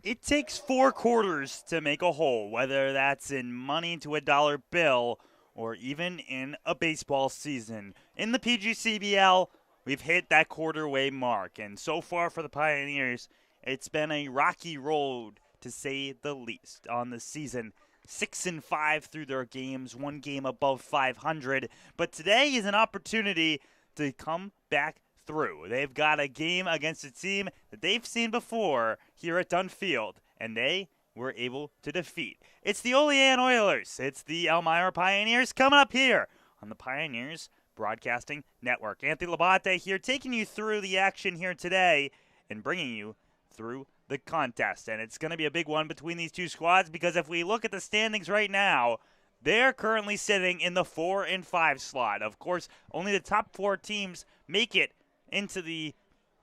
It takes 4 quarters to make a whole, whether that's in money to a dollar bill or even in a baseball season. In the PGCBL, we've hit that quarter-way mark, and so far for the Pioneers, it's been a rocky road to say the least on the season. 6-5 through their games, 1 game above 500, but today is an opportunity to come back through. They've got a game against a team that they've seen before here at Dunfield, and they were able to defeat. It's the OLEAN Oilers. It's the Elmira Pioneers coming up here on the Pioneers Broadcasting Network. Anthony Labate here taking you through the action here today and bringing you through the contest. And it's going to be a big one between these two squads because if we look at the standings right now, they're currently sitting in the 4 and 5 slot. Of course, only the top 4 teams make it into the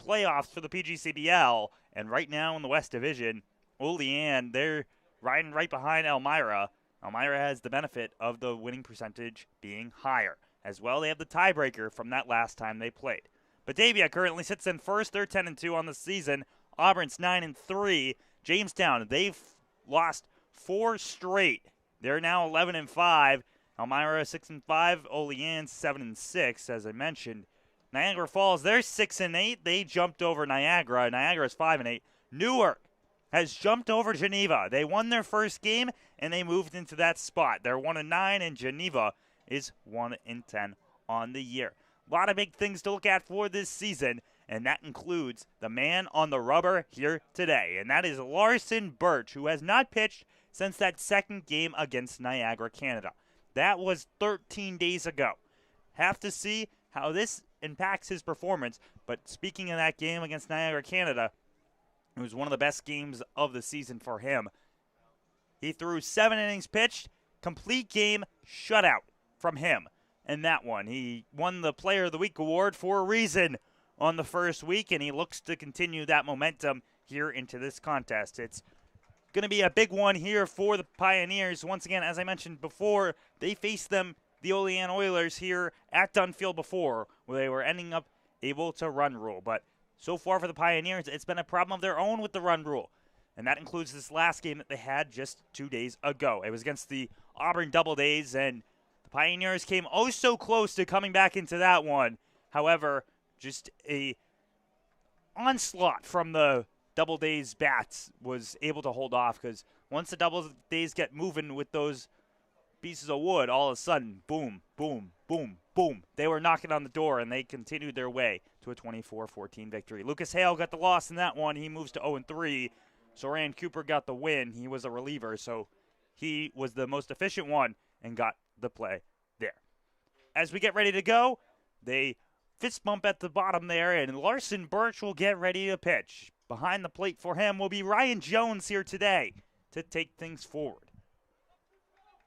playoffs for the PGCBL, and right now in the West Division, OLEAN, they're riding right behind Elmira. Elmira has the benefit of the winning percentage being higher. As well, they have the tiebreaker from that last time they played. Batavia currently sits in first. They're 10-2 on the season. Auburn's 9-3. Jamestown, they've lost 4 straight. They're now 11-5. Elmira 6-5. Olean 7-6, as I mentioned. Niagara Falls, they're 6-8. They jumped over Niagara. Niagara's 5-8. Newark has jumped over Geneva. They won their first game and they moved into that spot. They're 1-9, and Geneva is 1-10 on the year. A lot of big things to look at for this season, and that includes the man on the rubber here today, and that is Larson Birch, who has not pitched since that second game against Niagara, Canada. That was 13 days ago. Have to see how this impacts his performance, but speaking of that game against Niagara, Canada, it was one of the best games of the season for him. He threw 7 innings pitched, complete game shutout from him. And that one, he won the Player of the Week award for a reason on the first week, and he looks to continue that momentum here into this contest. It's going to be a big one here for the Pioneers. Once again, as I mentioned before, they faced them, the Olean Oilers, here at Dunfield before, where they were ending up able to run rule. But so far for the Pioneers, it's been a problem of their own with the run rule. And that includes this last game that they had just 2 days ago. It was against the Auburn Double Days, and the Pioneers came oh so close to coming back into that one. However, just a onslaught from the Double Days bats was able to hold off, because once the Double Days get moving with those pieces of wood, all of a sudden, boom, boom, boom, boom. They were knocking on the door, and they continued their way to a 24-14 victory. Lucas Hale got the loss in that one. He moves to 0-3. Soran Cooper got the win. He was a reliever, so he was the most efficient one and got the play there. As we get ready to go, they fist bump at the bottom there, and Larson Birch will get ready to pitch. Behind the plate for him will be Ryan Jones here today to take things forward.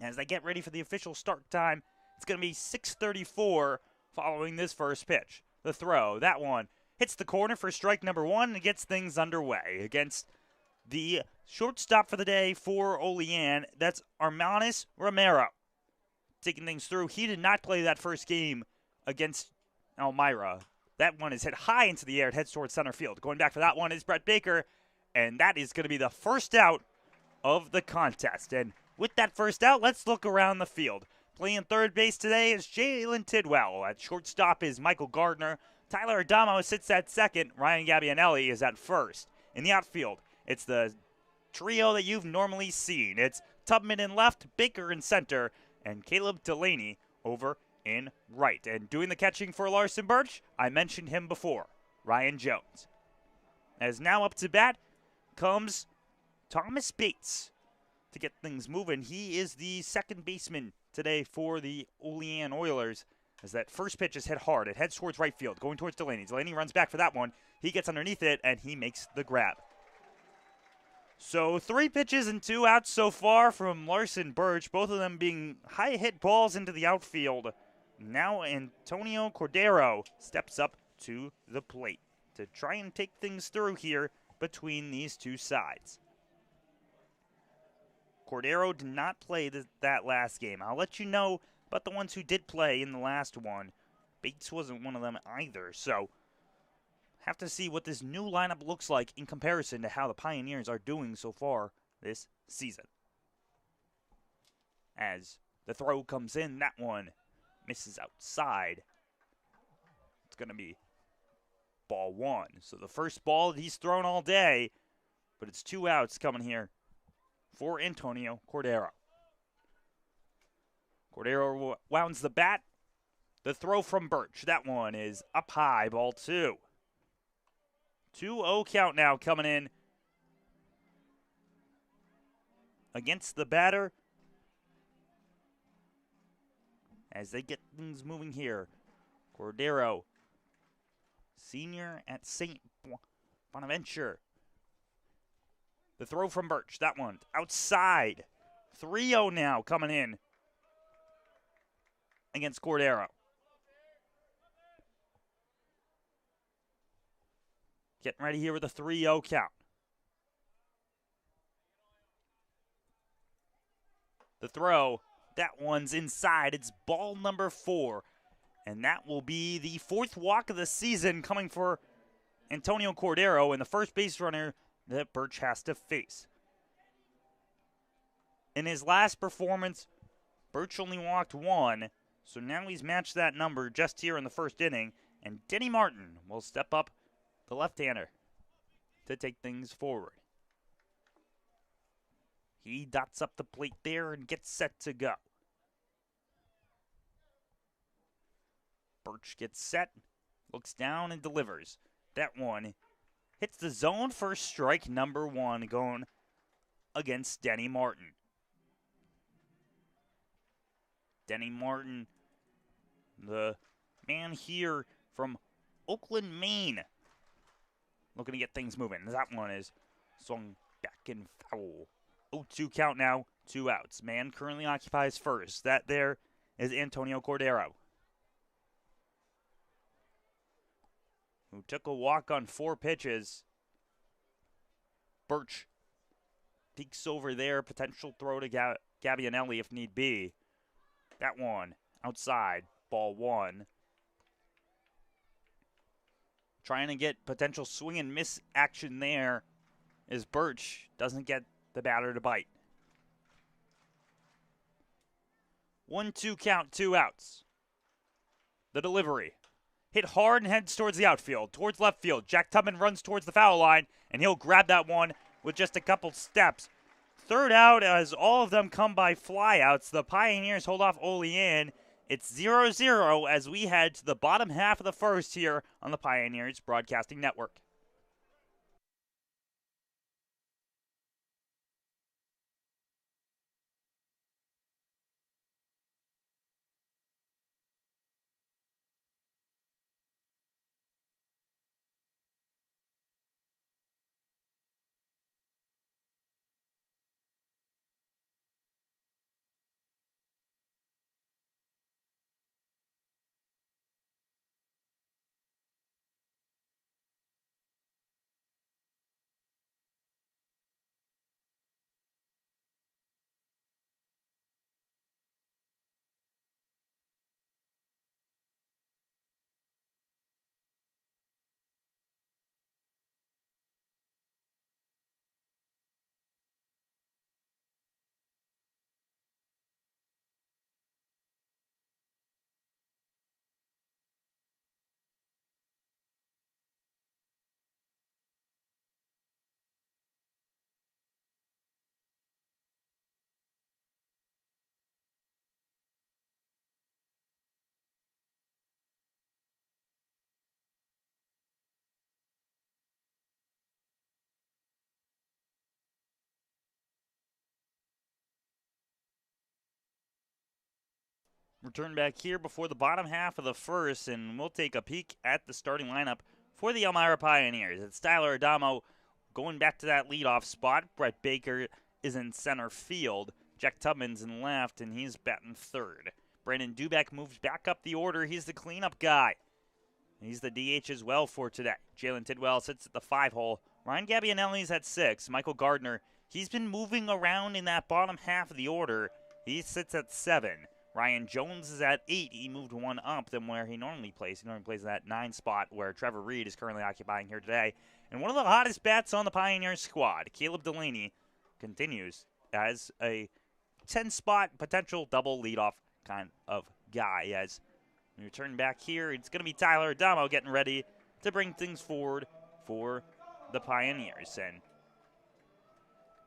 As they get ready for the official start time, it's going to be 6:34 following this first pitch. The throw, that one, hits the corner for strike number 1 and gets things underway against the shortstop for the day for Olean. That's Armanis Romero. Taking things through, he did not play that first game against Elmira. That one is hit high into the air. It heads towards center field. Going back for that one is Brett Baker, and that is going to be the first out of the contest. And with that first out, let's look around the field. Playing third base today is Jalen Tidwell. At shortstop is Michael Gardner. Tyler Adamo sits at second. Ryan Gabbianelli is at first. In the outfield, it's the trio that you've normally seen. It's Tubman in left, Baker in center, and Caleb Delaney over in right. And doing the catching for Larson Birch, I mentioned him before, Ryan Jones. As now up to bat comes Thomas Bates to get things moving. He is the second baseman today for the Olean Oilers, as that first pitch is hit hard. It heads towards right field, going towards Delaney. Delaney runs back for that one. He gets underneath it, and he makes the grab. So 3 pitches and 2 outs so far from Larson Birch, both of them being high hit balls into the outfield. Now Antonio Cordero steps up to the plate to try and take things through here between these two sides. Cordero did not play that last game. I'll let you know about the ones who did play in the last one. Bates wasn't one of them either, so have to see what this new lineup looks like in comparison to how the Pioneers are doing so far this season. As the throw comes in, that one misses outside. It's going to be ball one. So the first ball he's thrown all day, but it's 2 outs coming here for Antonio Cordero. Cordero wounds the bat. The throw from Birch. That one is up high, ball 2. 2-0 count now coming in against the batter as they get things moving here. Cordero, senior at St. Bonaventure. The throw from Birch. That one outside. 3-0 now coming in against Cordero. Getting ready here with a 3-0 count. The throw, that one's inside. It's ball number 4. And that will be the 4th walk of the season coming for Antonio Cordero and the first base runner that Birch has to face. In his last performance, Birch only walked 1. So now he's matched that number just here in the first inning. And Denny Martin will step up, the left-hander, to take things forward. He dots up the plate there and gets set to go. Birch gets set, looks down and delivers. That one hits the zone for strike number 1 going against Denny Martin. Denny Martin, the man here from Oakland, Maine, looking to get things moving. That one is swung back and foul. 0-2 count now, 2 outs. Man currently occupies first. That there is Antonio Cordero, who took a walk on 4 pitches. Birch peeks over there. Potential throw to Gabbianelli if need be. That one outside, ball 1. Trying to get potential swing and miss action there as Birch doesn't get the batter to bite. 1-2 count, 2 outs. The delivery. Hit hard and heads towards the outfield, towards left field. Jack Tubman runs towards the foul line, and he'll grab that one with just a couple steps. 3rd out as all of them come by flyouts. The Pioneers hold off OLEAN. It's 0-0 as we head to the bottom half of the first here on the Pioneers Broadcasting Network. Return back here before the bottom half of the first, and we'll take a peek at the starting lineup for the Elmira Pioneers. It's Tyler Adamo going back to that leadoff spot. Brett Baker is in center field. Jack Tubman's in left, and he's batting 3rd. Brandon Dubeck moves back up the order. He's the cleanup guy. He's the DH as well for today. Jalen Tidwell sits at the 5-hole. Ryan Gabbianelli's at 6. Michael Gardner, he's been moving around in that bottom half of the order. He sits at 7. Ryan Jones is at 8. He moved one up than where he normally plays. He normally plays in that 9 spot where Trevor Reed is currently occupying here today. And one of the hottest bats on the Pioneers squad, Caleb Delaney, continues as a 10-spot potential double leadoff kind of guy. As we return back here, it's going to be Tyler Adamo getting ready to bring things forward for the Pioneers. And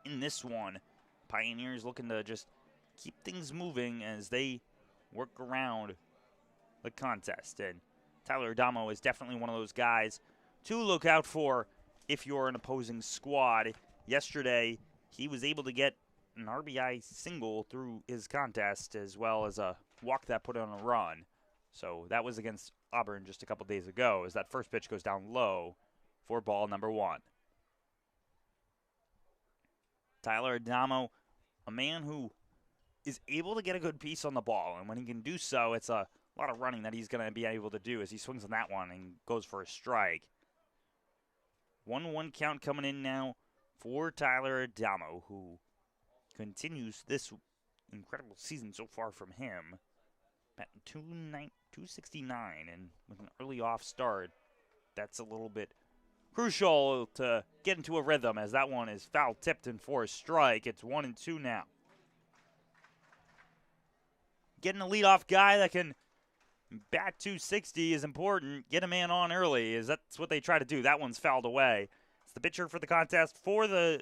in this one, Pioneers looking to just keep things moving as they work around the contest. And Tyler Adamo is definitely one of those guys to look out for if you're an opposing squad. Yesterday, he was able to get an RBI single through his contest as well as a walk that put on a run. So that was against Auburn just a couple days ago as that first pitch goes down low for ball number 1. Tyler Adamo, a man who is able to get a good piece on the ball, and when he can do so, it's a lot of running that he's going to be able to do as he swings on that one and goes for a strike. 1-1 count coming in now for Tyler Adamo, who continues this incredible season so far from him. Batting 269, and with an early off start, that's a little bit crucial to get into a rhythm as that one is foul tipped and for a strike. It's 1-2 now. Getting a leadoff guy that can bat 260 is important. Get a man on early, as that's what they try to do. That one's fouled away. It's the pitcher for the contest for the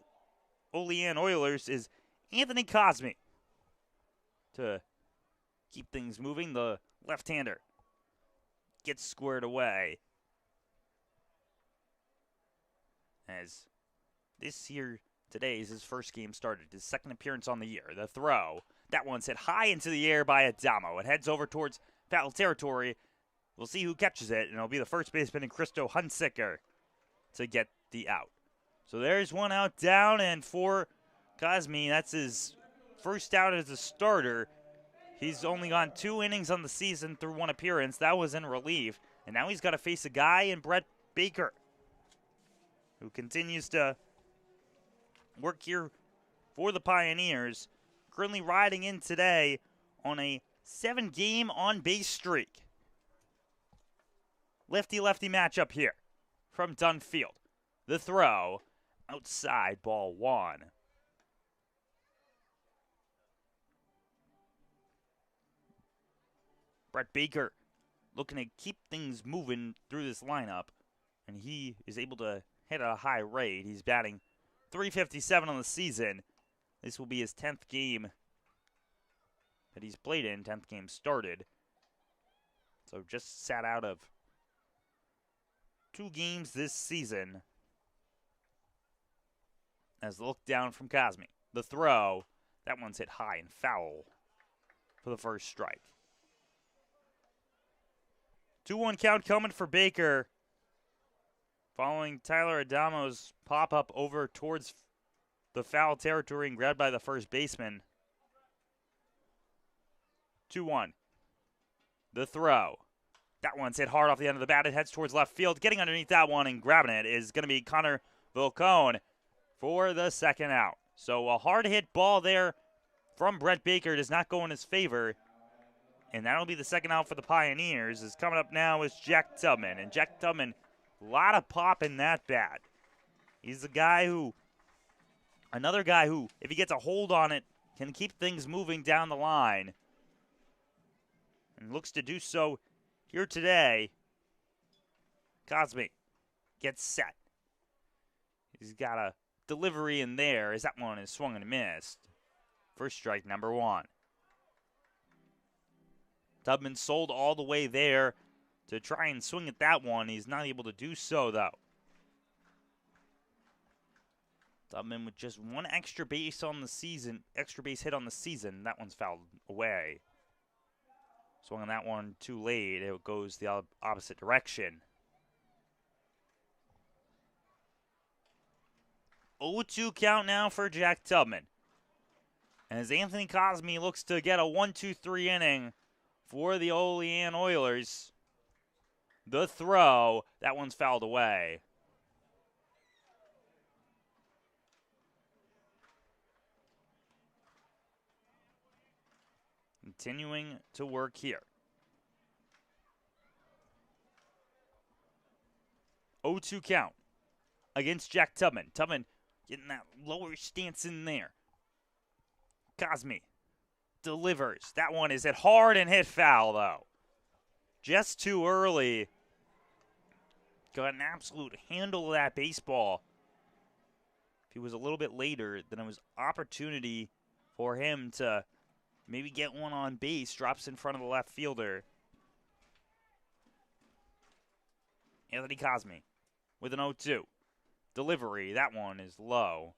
OLEAN Oilers is Anthony Cosme. To keep things moving, the left-hander gets squared away. As this here today is his first game started, his second appearance on the year. The throw. That one's hit high into the air by Adamo. It heads over towards foul territory. We'll see who catches it, and it'll be the first baseman, Christo Hunsicker, to get the out. So there's one out down, and for Cosme, that's his first out as a starter. He's only gone 2 innings on the season through 1 appearance. That was in relief, and now he's got to face a guy in Brett Baker, who continues to work here for the Pioneers. Currently riding in today on a 7-game on-base streak. Lefty-lefty matchup here from Dunfield. The throw, outside, ball 1. Brett Baker looking to keep things moving through this lineup, and he is able to hit at a high rate. He's batting .357 on the season. This will be his 10th game that he's played in, 10th game started. So just sat out of 2 games this season. As the look down from Cosme. The throw, that one's hit high and foul for the first strike. 2-1 count coming for Baker. Following Tyler Adamo's pop-up over towards the foul territory and grabbed by the first baseman. 2-1. The throw. That one's hit hard off the end of the bat. It heads towards left field. Getting underneath that one and grabbing it is going to be Connor Vilcone for the second out. So a hard-hit ball there from Brett Baker does not go in his favor. And that'll be the second out for the Pioneers. Is coming up now is Jack Tubman. And Jack Tubman, a lot of pop in that bat. He's the guy who, another guy who, if he gets a hold on it, can keep things moving down the line. And looks to do so here today. Cosme gets set. He's got a delivery in there as that one is swung and missed. First strike, number 1. Tubman sold all the way there to try and swing at that one. He's not able to do so, though. Tubman with just 1 extra base on the season, extra base hit on the season. That one's fouled away. Swung on that one too late. It goes the opposite direction. 0-2 count now for Jack Tubman. As Anthony Cosme looks to get a 1-2-3 inning for the OLEAN Oilers. The throw, that one's fouled away. continuing to work here. 0-2 count against Jack Tubman. Tubman getting that lower stance in there. Cosme delivers. That one is hit hard and hit foul, though. Just too early. Got an absolute handle of that baseball. If he was a little bit later, then it was opportunity for him to maybe get one on base. Drops in front of the left fielder. Anthony Cosme with an 0-2. Delivery, that one is low.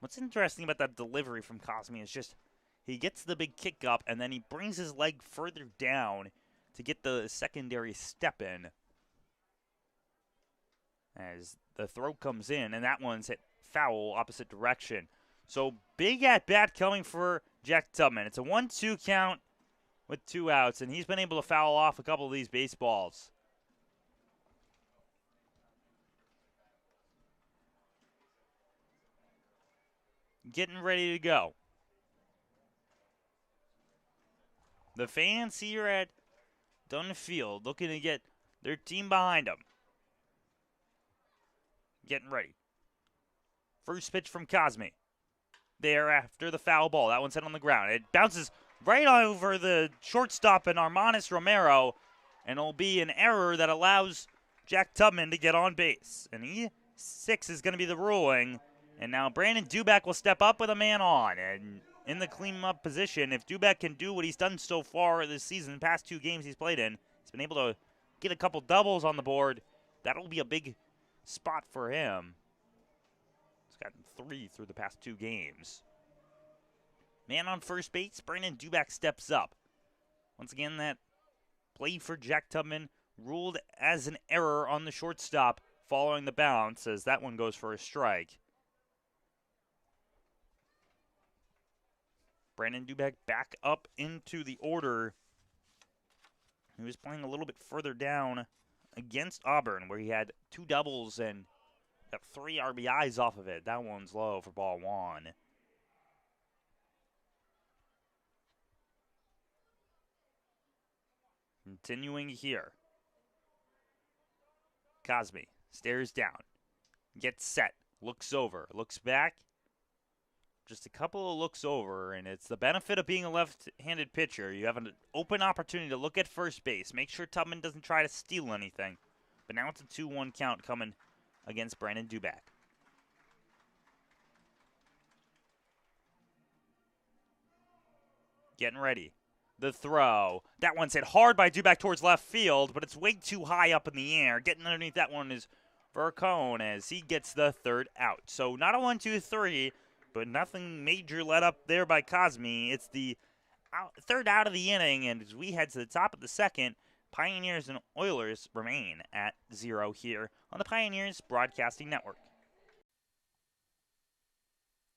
What's interesting about that delivery from Cosme is just he gets the big kick up and then he brings his leg further down to get the secondary step in. As the throw comes in, and that one's hit foul, opposite direction. So big at bat coming for Jack Tubman. It's a 1-2 count with 2 outs, and he's been able to foul off a couple of these baseballs. Getting ready to go. The fans here at Dunn Field looking to get their team behind them. Getting ready. First pitch from Cosme. There after the foul ball. That one's hit on the ground. It bounces right over the shortstop and Armanis Romero, and it'll be an error that allows Jack Tubman to get on base. And E6 is going to be the ruling. And now Brandon Dubak will step up with a man on. And in the clean-up position, if Dubak can do what he's done so far this season, the past 2 games he's played in, he's been able to get a couple doubles on the board. That'll be a big spot for him. He's gotten 3 through the past 2 games. Man on first base, Brandon Dubak steps up. Once again, that play for Jack Tubman ruled as an error on the shortstop following the bounce, as that one goes for a strike. Brandon Dubak back up into the order. He was playing a little bit further down against Auburn, where he had 2 doubles and got 3 RBIs off of it. That one's low for ball 1. Continuing here. Cosme stares down, gets set, looks over, looks back. Just a couple of looks over, and it's the benefit of being a left-handed pitcher. You have an open opportunity to look at first base. Make sure Tubman doesn't try to steal anything. But now it's a 2-1 count coming against Brandon Dubak. Getting ready. The throw. That one's hit hard by Dubak towards left field, but it's way too high up in the air. Getting underneath that one is Vercone as he gets the 3rd out. So not a 1-2-3. But nothing major let up there by Cosme. It's the 3rd out of the inning, and as we head to the top of the 2nd, Pioneers and Oilers remain at 0 here on the Pioneers Broadcasting Network.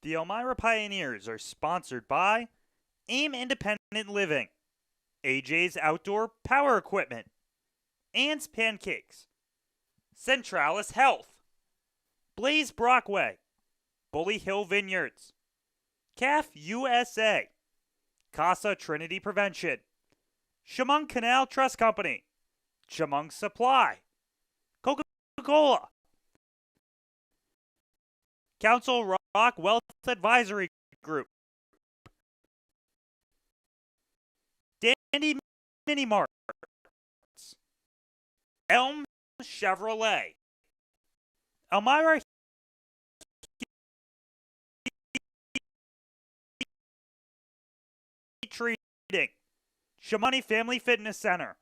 The Elmira Pioneers are sponsored by AIM Independent Living, AJ's Outdoor Power Equipment, Ann's Pancakes, Centralis Health, Blaze Brockway, Bully Hill Vineyards, CAF USA, Casa Trinity Prevention, Chemung Canal Trust Company, Chemung Supply, Coca-Cola, Council Rock Wealth Advisory Group, Dandy Mini Marts, Elm Chevrolet, Elmira Treating, Shamoney Family Fitness Center,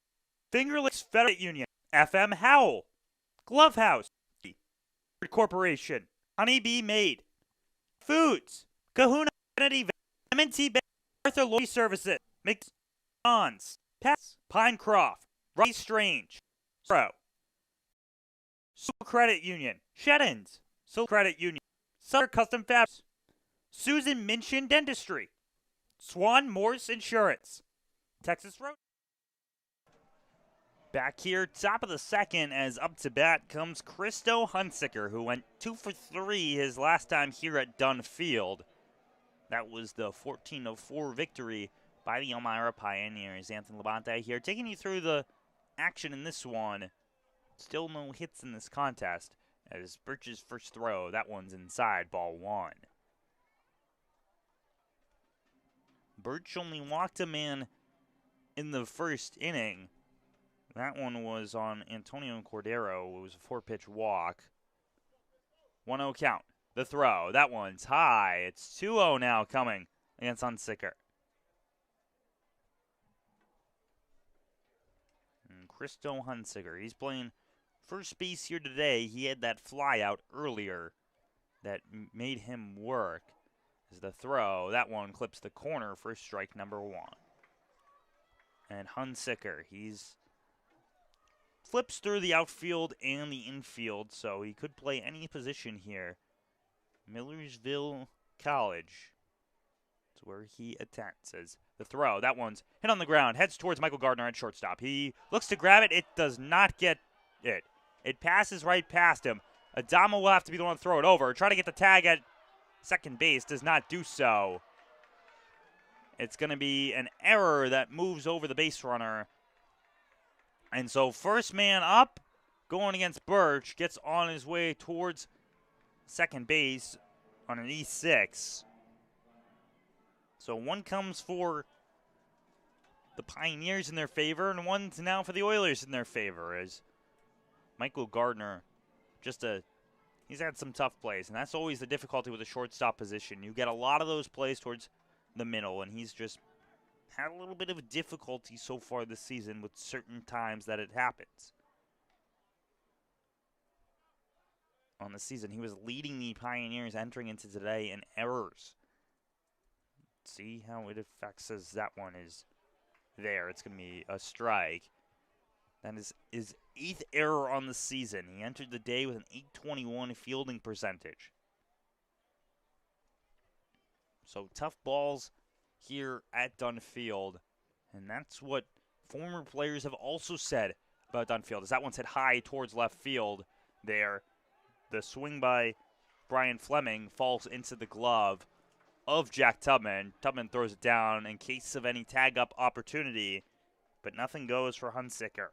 Fingerless Credit Union, FM Howell, Glove House, Corporation, Honeybee Made, Foods, Kahuna Kennedy, M&T Bank, Arthur Lloyd Services, McDonald's, Pets, Pinecroft, Rocky Strange, Pro, Super Credit Union, Sheddens, Silk Credit Union, Sutter Custom Fabrics, Susan Minchin Dentistry, Swan Morse Insurance, Texas Road. Back here, top of the 2nd, as up to bat comes Christo Hunsicker, who went 2 for 3 his last time here at Dunn Field. That was the 14-4 victory by the Elmira Pioneers. Anthony Labonte here taking you through the action in this one. Still no hits in this contest as Birch's first throw, that one's inside, ball one. Birch only walked a man in the first inning. That one was on Antonio Cordero. It was a 4-pitch walk. 1-0 count. The throw. That one's high. It's 2-0 now coming against Hunsicker. And Christo Hunsicker. He's playing first base here today. He had that fly out earlier that made him work. As the throw. That one clips the corner for strike number one. And Hunsicker, he's flips through the outfield and the infield, so he could play any position here. Millersville College is where he attends. As the throw, that one's hit on the ground, heads towards Michael Gardner at shortstop. He looks to grab it. It does not get it. It passes right past him. Adama will have to be the one to throw it over. Try to get the tag at second base, does not do so. It's going to be an error that moves over the base runner. And so first man up, going against Birch, gets on his way towards second base on an E6. So one comes for the Pioneers in their favor, and one's now for the Oilers in their favor, as Michael Gardner, he's had some tough plays, and that's always the difficulty with a shortstop position. You get a lot of those plays towards the middle, and he's just had a little bit of a difficulty so far this season with certain times that it happens. On the season, he was leading the Pioneers entering into today in errors. See how it affects as that one is there. It's going to be a strike. That is his 8th error on the season. He entered the day with an .821 fielding percentage. So tough balls here at Dunfield. And that's what former players have also said about Dunfield. As that one's hit high towards left field there. The swing by Brian Fleming falls into the glove of Jack Tubman. Tubman throws it down in case of any tag-up opportunity, but nothing goes for Hunsicker.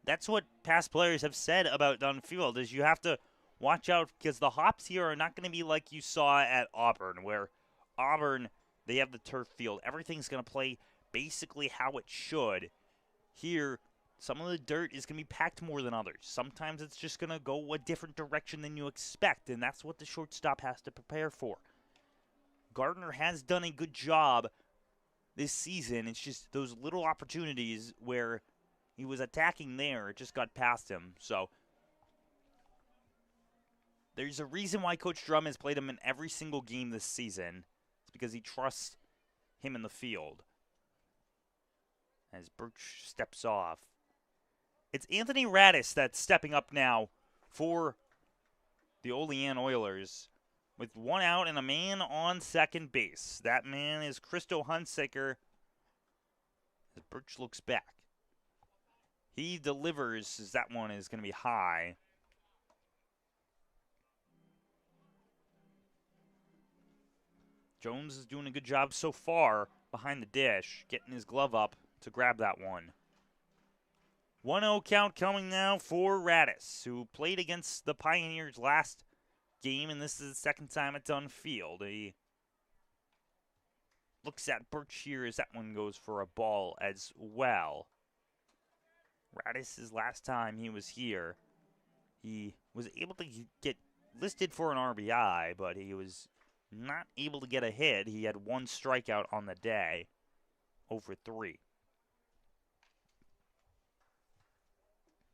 That's what past players have said about Dunfield, is you have to watch out because the hops here are not going to be like you saw at Auburn, where Auburn, they have the turf field. Everything's going to play basically how it should. Here, some of the dirt is going to be packed more than others. Sometimes it's just going to go a different direction than you expect, and that's what the shortstop has to prepare for. Gardner has done a good job this season. It's just those little opportunities where he was attacking there, it just got past him. So there's a reason why Coach Drum has played him in every single game this season. It's because he trusts him in the field. As Birch steps off. It's Anthony Radis that's stepping up now for the OLEAN Oilers with one out and a man on second base. That man is Christo Hunsicker. As Birch looks back. He delivers, as that one is going to be high. Jones is doing a good job so far behind the dish, getting his glove up to grab that one. 1-0 count coming now for Radis, who played against the Pioneers last game, and this is the second time at Dunfield. He looks at Birch here as that one goes for a ball as well. Radis' last time he was here, he was able to get listed for an RBI, but he was not able to get a hit. He had one strikeout on the day, over 3.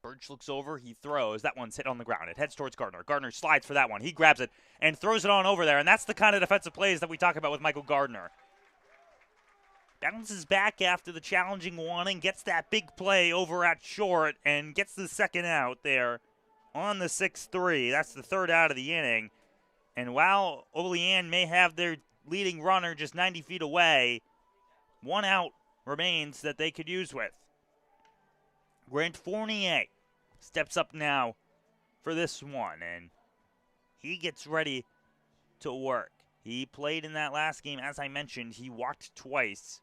Birch looks over, he throws. That one's hit on the ground. It heads towards Gardner. Gardner slides for that one. He grabs it and throws it on over there, and that's the kind of defensive plays that we talk about with Michael Gardner. Bounces back after the challenging one and gets that big play over at short and gets the second out there on the 6-3. That's the third out of the inning. And while OLEAN may have their leading runner just 90 feet away, one out remains that they could use with. Grant Fournier steps up now for this one, and he gets ready to work. He played in that last game. As I mentioned, he walked twice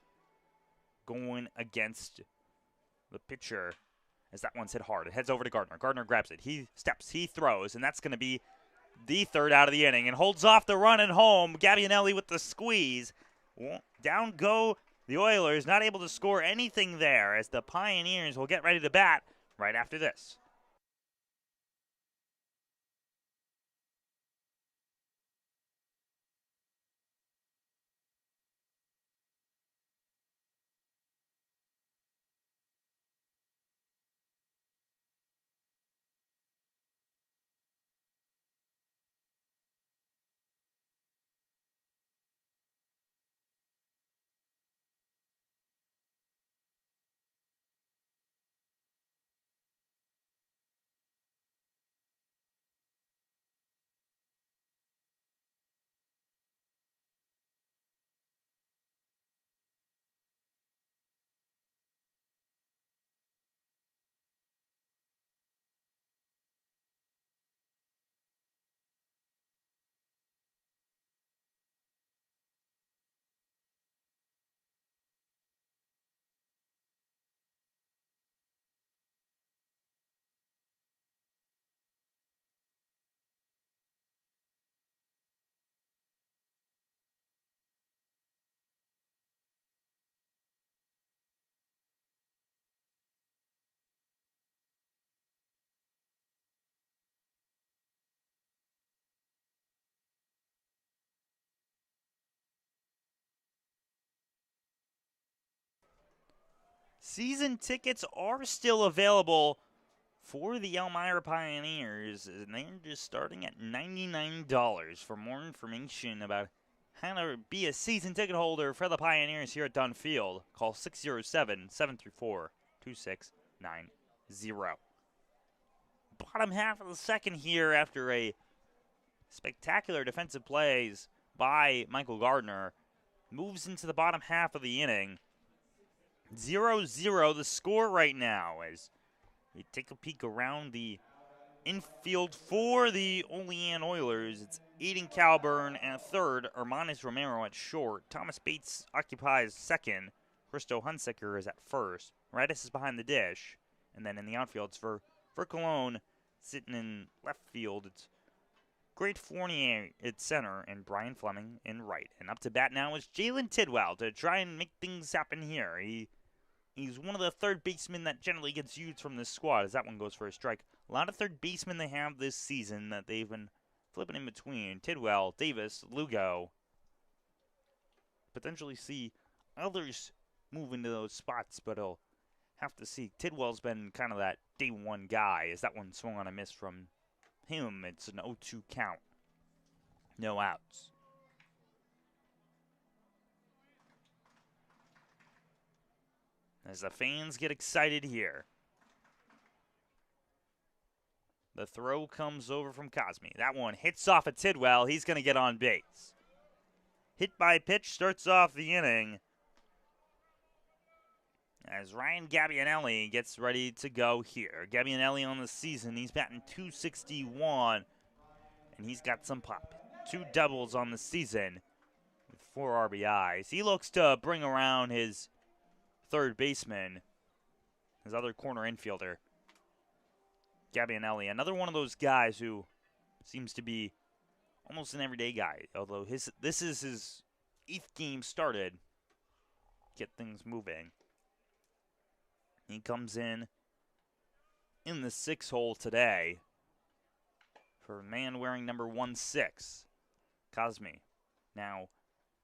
going against the pitcher as that one's hit hard. It heads over to Gardner. Gardner grabs it. He steps. He throws, and that's going to be the third out of the inning and holds off the run at home. Gabbianelli with the squeeze. Down go the Oilers, not able to score anything there as the Pioneers will get ready to bat right after this. Season tickets are still available for the Elmira Pioneers, and they're just starting at $99. For more information about how to be a season ticket holder for the Pioneers here at Dunn Field, call 607-734-2690. Bottom half of the second here after a spectacular defensive plays by Michael Gardner. Moves into the bottom half of the inning. 0-0 the score right now as we take a peek around the infield for the OLEAN Oilers. It's Aiden Calburn at third, Hermanes Romero at short, Thomas Bates occupies second, Christo Hunsaker is at first, Radis is behind the dish, and then in the outfield it's for Cologne sitting in left field. It's Great Fournier at center and Brian Fleming in right. And up to bat now is Jalen Tidwell to try and make things happen here. He's one of the third basemen that generally gets used from this squad as that one goes for a strike. A lot of third basemen they have this season that they've been flipping in between. Tidwell, Davis, Lugo. Potentially see others move into those spots, but he'll have to see. Tidwell's been kind of that day one guy as that one swung on a miss from him. It's an 0-2 count. No outs. As the fans get excited here. The throw comes over from Cosme. That one hits off at Tidwell. He's going to get on base. Hit by pitch starts off the inning. As Ryan Gabbianelli gets ready to go here. Gabbianelli on the season, he's batting .261, and he's got some pop. 2 doubles on the season with 4 RBIs. He looks to bring around his third baseman, his other corner infielder, Gabbianelli. Another one of those guys who seems to be almost an everyday guy, although this is his 8th game started. Get things moving. He comes in the 6 hole today for a man wearing number 16, Cosme. Now,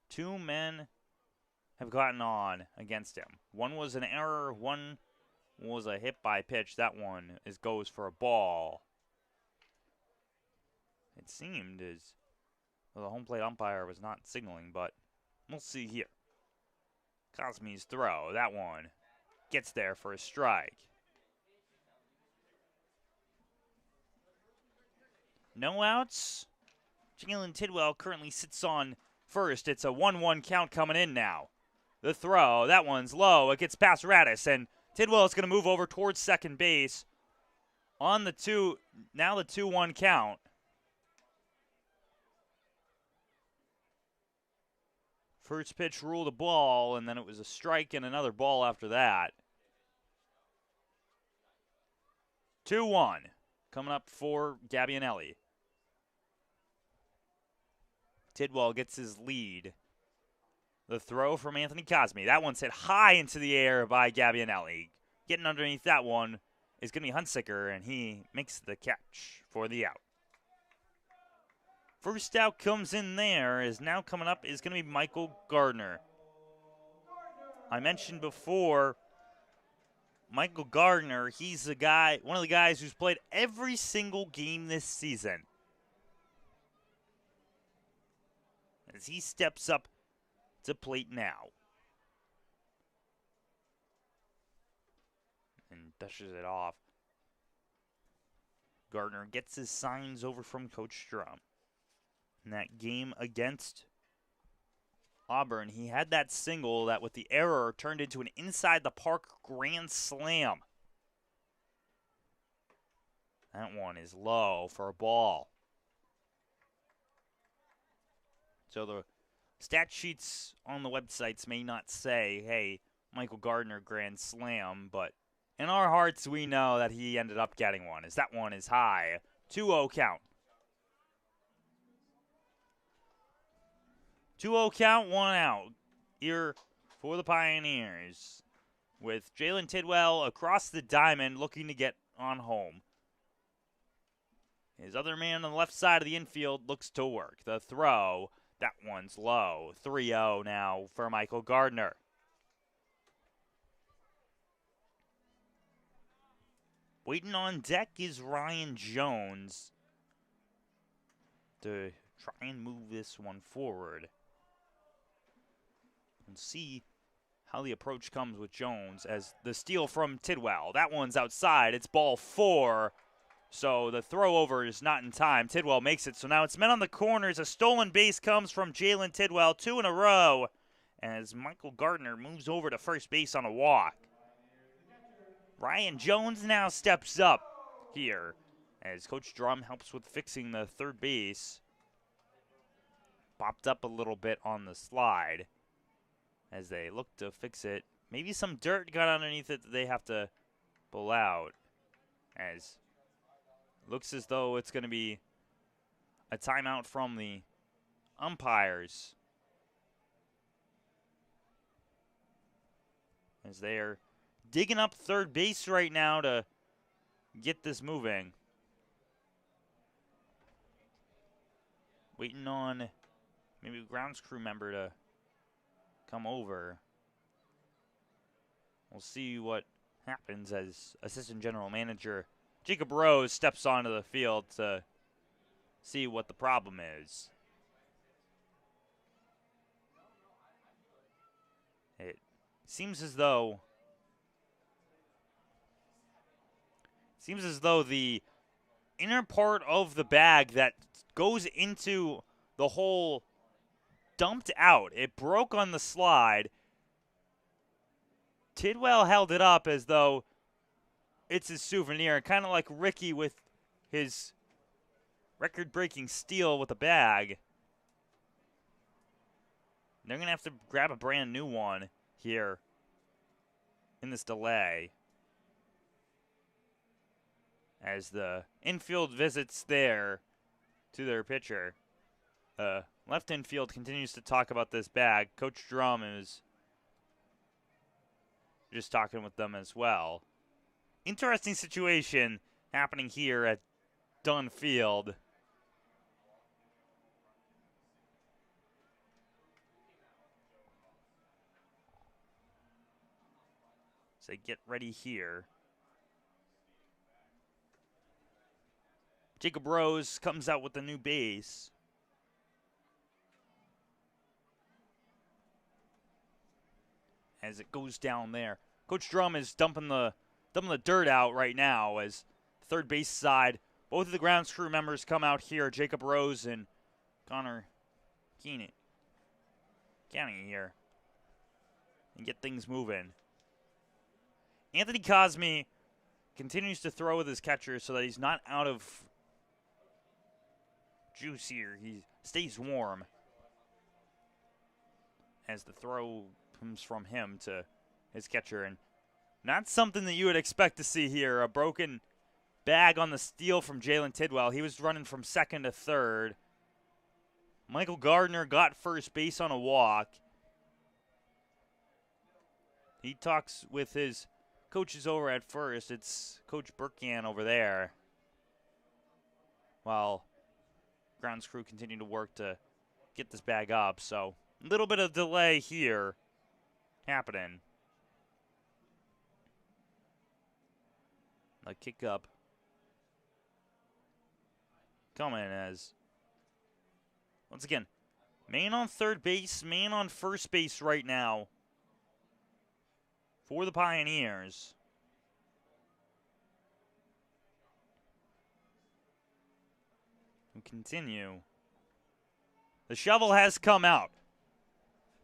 2 men have gotten on against him. One was an error, one was a hit by pitch. That one goes for a ball. It seemed as though the home plate umpire was not signaling, but we'll see here. Cosme's throw, that one gets there for a strike. No outs. Jalen Tidwell currently sits on first. It's a 1-1 count coming in now. The throw, that one's low. It gets past Radis, and Tidwell is going to move over towards second base on the 2-1 count. First pitch ruled a ball, and then it was a strike and another ball after that. 2-1 coming up for Gabbianelli. Tidwell gets his lead. The throw from Anthony Cosme. That one's hit high into the air by Gabbianelli. Getting underneath that one is going to be Hunsicker, and he makes the catch for the out. First out comes in there. Is now coming up is going to be Michael Gardner. I mentioned before, Michael Gardner, he's the guy, one of the guys who's played every single game this season. As he steps up to plate now. And dushes it off. Gardner gets his signs over from Coach Strum. In that game against Auburn, he had that single that with the error turned into an inside the park grand slam. That one is low for a ball. So the stat sheets on the websites may not say, hey, Michael Gardner grand slam, but in our hearts we know that he ended up getting one, as that one is high. 2-0 count. 2-0 count, 1 out here for the Pioneers, with Jalen Tidwell across the diamond looking to get on home. His other man on the left side of the infield looks to work. The throw, that one's low. 3-0 now for Michael Gardner. Waiting on deck is Ryan Jones to try and move this one forward. And see how the approach comes with Jones as the steal from Tidwell. That one's outside. It's ball 4. So the throw over is not in time. Tidwell makes it. So now it's men on the corners. A stolen base comes from Jalen Tidwell. 2 in a row as Michael Gardner moves over to first base on a walk. Ryan Jones now steps up here as Coach Drum helps with fixing the third base. Popped up a little bit on the slide as they look to fix it. Maybe some dirt got underneath it that they have to pull out, as looks as though it's going to be a timeout from the umpires as they're digging up third base right now to get this moving. Waiting on maybe a grounds crew member to come over. We'll see what happens as Assistant General Manager Jacob Rose steps onto the field to see what the problem is. It seems as though the inner part of the bag that goes into the hole dumped out. It broke on the slide. Tidwell held it up as though it's his souvenir, kind of like Ricky with his record-breaking steal with a bag. They're going to have to grab a brand new one here in this delay, as the infield visits there to their pitcher. Left infield continues to talk about this bag. Coach Drum is just talking with them as well. Interesting situation happening here at Dunn Field. So get ready here. Jacob Rose comes out with the new base. As it goes down there. Coach Drum is dumping the dirt out right now as third base side. Both of the grounds crew members come out here. Jacob Rose and Connor Keenan County here. And get things moving. Anthony Cosme continues to throw with his catcher so that he's not out of juice here. He stays warm. as the throw comes from him to his catcher. And not something that you would expect to see here. A broken bag on the steal from Jalen Tidwell. He was running from second to third. Michael Gardner got first base on a walk. He talks with his coaches over at first. It's Coach Burkan over there. While grounds crew continue to work to get this bag up. So a little bit of delay here happening. A kick up coming as, once again, man on third base, man on first base right now for the Pioneers. We continue. The shovel has come out.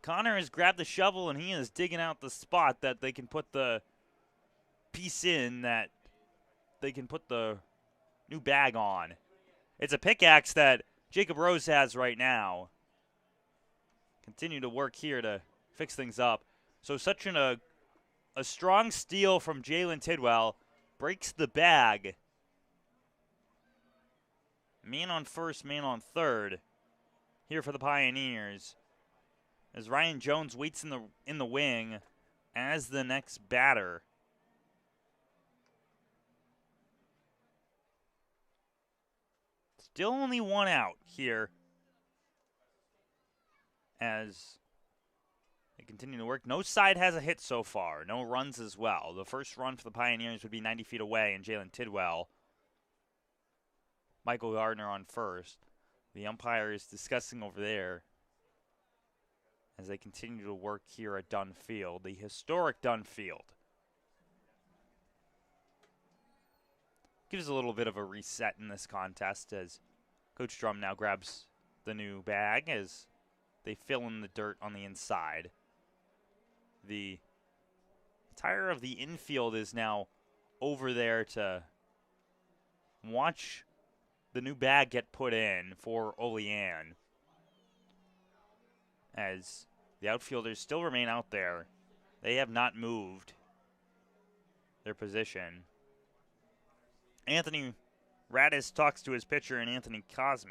Connor has grabbed the shovel and he is digging out the spot that they can put the piece in, that they can put the new bag on. It's a pickaxe that Jacob Rose has right now. Continue to work here to fix things up. So such a strong steal from Jalen Tidwell breaks the bag. Man on first, man on third here for the Pioneers, as Ryan Jones waits in the wing as the next batter. Still only one out here as they continue to work. No side has a hit so far. No runs as well. The first run for the Pioneers would be 90 feet away, and Jalen Tidwell. Michael Gardner on first. The umpire is discussing over there as they continue to work here at Dunn Field, the historic Dunn Field. Gives a little bit of a reset in this contest as Coach Drum now grabs the new bag as they fill in the dirt on the inside. The entire of the infield is now over there to watch the new bag get put in for OLEAN, as the outfielders still remain out there. They have not moved their position. Anthony Radis talks to his pitcher, and Anthony Cosme.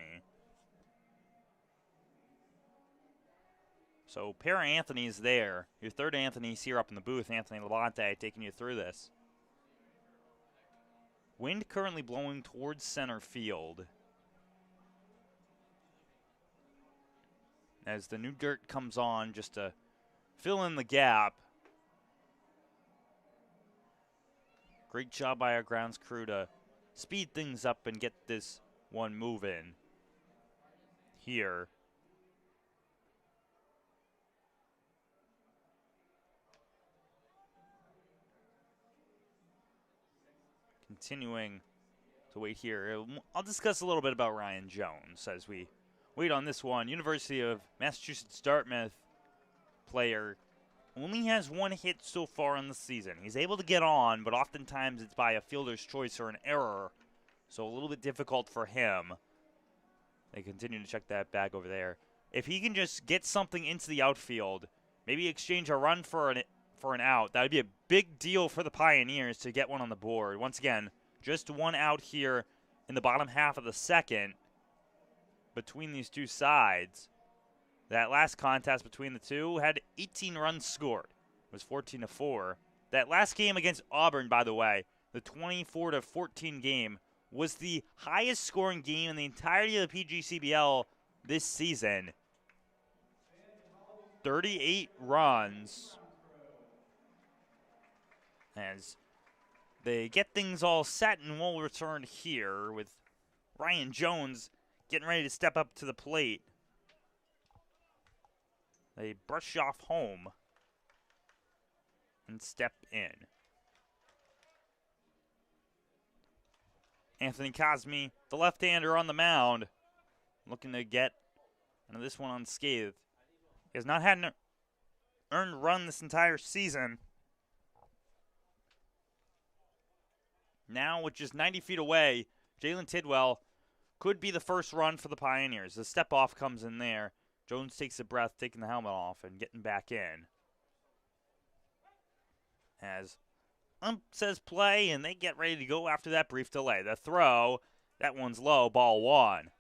So pair of Anthony's there. Your third Anthony's here up in the booth, Anthony Labonte, taking you through this. Wind currently blowing towards center field as the new dirt comes on just to fill in the gap. Great job by our grounds crew to speed things up and get this one moving here. Continuing to wait here. I'll discuss a little bit about Ryan Jones as we wait on this one. University of Massachusetts Dartmouth player only has one hit so far in the season. He's able to get on, but oftentimes it's by a fielder's choice or an error, so a little bit difficult for him. They continue to check that bag over there. If he can just get something into the outfield, maybe exchange a run for an out, that would be a big deal for the Pioneers to get one on the board. Once again, just one out here in the bottom half of the second between these two sides. That last contest between the two had 18 runs scored. It was 14-4. That last game against Auburn, by the way, the 24-14 game, was the highest scoring game in the entirety of the PGCBL this season. 38 runs. As they get things all set, and we'll return here with Ryan Jones getting ready to step up to the plate. They brush off home and step in. Anthony Cosme, the left-hander on the mound, looking to get this one unscathed. He has not had an earned run this entire season. Now, with just 90 feet away, Jalen Tidwell could be the first run for the Pioneers. The step-off comes in there. Jones takes a breath, taking the helmet off and getting back in. As ump says play, and they get ready to go after that brief delay. The throw, that one's low, ball 1.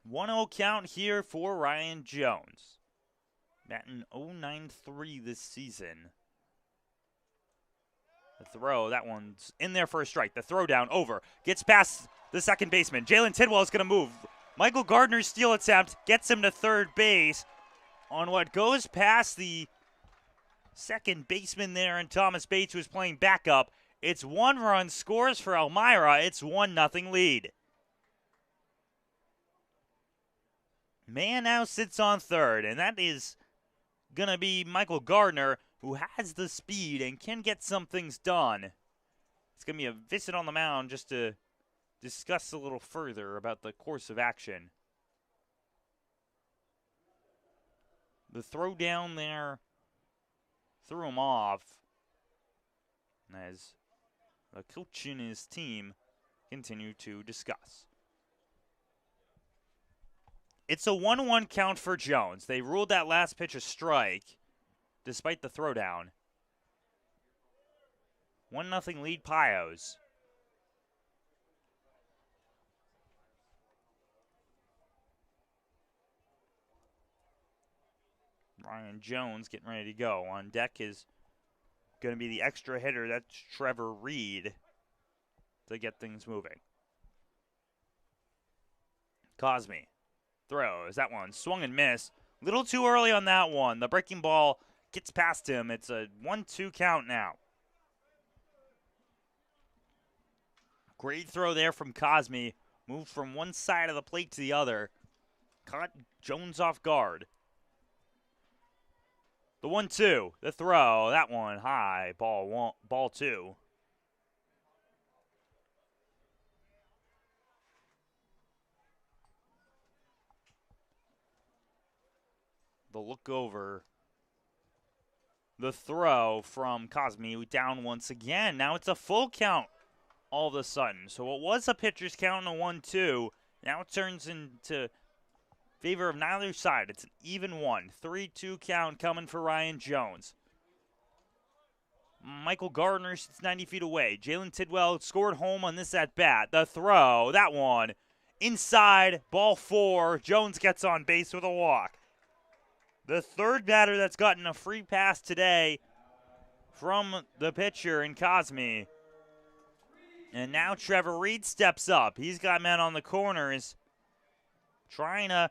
One-0 count here for Ryan Jones. Batting .093 this season. The throw, that one's in there for a strike. The throw down, over. Gets past the second baseman. Jalen Tidwell is going to move. Michael Gardner's steal attempt gets him to third base on what goes past the second baseman there, and Thomas Bates, who is playing backup. It's 1 run, scores for Elmira. It's 1-0 lead. Man now sits on third, and that is going to be Michael Gardner, who has the speed and can get some things done. It's going to be a visit on the mound just to discuss a little further about the course of action. The throw down there threw him off as the coach and his team continue to discuss. It's a 1-1 count for Jones. They ruled that last pitch a strike despite the throwdown. 1-0 lead Pios. Ryan Jones getting ready to go. On deck is going to be the extra hitter. That's Trevor Reed to get things moving. Cosme throws. That one swung and missed. Little too early on that one. The breaking ball gets past him. It's a 1-2 count now. Great throw there from Cosme. Moved from one side of the plate to the other. Caught Jones off guard. The 1-2. The throw. That one high. Ball 2. The look over. The throw from Cosme, down once again. Now it's a full count all of a sudden. So it was a pitcher's count in a 1-2. Now it turns into favor of neither side. It's an even one. 3-2 count coming for Ryan Jones. Michael Gardner sits 90 feet away. Jalen Tidwell scored home on this at-bat. The throw, that one, inside, ball 4. Jones gets on base with a walk. The third batter that's gotten a free pass today from the pitcher in Cosme. And now Trevor Reed steps up. He's got men on the corners trying to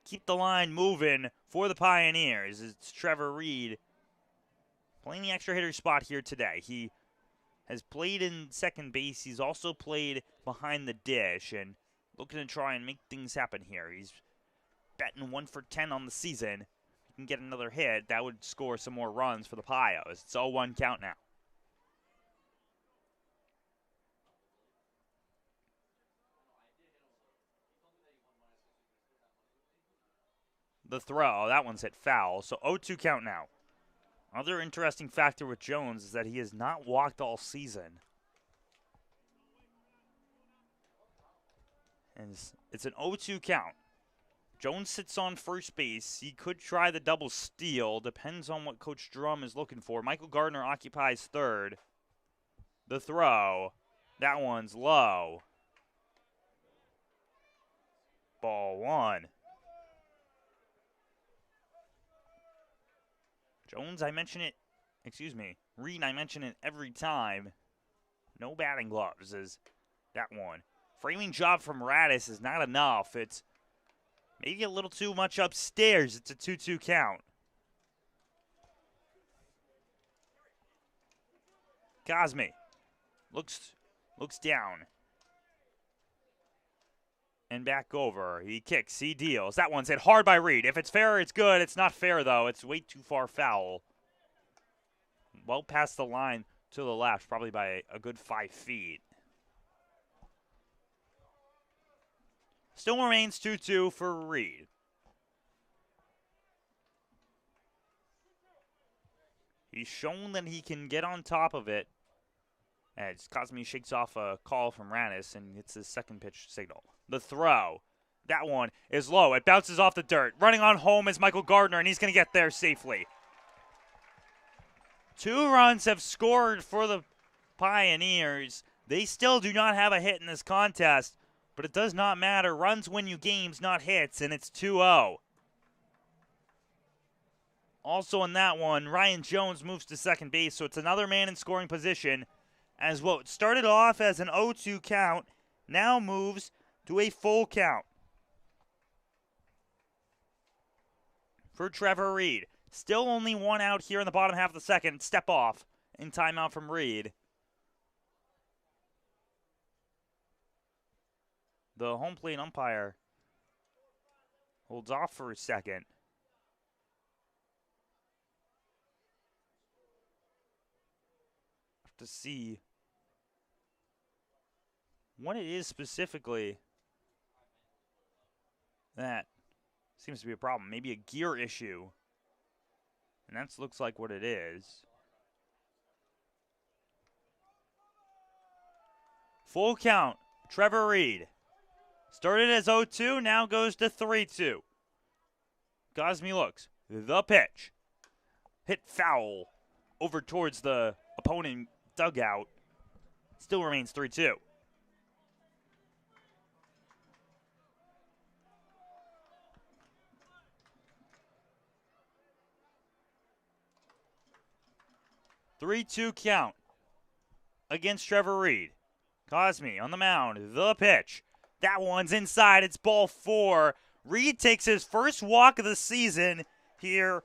keep the line moving for the Pioneers. It's Trevor Reed playing the extra hitter spot here today. He has played in second base. He's also played behind the dish and looking to try and make things happen here. He's batting 1 for 10 on the season. If he can get another hit, that would score some more runs for the Pios. It's 0-1 count now. The throw, that one's hit foul, so 0-2 count now. Other interesting factor with Jones is that he has not walked all season. And it's an 0-2 count. Jones sits on first base. He could try the double steal. Depends on what Coach Drum is looking for. Michael Gardner occupies third. The throw. That one's low. Ball 1. Jones, I mention it. Reed, I mention it every time. No batting gloves is that one. Framing job from Radis is not enough. It's maybe a little too much upstairs. It's a 2-2 count. Cosme looks down. And back over. He kicks. He deals. That one's hit hard by Reed. If it's fair, it's good. It's not fair, though. It's way too far foul. Well past the line to the left, probably by a good 5 feet. Still remains 2-2 for Reed. He's shown that he can get on top of it as Cosme shakes off a call from Radis and hits his second pitch signal. The throw. That one is low. It bounces off the dirt. Running on home is Michael Gardner, and he's going to get there safely. 2 runs have scored for the Pioneers. They still do not have a hit in this contest, but it does not matter. Runs win you games, not hits, and it's 2-0. Also in that one, Ryan Jones moves to second base, so it's another man in scoring position, as what started off as an 0-2 count now moves to a full count for Trevor Reed. Still only 1 out here in the bottom half of the second. Step off in timeout from Reed. The home plate umpire holds off for a second. Have to see what it is specifically that seems to be a problem. Maybe a gear issue. And that looks like what it is. Full count. Trevor Reed. Started as 0-2, now goes to 3-2. Cosme looks. The pitch. Hit foul over towards the opponent dugout. Still remains 3-2. Three-two count against Trevor Reed. Cosme on the mound. The pitch. That one's inside. It's ball 4. Reed takes his first walk of the season here,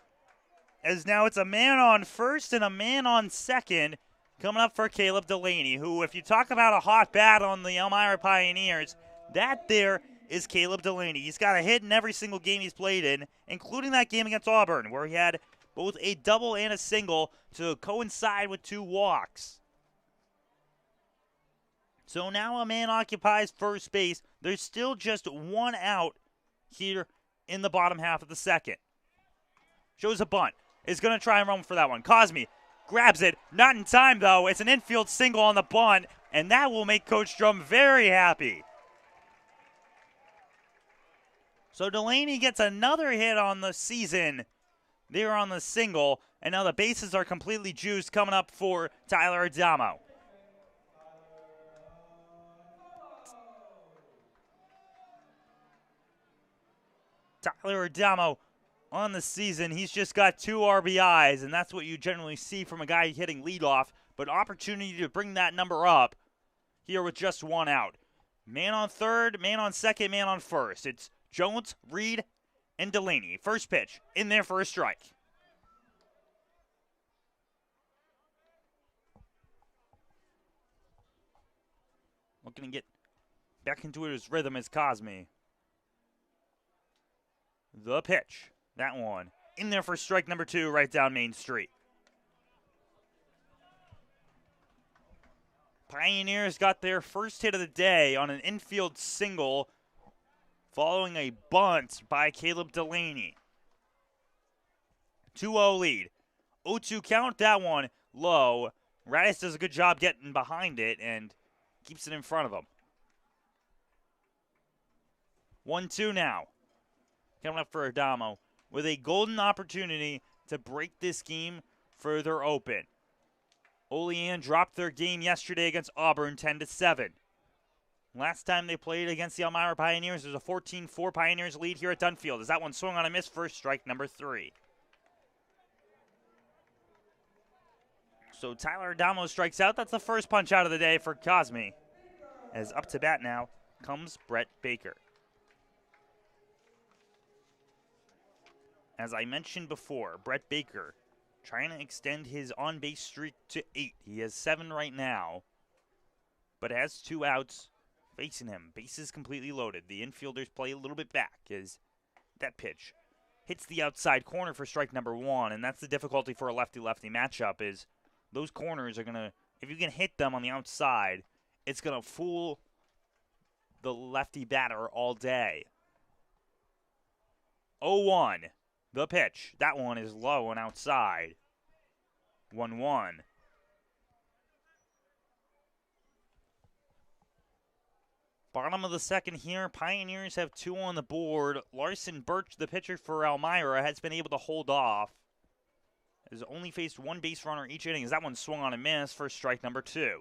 as now it's a man on first and a man on second coming up for Caleb Delaney, who, if you talk about a hot bat on the Elmira Pioneers, that there is Caleb Delaney. He's got a hit in every single game he's played in, including that game against Auburn, where he had both a double and a single to coincide with 2 walks. So now a man occupies first base. There's still just 1 out here in the bottom half of the second. Shows a bunt. Is going to try and run for that one. Cosme grabs it. Not in time, though. It's an infield single on the bunt, and that will make Coach Drum very happy. So Delaney gets another hit on the season. They're on the single, and now the bases are completely juiced coming up for Tyler Adamo. Tyler Adamo on the season, he's just got 2 RBIs, and that's what you generally see from a guy hitting leadoff, but opportunity to bring that number up here with just 1 out. Man on third, man on second, man on first. It's Jones, Reed, and Delaney. First pitch, in there for a strike. Looking to get back into his rhythm is Cosme. The pitch. That one. In there for strike number 2 right down Main Street. Pioneers got their first hit of the day on an infield single following a bunt by Caleb Delaney. 2-0 lead. 0-2 count, that one low. Radis does a good job getting behind it and keeps it in front of him. 1-2 now. Coming up for Adamo with a golden opportunity to break this game further open. OLEAN dropped their game yesterday against Auburn 10-7. Last time they played against the Elmira Pioneers, there's a 14-4 Pioneers lead here at Dunfield. As that one swung on a miss for strike number 3. So Tyler Adamo strikes out. That's the first punch out of the day for Cosme. As up to bat now comes Brett Baker. As I mentioned before, Brett Baker trying to extend his on-base streak to 8. He has 7 right now, but has 2 outs facing him. Bases completely loaded. The infielders play a little bit back as that pitch hits the outside corner for strike number 1, and that's the difficulty for a lefty-lefty matchup is those corners are going to, if you can hit them on the outside, it's going to fool the lefty batter all day. 0-1. The pitch. That one is low and outside. 1-1. Bottom of the second here, Pioneers have 2 on the board. Larson Birch, the pitcher for Elmira, has been able to hold off. Has only faced 1 base runner each inning as that one swung on and missed for strike number 2.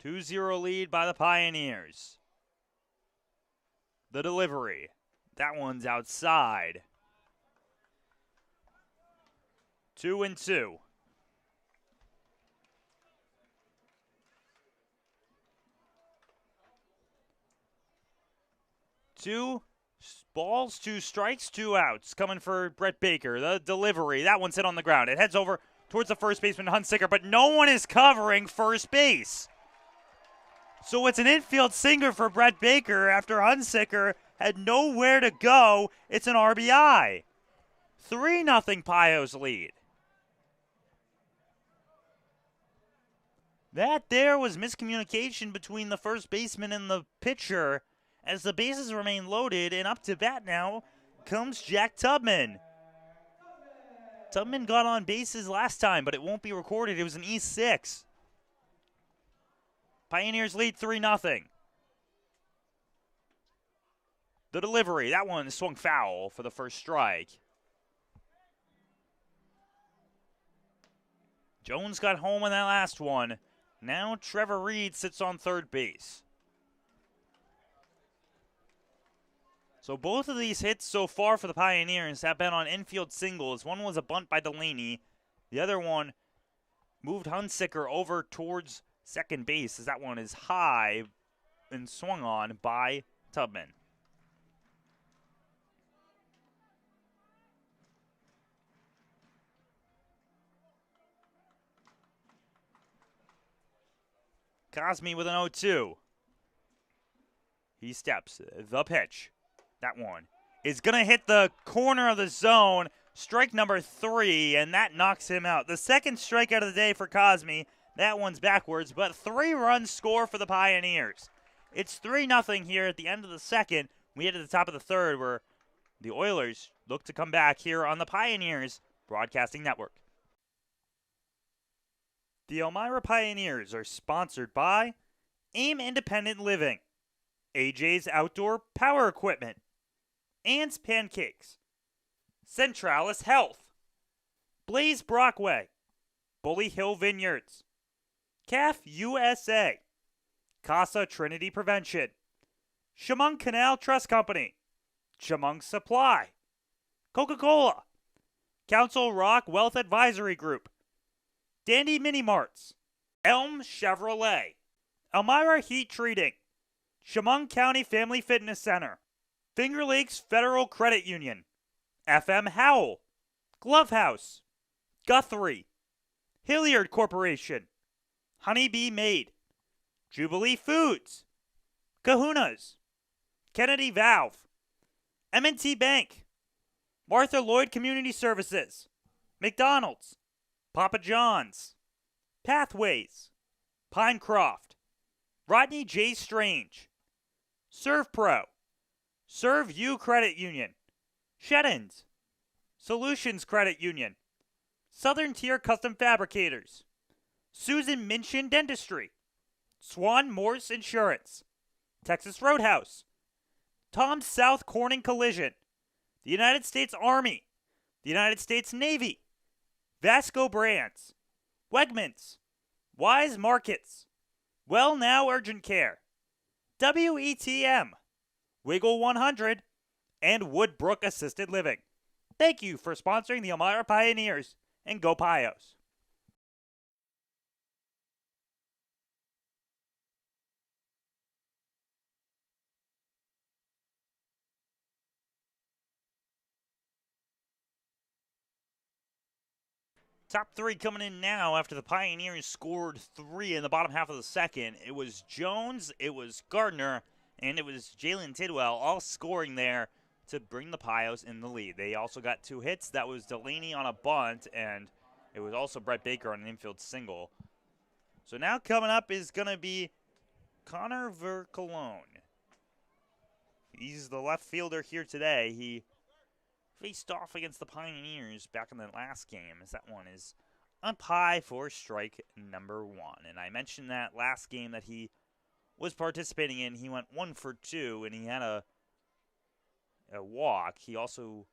Two-zero lead by the Pioneers. The delivery. That one's outside. 2-2. Two balls, 2 strikes, 2 outs. Coming for Brett Baker. The delivery. That one's hit on the ground. It heads over towards the first baseman, Hunsicker, but no one is covering first base. So it's an infield single for Brett Baker after Hunsicker had nowhere to go. It's an RBI. 3-0 Pios lead. That there was miscommunication between the first baseman and the pitcher as the bases remain loaded, and up to bat now comes Jack Tubman. Tubman got on bases last time, but it won't be recorded. It was an E6. Pioneers lead 3-0. The delivery, that one swung foul for the first strike. Jones got home on that last one. Now Trevor Reed sits on third base. So both of these hits so far for the Pioneers have been on infield singles. One was a bunt by Delaney. The other one moved Hunsicker over towards second base as that one is high and swung on by Tubman. Cosme with an 0-2. He steps. The pitch. That one is going to hit the corner of the zone. Strike number 3, and that knocks him out. The second strikeout of the day for Cosme. That one's backwards, but 3 runs score for the Pioneers. It's 3-0 here at the end of the second. We head to the top of the third where the Oilers look to come back here on the Pioneers Broadcasting Network. The Elmira Pioneers are sponsored by AIM Independent Living, AJ's Outdoor Power Equipment, Ann's Pancakes, Centralis Health, Blaze Brockway, Bully Hill Vineyards, CAF USA, Casa Trinity Prevention, Chemung Canal Trust Company, Chemung Supply, Coca-Cola, Council Rock Wealth Advisory Group, Dandy Mini Marts, Elm Chevrolet, Elmira Heat Treating, Chemung County Family Fitness Center, Finger Lakes Federal Credit Union, FM Howell, Glove House, Guthrie, Hilliard Corporation, Honeybee Made, Jubilee Foods, Kahuna's, Kennedy Valve, M&T Bank, Martha Lloyd Community Services, McDonald's, Papa John's, Pathways, Pinecroft, Rodney J. Strange, ServPro, Serve You Credit Union, Sheddens, Solutions Credit Union, Southern Tier Custom Fabricators, Susan Minchin Dentistry, Swan Morse Insurance, Texas Roadhouse, Tom South Corning Collision, the United States Army, the United States Navy, Vasco Brands, Wegmans, Wise Markets, Well Now Urgent Care, WETM, Wiggle 100, and Woodbrook Assisted Living. Thank you for sponsoring the Elmira Pioneers, and go Pios. Top 3 coming in now after the Pioneers scored 3 in the bottom half of the second. It was Jones, it was Gardner, and it was Jalen Tidwell all scoring there to bring the Pios in the lead. They also got 2 hits. That was Delaney on a bunt, and it was also Brett Baker on an infield single. So now coming up is going to be Connor Vercalone. He's the left fielder here today. He faced off against the Pioneers back in the last game, as that one is up high for strike number 1. And I mentioned that last game that he was participating in, he went 1 for 2, and he had a walk. He also,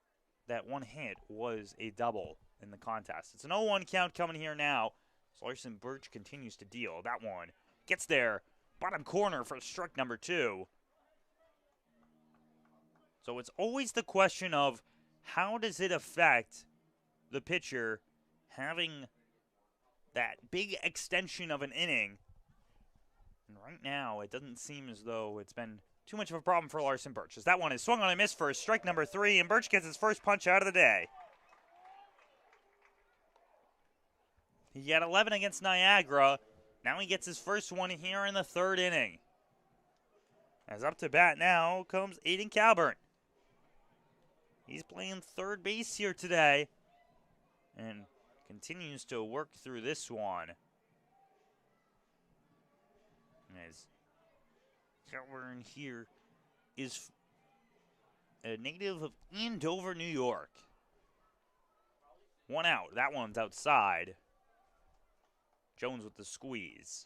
that one hit was a double in the contest. It's an 0-1 count coming here now. Larson Birch continues to deal. That one gets there. Bottom corner for strike number 2. So it's always the question of how does it affect the pitcher having that big extension of an inning. And right now, it doesn't seem as though it's been too much of a problem for Larson Birch, as that one is swung on and missed for strike number 3, and Birch gets his first punch out of the day. He had 11 against Niagara. Now he gets his first one here in the 3rd inning. As up to bat now comes Aiden Calburn. He's playing third base here today and continues to work through this one. As Calburn here is a native of Andover, New York. 1 out. That one's outside. Jones with the squeeze.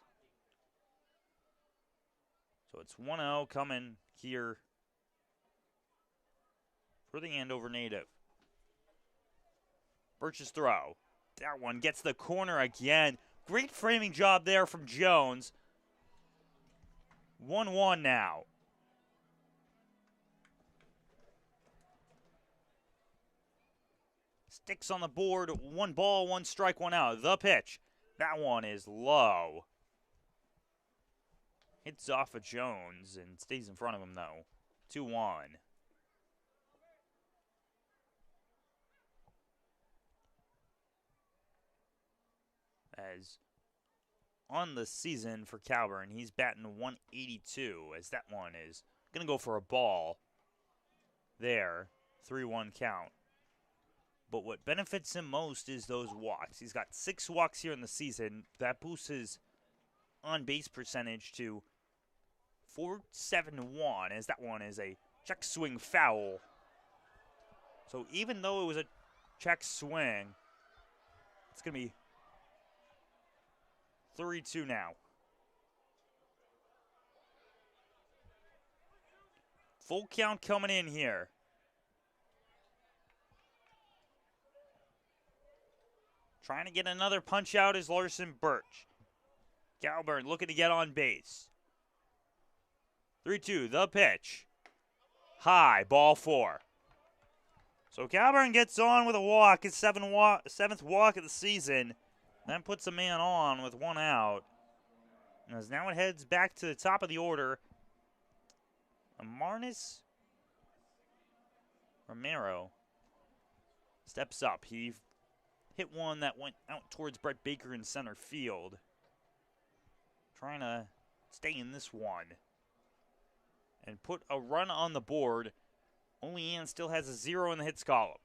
So it's 1-0 coming here for the Andover native. Birch's throw. That one gets the corner again. Great framing job there from Jones. 1-1 now. Sticks on the board. 1 ball, 1 strike, 1 out. The pitch. That one is low. Hits off of Jones and stays in front of him, though. 2-1. As on the season for Calburn, he's batting 182, as that one is going to go for a ball there. 3-1 count. But what benefits him most is those walks. He's got 6 walks here in the season. That boosts his on-base percentage to .471, as that one is a check swing foul. So even though it was a check swing, it's going to be 3-2 now. Full count coming in here. Trying to get another punch out is Larson Birch. Calburn looking to get on base. 3-2, the pitch. High, ball 4. So Calburn gets on with a walk, his 7th walk of the season. That puts a man on with 1 out. As now it heads back to the top of the order. Amarnis Romero steps up. He hit one that went out towards Brett Baker in center field. Trying to stay in this one and put a run on the board. OLEAN still has a 0 in the hits column.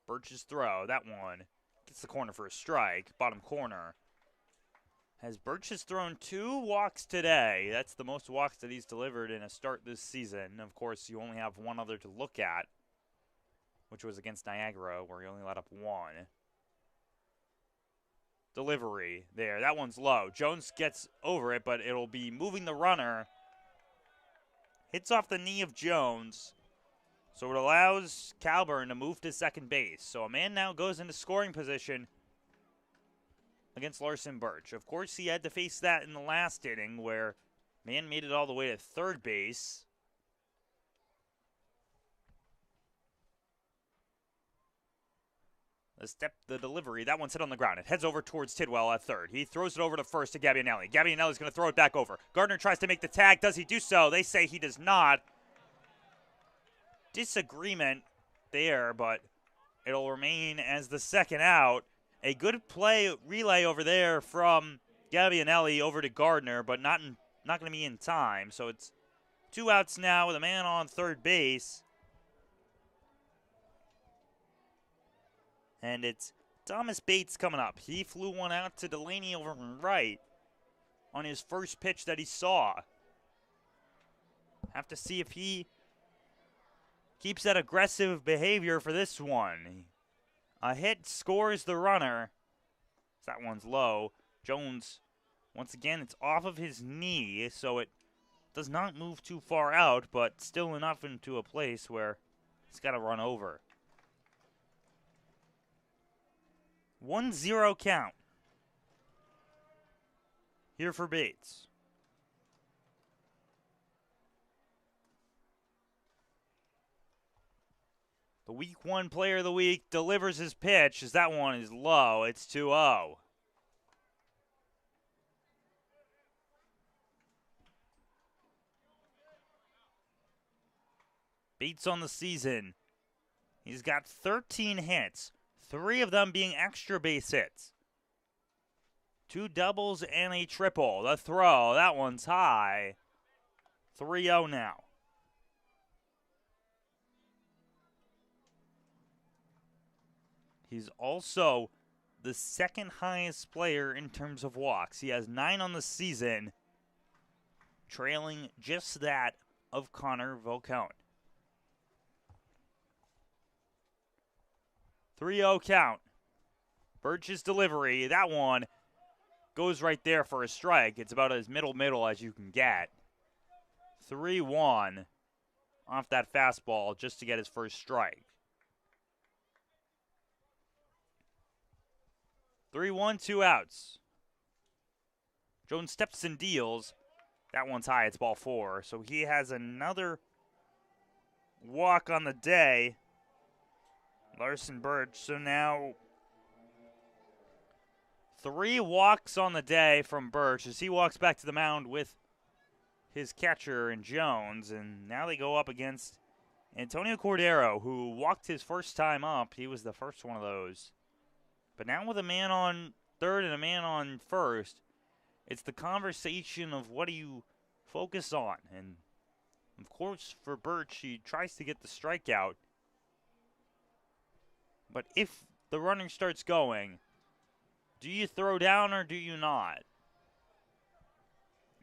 Birch's throw, that one gets the corner for a strike. Bottom corner. Has Birch has thrown 2 walks today. That's the most walks that he's delivered in a start this season. Of course, you only have one other to look at, which was against Niagara, where he only let up 1. Delivery there. That one's low. Jones gets over it, but it'll be moving the runner. Hits off the knee of Jones. So it allows Calburn to move to second base. So a man now goes into scoring position against Larson Birch. Of course, he had to face that in the last inning where man made it all the way to third base. The delivery, that one's hit on the ground. It heads over towards Tidwell at third. He throws it over to first to Gabbianelli. Gabbianelli's going to throw it back over. Gardner tries to make the tag. Does he do so? They say he does not. Disagreement there, but it'll remain as the second out. A good play relay over there from Gabbianelli over to Gardner, but not going to be in time. So it's 2 outs now with a man on third base. And it's Thomas Bates coming up. He flew one out to Delaney over from right on his first pitch that he saw. Have to see if he keeps that aggressive behavior for this one. A hit scores the runner. That one's low. Jones, once again, it's off of his knee, so it does not move too far out, but still enough into a place where he's got to run over. 1-0 count here for Bates. The Week 1 Player of the Week delivers his pitch as that one is low. It's 2-0. Bates on the season. He's got 13 hits, 3 of them being extra base hits. 2 doubles and a triple. The throw, that one's high. 3-0 now. He's also the second highest player in terms of walks. He has 9 on the season, trailing just that of Connor Volcone. 3-0 count. Birch's delivery, that one goes right there for a strike. It's about as middle as you can get. 3-1 off that fastball just to get his first strike. 3-1, 2 outs. Jones steps and deals. That one's high, it's ball 4. So he has another walk on the day. Larson Birch, so now 3 walks on the day from Birch as he walks back to the mound with his catcher and Jones. And now they go up against Antonio Cordero, who walked his first time up. He was the first one of those. But now with a man on third and a man on first, it's the conversation of what do you focus on. And, of course, for Birch, he tries to get the strikeout. But if the runner starts going, do you throw down or do you not?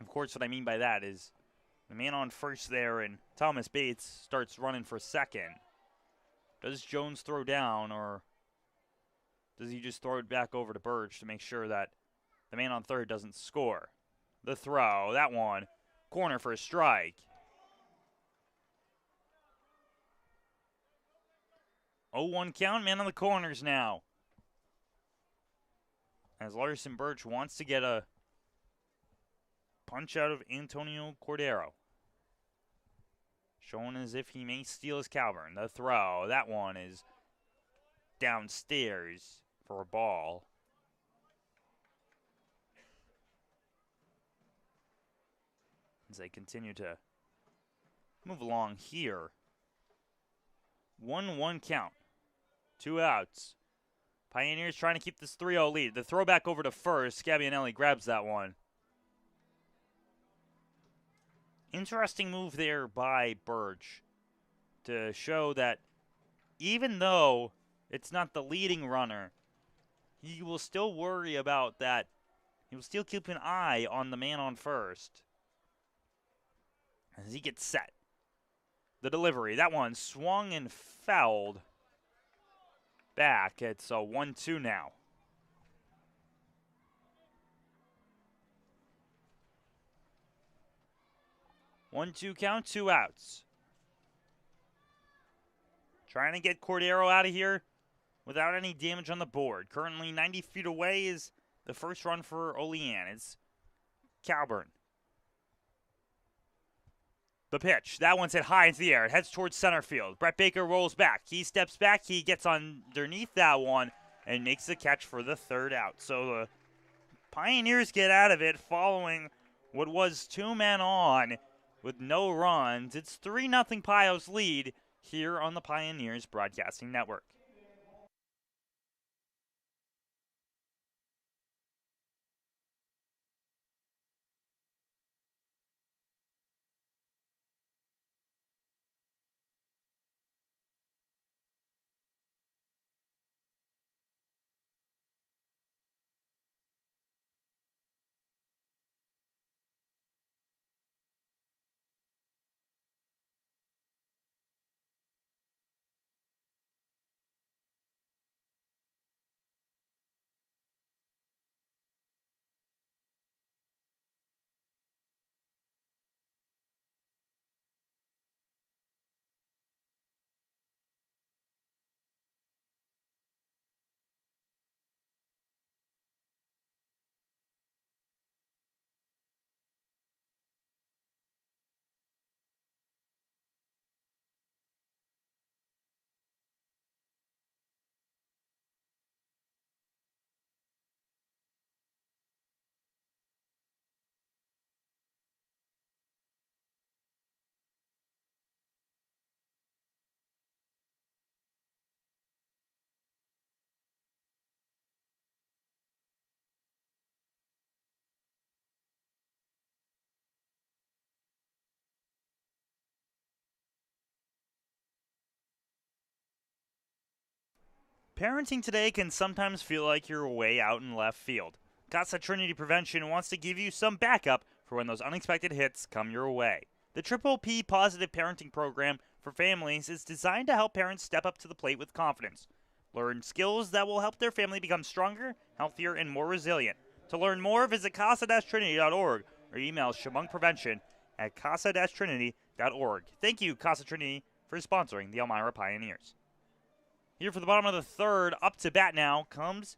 Of course, what I mean by that is the man on first there and Thomas Bates starts running for second. Does Jones throw down or does he just throw it back over to Birch to make sure that the man on third doesn't score? The throw, that one, corner for a strike. 0-1 count, man on the corners now. As Larson Birch wants to get a punch out of Antonio Cordero. Showing as if he may steal his Calburn. The throw, that one is downstairs for a ball. As they continue to move along here. 1-1 count. 2 outs. Pioneers trying to keep this 3-0 lead. The throw back over to first. Scabianelli grabs that one. Interesting move there by Birch to show that even though it's not the leading runner, he will still worry about that. He will still keep an eye on the man on first as he gets set. The delivery, that one swung and fouled back. It's a 1-2 now. 1-2 count, 2 outs. Trying to get Cordero out of here without any damage on the board. Currently 90 feet away is the first run for OLEAN. It's Calburn. The pitch. That one's hit high into the air. It heads towards center field. Brett Baker rolls back. He steps back. He gets underneath that one and makes the catch for the third out. So the Pioneers get out of it following what was 2 men on with no runs. It's 3-0 Pios lead here on the Pioneers Broadcasting Network. Parenting today can sometimes feel like you're way out in left field. Casa Trinity Prevention wants to give you some backup for when those unexpected hits come your way. The Triple P Positive Parenting Program for families is designed to help parents step up to the plate with confidence. Learn skills that will help their family become stronger, healthier, and more resilient. To learn more, visit casa-trinity.org or email shamung@casa-trinity.org. Thank you, Casa Trinity, for sponsoring the Elmira Pioneers. Here for the bottom of the third, up to bat now comes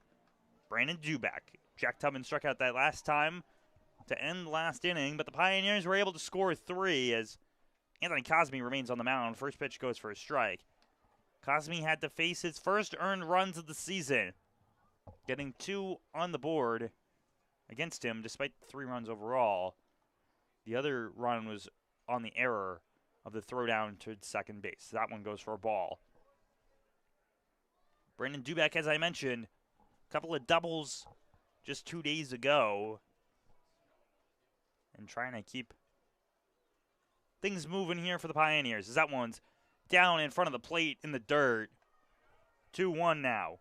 Brandon Dubak. Jack Tubman struck out that last time to end the last inning, but the Pioneers were able to score 3 as Anthony Cosme remains on the mound. First pitch goes for a strike. Cosme had to face his first earned runs of the season, getting 2 on the board against him despite 3 runs overall. The other run was on the error of the throw down to second base. That one goes for a ball. Brandon Dubak, as I mentioned, a couple of doubles just 2 days ago, and trying to keep things moving here for the Pioneers, as that one's down in front of the plate in the dirt. 2-1 now.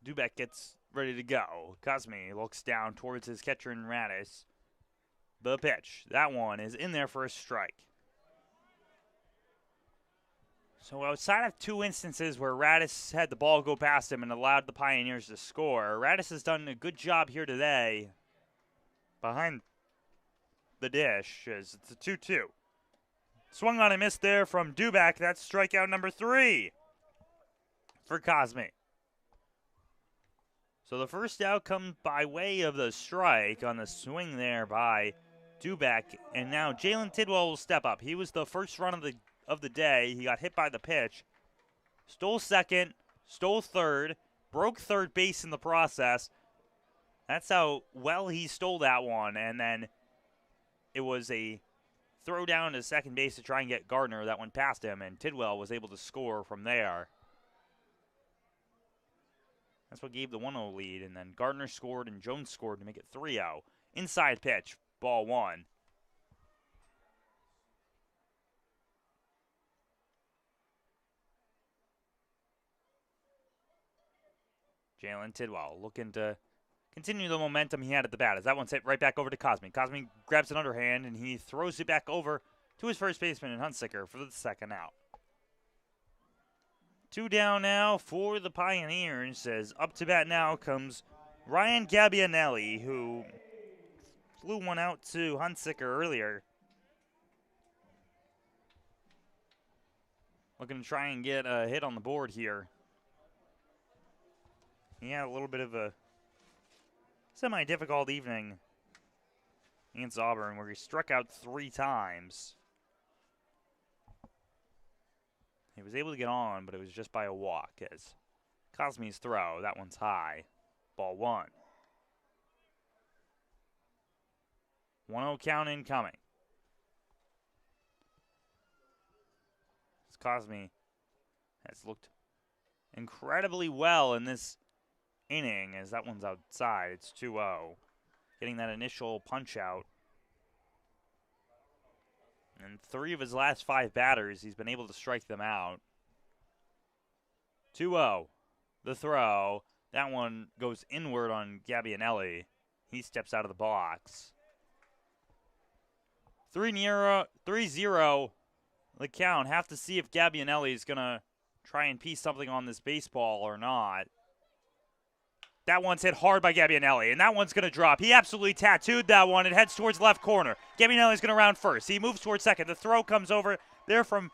Dubak gets ready to go. Cosme looks down towards his catcher in Radis. The pitch. That one is in there for a strike. So outside of 2 instances where Radis had the ball go past him and allowed the Pioneers to score, Radis has done a good job here today behind the dish as it's a 2-2. Swung on and missed there from Dubak. That's strikeout number 3 for Cosme. So the first out comes by way of the strike on the swing there by Dubak, and now Jalen Tidwell will step up. He was the first run of the day. He got hit by the pitch, stole second, stole third, broke third base in the process. That's how well he stole that one, and then it was a throw down to second base to try and get Gardner. That went past him, and Tidwell was able to score from there. That's what gave the 1-0 lead, and then Gardner scored and Jones scored to make it 3-0. Inside pitch, ball 1. Jalen Tidwell looking to continue the momentum he had at the bat as that one's hit right back over to Cosme. Cosme grabs an underhand, and he throws it back over to his first baseman in Hunsicker for the second out. 2 down now for the Pioneers as up to bat now comes Ryan Gabbianelli, who flew one out to Hunsicker earlier. Looking to try and get a hit on the board here. He had a little bit of a semi-difficult evening against Auburn where he struck out 3 times. He was able to get on, but it was just by a walk as Cosme's throw, that one's high. Ball 1. 1-0 count incoming. As Cosme has looked incredibly well in this inning as that one's outside. It's 2-0. Getting that initial punch out. And 3 of his last 5 batters, he's been able to strike them out. 2-0. The throw. That one goes inward on Gabbianelli. He steps out of the box. 3-0 the count. Have to see if Gabbianelli is going to try and piece something on this baseball or not. That one's hit hard by Gabbianelli, and that one's going to drop. He absolutely tattooed that one. It heads towards left corner. Gabbianelli's going to round first. He moves towards second. The throw comes over there from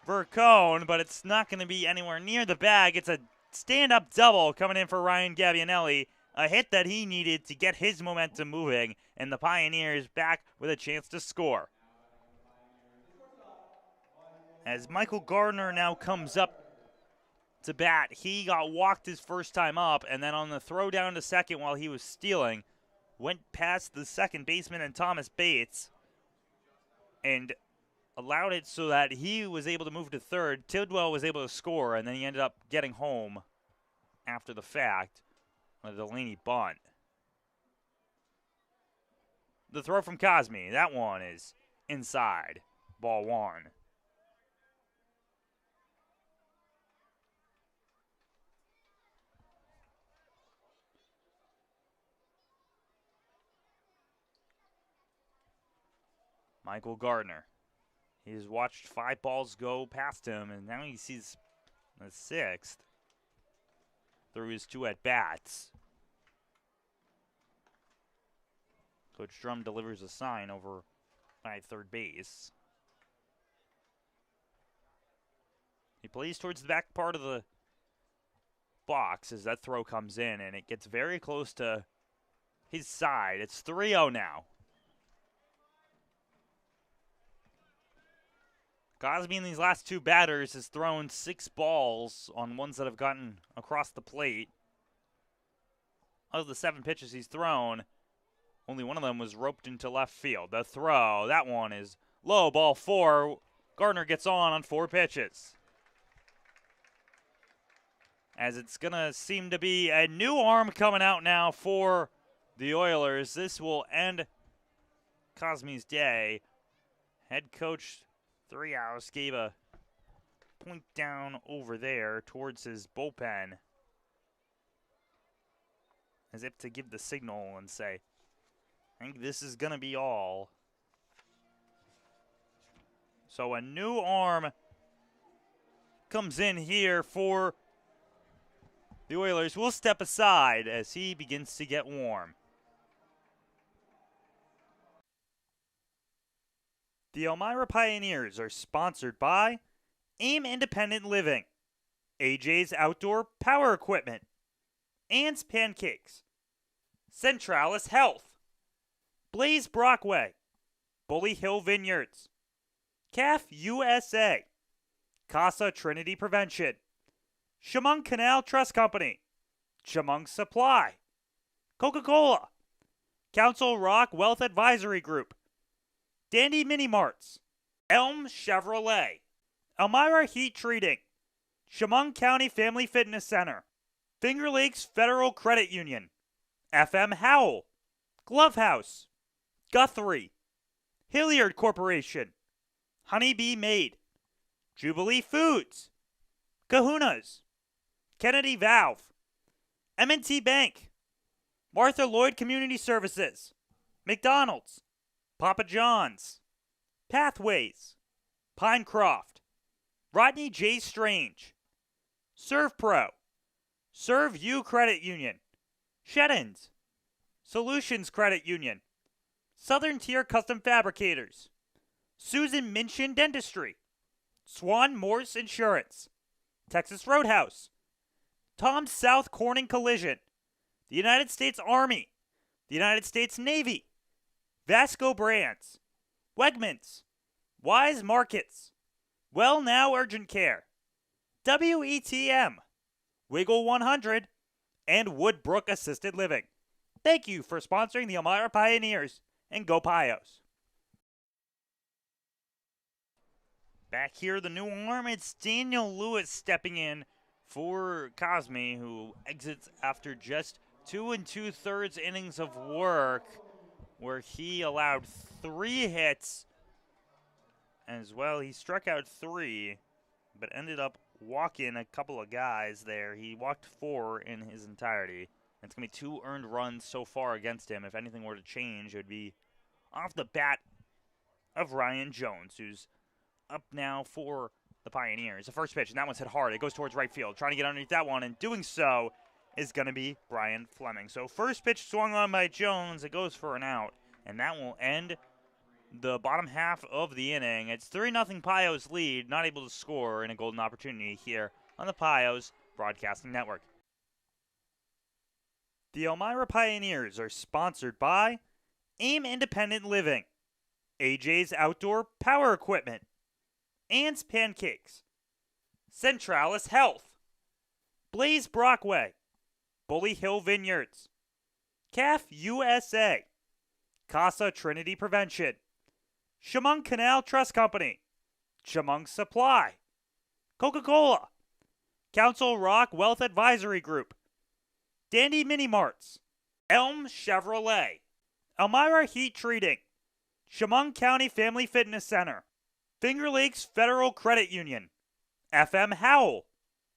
Vercone, but it's not going to be anywhere near the bag. It's a stand-up double coming in for Ryan Gabbianelli, a hit that he needed to get his momentum moving, and the Pioneers back with a chance to score. As Michael Gardner now comes up to bat, he got walked his first time up, and then on the throw down to second while he was stealing, went past the second baseman and Thomas Bates and allowed it so that he was able to move to third. Tidwell was able to score, and then he ended up getting home after the fact on a Delaney bunt. The throw from Cosme, that one is inside. Ball one. Michael Gardner. He's watched 5 balls go past him, and now he sees the 6th through his 2 at-bats. Coach Drum delivers a sign over by third base. He plays towards the back part of the box as that throw comes in, and it gets very close to his side. It's 3-0 now. Cosme in these last 2 batters has thrown 6 balls on ones that have gotten across the plate. Of the 7 pitches he's thrown, only one of them was roped into left field. The throw, that one is low, ball 4. Gardner gets on 4 pitches. As it's going to seem to be a new arm coming out now for the Oilers. This will end Cosme's day. Head coach 3 hours gave a point down over there towards his bullpen, as if to give the signal and say, I think this is going to be all. So a new arm comes in here for the Oilers. Will step aside as he begins to get warm. The Elmira Pioneers are sponsored by AIM Independent Living, AJ's Outdoor Power Equipment, Ann's Pancakes, Centralis Health, Blaze Brockway, Bully Hill Vineyards, CAF USA, Casa Trinity Prevention, Chemung Canal Trust Company, Chemung Supply, Coca-Cola, Council Rock Wealth Advisory Group, Dandy Mini Marts, Elm Chevrolet, Elmira Heat Treating, Chemung County Family Fitness Center, Finger Lakes Federal Credit Union, FM Howell, Glove House, Guthrie, Hilliard Corporation, Honeybee Made, Jubilee Foods, Kahuna's, Kennedy Valve, M&T Bank, Martha Lloyd Community Services, McDonald's, Papa John's, Pathways, Pinecroft, Rodney J. Strange, ServPro, Serve You Credit Union, Sheddens, Solutions Credit Union, Southern Tier Custom Fabricators, Susan Minchin Dentistry, Swan Morse Insurance, Texas Roadhouse, Tom South Corning Collision, the United States Army, the United States Navy, Vasco Brands, Wegmans, Wise Markets, Well Now Urgent Care, WETM, Wiggle 100, and Woodbrook Assisted Living. Thank you for sponsoring the Elmira Pioneers, and go Pios. Back here, the new arm, it's Daniel Lewis stepping in for Cosme, who exits after just 2 2/3 innings of work, where he allowed 3 hits as well. He struck out 3, but ended up walking a couple of guys there. He walked 4 in his entirety. It's going to be 2 earned runs so far against him. If anything were to change, it would be off the bat of Ryan Jones, who's up now for the Pioneers. The first pitch, and that one's hit hard. It goes towards right field. Trying to get underneath that one, and doing so is going to be Brian Fleming. So first pitch swung on by Jones. It goes for an out, and that will end the bottom half of the inning. It's 3-0 Pios lead, not able to score in a golden opportunity here on the Pios Broadcasting Network. The Elmira Pioneers are sponsored by AIM Independent Living, AJ's Outdoor Power Equipment, Ann's Pancakes, Centralis Health, Blaze Brockway, Bully Hill Vineyards, CAF USA, Casa Trinity Prevention, Chemung Canal Trust Company, Chemung Supply, Coca-Cola, Council Rock Wealth Advisory Group, Dandy Mini Marts, Elm Chevrolet, Elmira Heat Treating, Chemung County Family Fitness Center, Finger Lakes Federal Credit Union, FM Howell,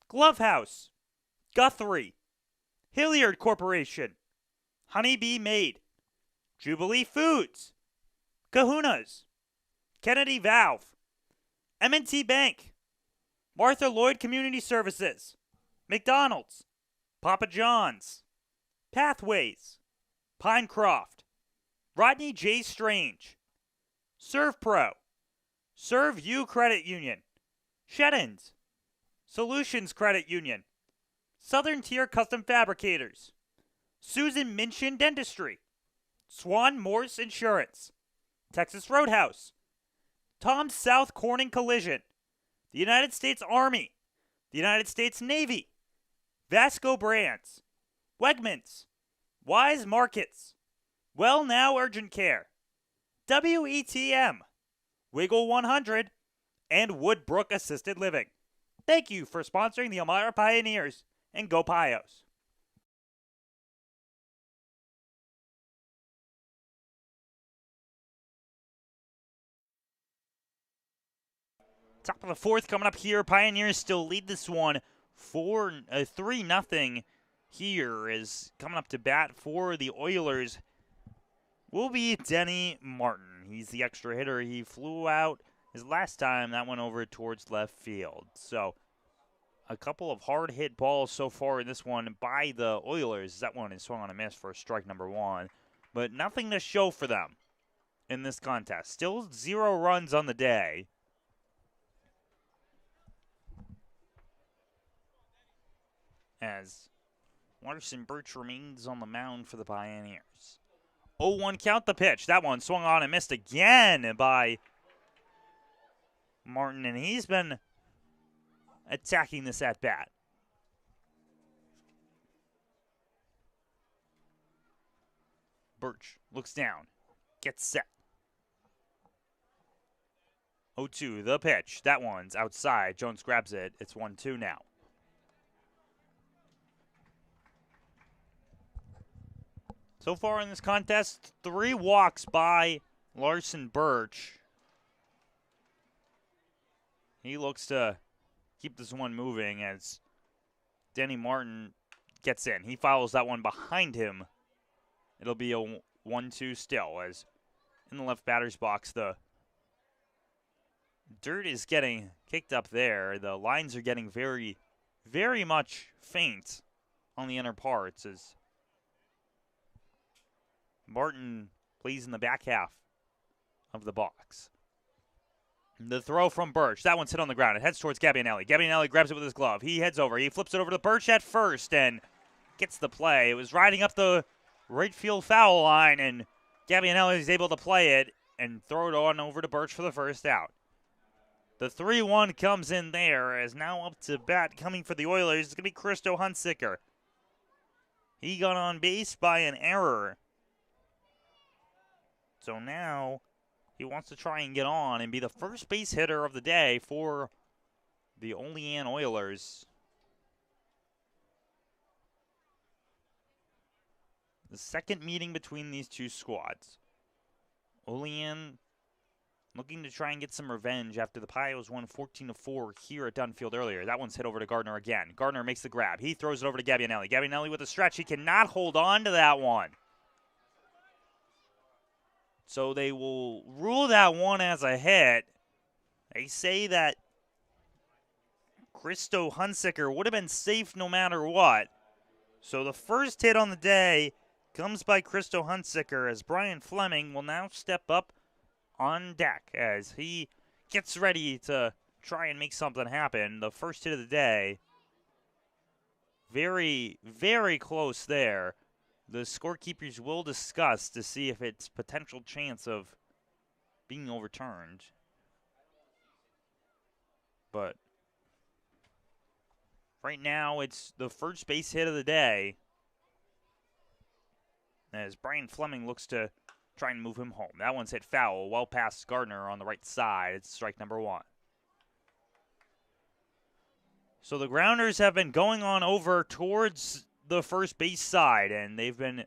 Glove House, Guthrie, Hilliard Corporation, Honeybee Made, Jubilee Foods, Kahuna's, Kennedy Valve, M&T Bank, Martha Lloyd Community Services, McDonald's, Papa John's, Pathways, Pinecroft, Rodney J. Strange, ServPro, ServU Credit Union, Sheddens, Solutions Credit Union, Southern Tier Custom Fabricators, Susan Minchin Dentistry, Swan Morse Insurance, Texas Roadhouse, Tom South Corning Collision, the United States Army, the United States Navy, Vasco Brands, Wegmans, Wise Markets, Well Now Urgent Care, WETM, Wiggle 100, and Woodbrook Assisted Living. Thank you for sponsoring the Elmira Pioneers, and go Pios. Top of the fourth coming up here. Pioneers still lead this one 3-0 here. Is coming up to bat for the Oilers will be Denny Martin. He's the extra hitter. He flew out his last time. That went over towards left field. So a couple of hard hit balls so far in this one by the Oilers. That one is swung on a miss for strike number one. But nothing to show for them in this contest. Still 0 runs on the day. As Larson Birch remains on the mound for the Pioneers. 0-1 count, the pitch. That one swung on and missed again by Martin, and he's been attacking this at-bat. Birch looks down, gets set. 0-2, the pitch. That one's outside. Jones grabs it. It's 1-2 now. So far in this contest, 3 walks by Larson Birch. He looks to keep this one moving as Denny Martin gets in. He follows that one behind him. It'll be a 1-2 still, as in the left batter's box, the dirt is getting kicked up there. The lines are getting very, very much faint on the inner parts as Martin plays in the back half of the box. The throw from Birch. That one's hit on the ground. It heads towards Gabbianelli. Gabbianelli grabs it with his glove. He heads over. He flips it over to Birch at first and gets the play. It was riding up the right field foul line, and Gabbianelli is able to play it and throw it on over to Birch for the first out. The 3-1 comes in there as now up to bat coming for the Oilers. It's going to be Christo Hunsicker. He got on base by an error. So now he wants to try and get on and be the first base hitter of the day for the OLEAN Oilers. The second meeting between these two squads. OLEAN looking to try and get some revenge after the Pios won 14-4 here at Dunfield earlier. That one's hit over to Gardner again. Gardner makes the grab. He throws it over to Gabbianelli. Gabbianelli with a stretch. He cannot hold on to that one. So they will rule that one as a hit. They say that Christo Hunsicker would have been safe no matter what. So the first hit on the day comes by Christo Hunsicker as Brian Fleming will now step up on deck as he gets ready to try and make something happen. The first hit of the day. Very, very close there. The scorekeepers will discuss to see if it's potential chance of being overturned. But right now, it's the first base hit of the day as Brian Fleming looks to try and move him home. That one's hit foul, well past Gardner on the right side. It's strike number one. So the grounders have been going on over towards the first base side, and they've been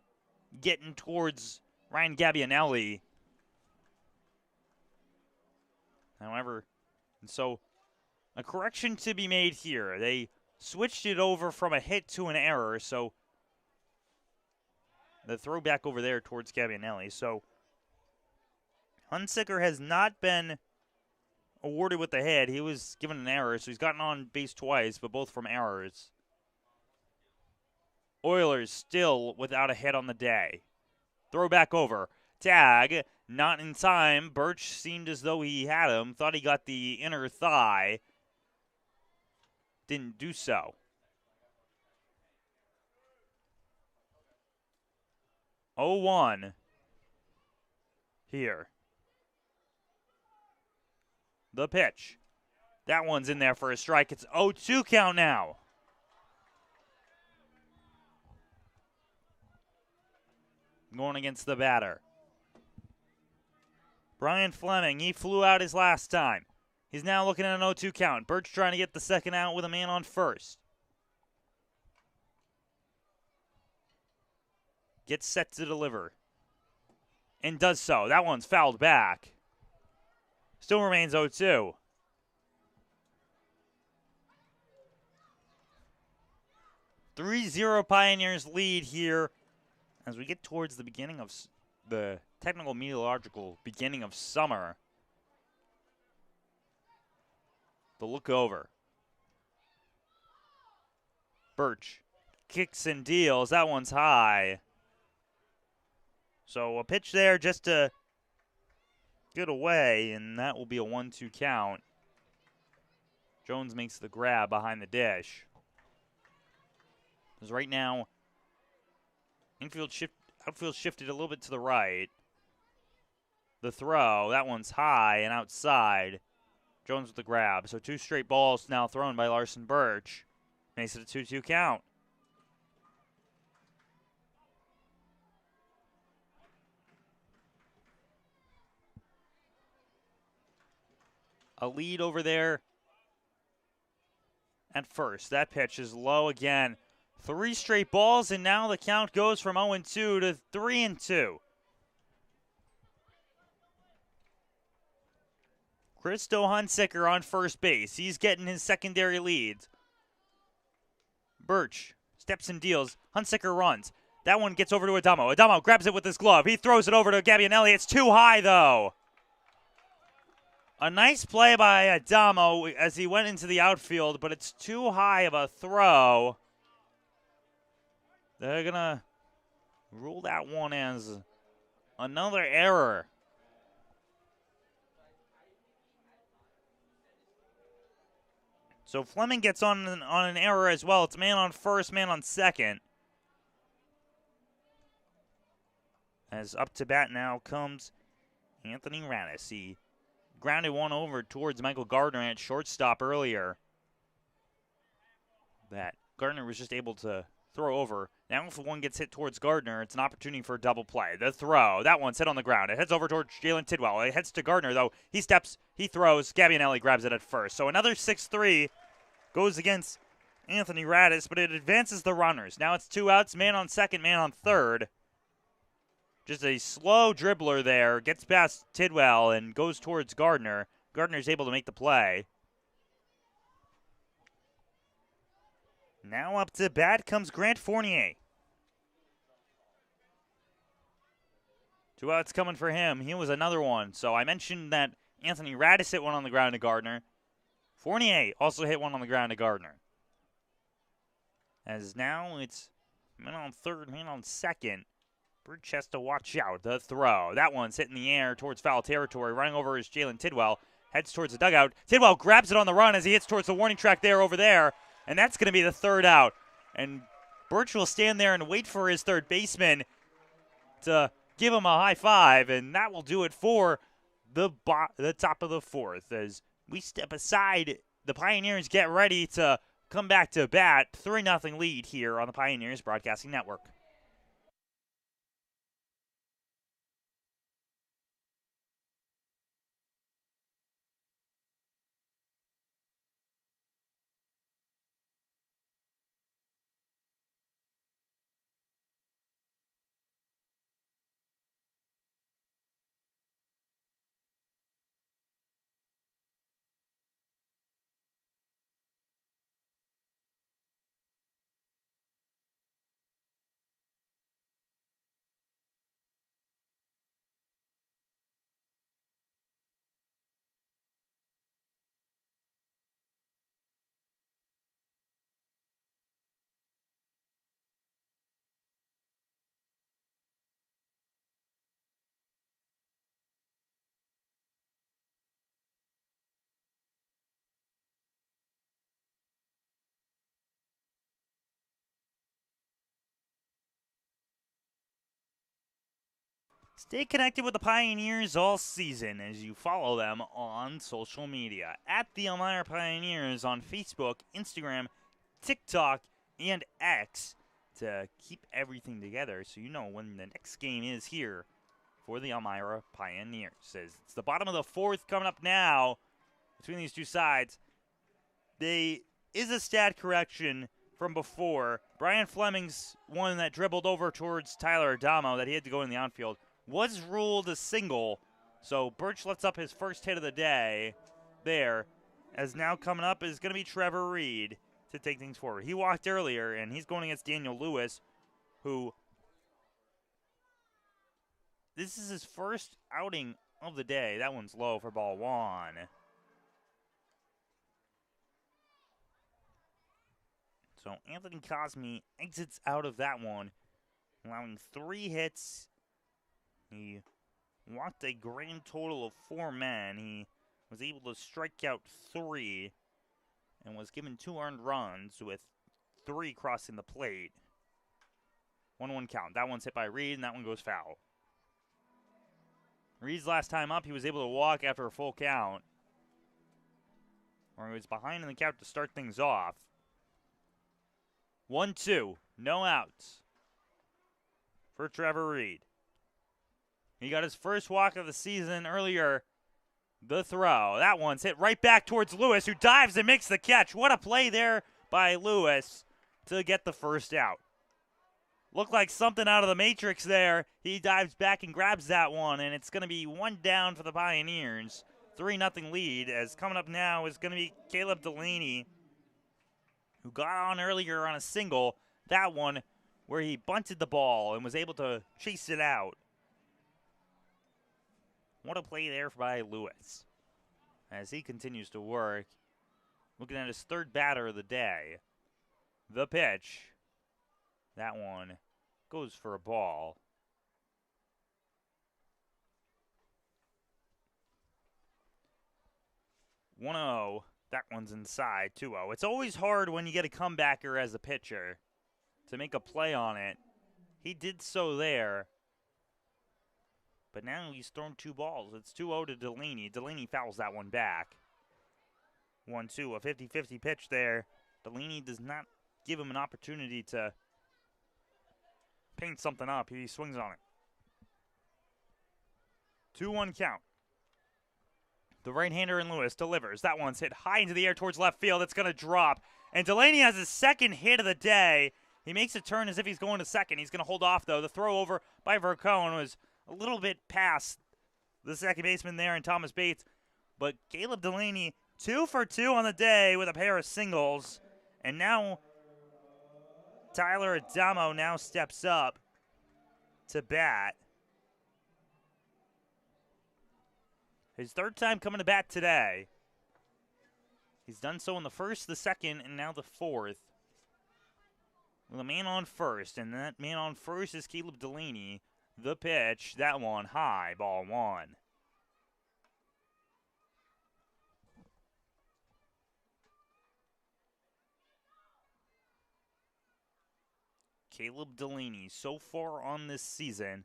getting towards Ryan Gabbianelli. However, so a correction to be made here. They switched it over from a hit to an error, so the throw back over there towards Gabbianelli. So Hunsicker has not been awarded with the hit. He was given an error, so he's gotten on base twice, but both from errors. Oilers still without a hit on the day. Throw back over. Tag, not in time. Birch seemed as though he had him. Thought he got the inner thigh. Didn't do so. Oh, 1 here. The pitch. That one's in there for a strike. It's 0-2 count now. Going against the batter. Brian Fleming, he flew out his last time. He's now looking at an 0-2 count. Birch trying to get the second out with a man on first. Gets set to deliver. And does so. That one's fouled back. Still remains 0-2. Three-0 Pioneers lead here as we get towards the beginning of the technical meteorological beginning of summer. The look over. Birch kicks and deals. That one's high. So a pitch there just to get away, and that will be a 1-2 count. Jones makes the grab behind the dish. Because right now, outfield shifted a little bit to the right. The throw, that one's high and outside. Jones with the grab. So 2 straight balls now thrown by Larson Birch. Makes it a 2-2 count. A lead over there at first. That pitch is low again. 3 straight balls, and now the count goes from 0-2 to 3-2. Christo Hunsicker on first base. He's getting his secondary leads. Birch steps and deals. Hunsicker runs. That one gets over to Adamo. Adamo grabs it with his glove. He throws it over to Gabbianelli. It's too high, though. A nice play by Adamo as he went into the outfield, but it's too high of a throw. They're going to rule that one as another error. So Fleming gets on an error as well. It's man on first, man on second. As up to bat now comes Anthony Radis. He grounded one over towards Michael Gardner at shortstop earlier. That Gardner was just able to throw over. Now if one gets hit towards Gardner, it's an opportunity for a double play. The throw, that one's hit on the ground. It heads over towards Jalen Tidwell. It heads to Gardner, though. He steps, he throws. Gabbianelli grabs it at first. So another 6-3 goes against Anthony Radis, but it advances the runners. Now it's 2 outs, man on second, man on third. Just a slow dribbler there. Gets past Tidwell and goes towards Gardner. Gardner's able to make the play. Now up to bat comes Grant Fournier. 2 outs coming for him. He was another one. So I mentioned that Anthony Radis hit one on the ground to Gardner. Fournier also hit one on the ground to Gardner. As now it's man on third, man on second. Birch has to watch out. The throw. That one's hitting the air towards foul territory. Running over is Jalen Tidwell. Heads towards the dugout. Tidwell grabs it on the run as he hits towards the warning track there over there. And that's going to be the 3rd out. And Birch will stand there and wait for his third baseman to give him a high five. And that will do it for the top of the 4th. As we step aside, the Pioneers get ready to come back to bat. 3-0 lead here on the Pioneers Broadcasting Network. Stay connected with the Pioneers all season as you follow them on social media. At the Elmira Pioneers on Facebook, Instagram, TikTok, and X to keep everything together so you know when the next game is here for the Elmira Pioneers. It's the bottom of the fourth coming up now between these two sides. There is a stat correction from before. Brian Fleming's one that dribbled over towards Tyler Adamo that he had to go in the outfield was ruled a single. So Birch lets up his first hit of the day there. As now coming up is going to be Trevor Reed to take things forward. He walked earlier, and he's going against Daniel Lewis, who this is his first outing of the day. That one's low for ball one. So Anthony Cosme exits out of that one, allowing 3 hits. He walked a grand total of 4 men. He was able to strike out 3 and was given 2 earned runs with 3 crossing the plate. 1-1 count. That one's hit by Reed, and that one goes foul. Reed's last time up, he was able to walk after a full count, or he was behind in the count to start things off. 1-2, no outs for Trevor Reed. He got his first walk of the season earlier. The throw. That one's hit right back towards Lewis, who dives and makes the catch. What a play there by Lewis to get the first out. Looked like something out of the Matrix there. He dives back and grabs that one, and it's going to be 1 down for the Pioneers. 3-0 lead, as coming up now is going to be Caleb Delaney, who got on earlier on a single. That one where he bunted the ball and was able to chase it out. What a play there by Lewis as he continues to work. Looking at his 3rd batter of the day. The pitch. That one goes for a ball. 1-0. That one's inside. 2-0. It's always hard when you get a comebacker as a pitcher to make a play on it. He did so there. But now he's thrown 2 balls. It's 2-0 to Delaney. Delaney fouls that one back. 1-2, a 50-50 pitch there. Delaney does not give him an opportunity to paint something up. He swings on it. 2-1 count. The right-hander in Lewis delivers. That one's hit high into the air towards left field. It's going to drop. And Delaney has his 2nd hit of the day. He makes a turn as if he's going to second. He's going to hold off, though. The throw over by Vercone was a little bit past the second baseman there and Thomas Bates. But Caleb Delaney, 2 for 2 on the day with a pair of singles. And now Tyler Adamo now steps up to bat. His 3rd time coming to bat today. He's done so in the 1st, the 2nd, and now the 4th. With a man on first, and that man on first is Caleb Delaney. The pitch, that one high, ball 1. Caleb Delaney, so far on this season,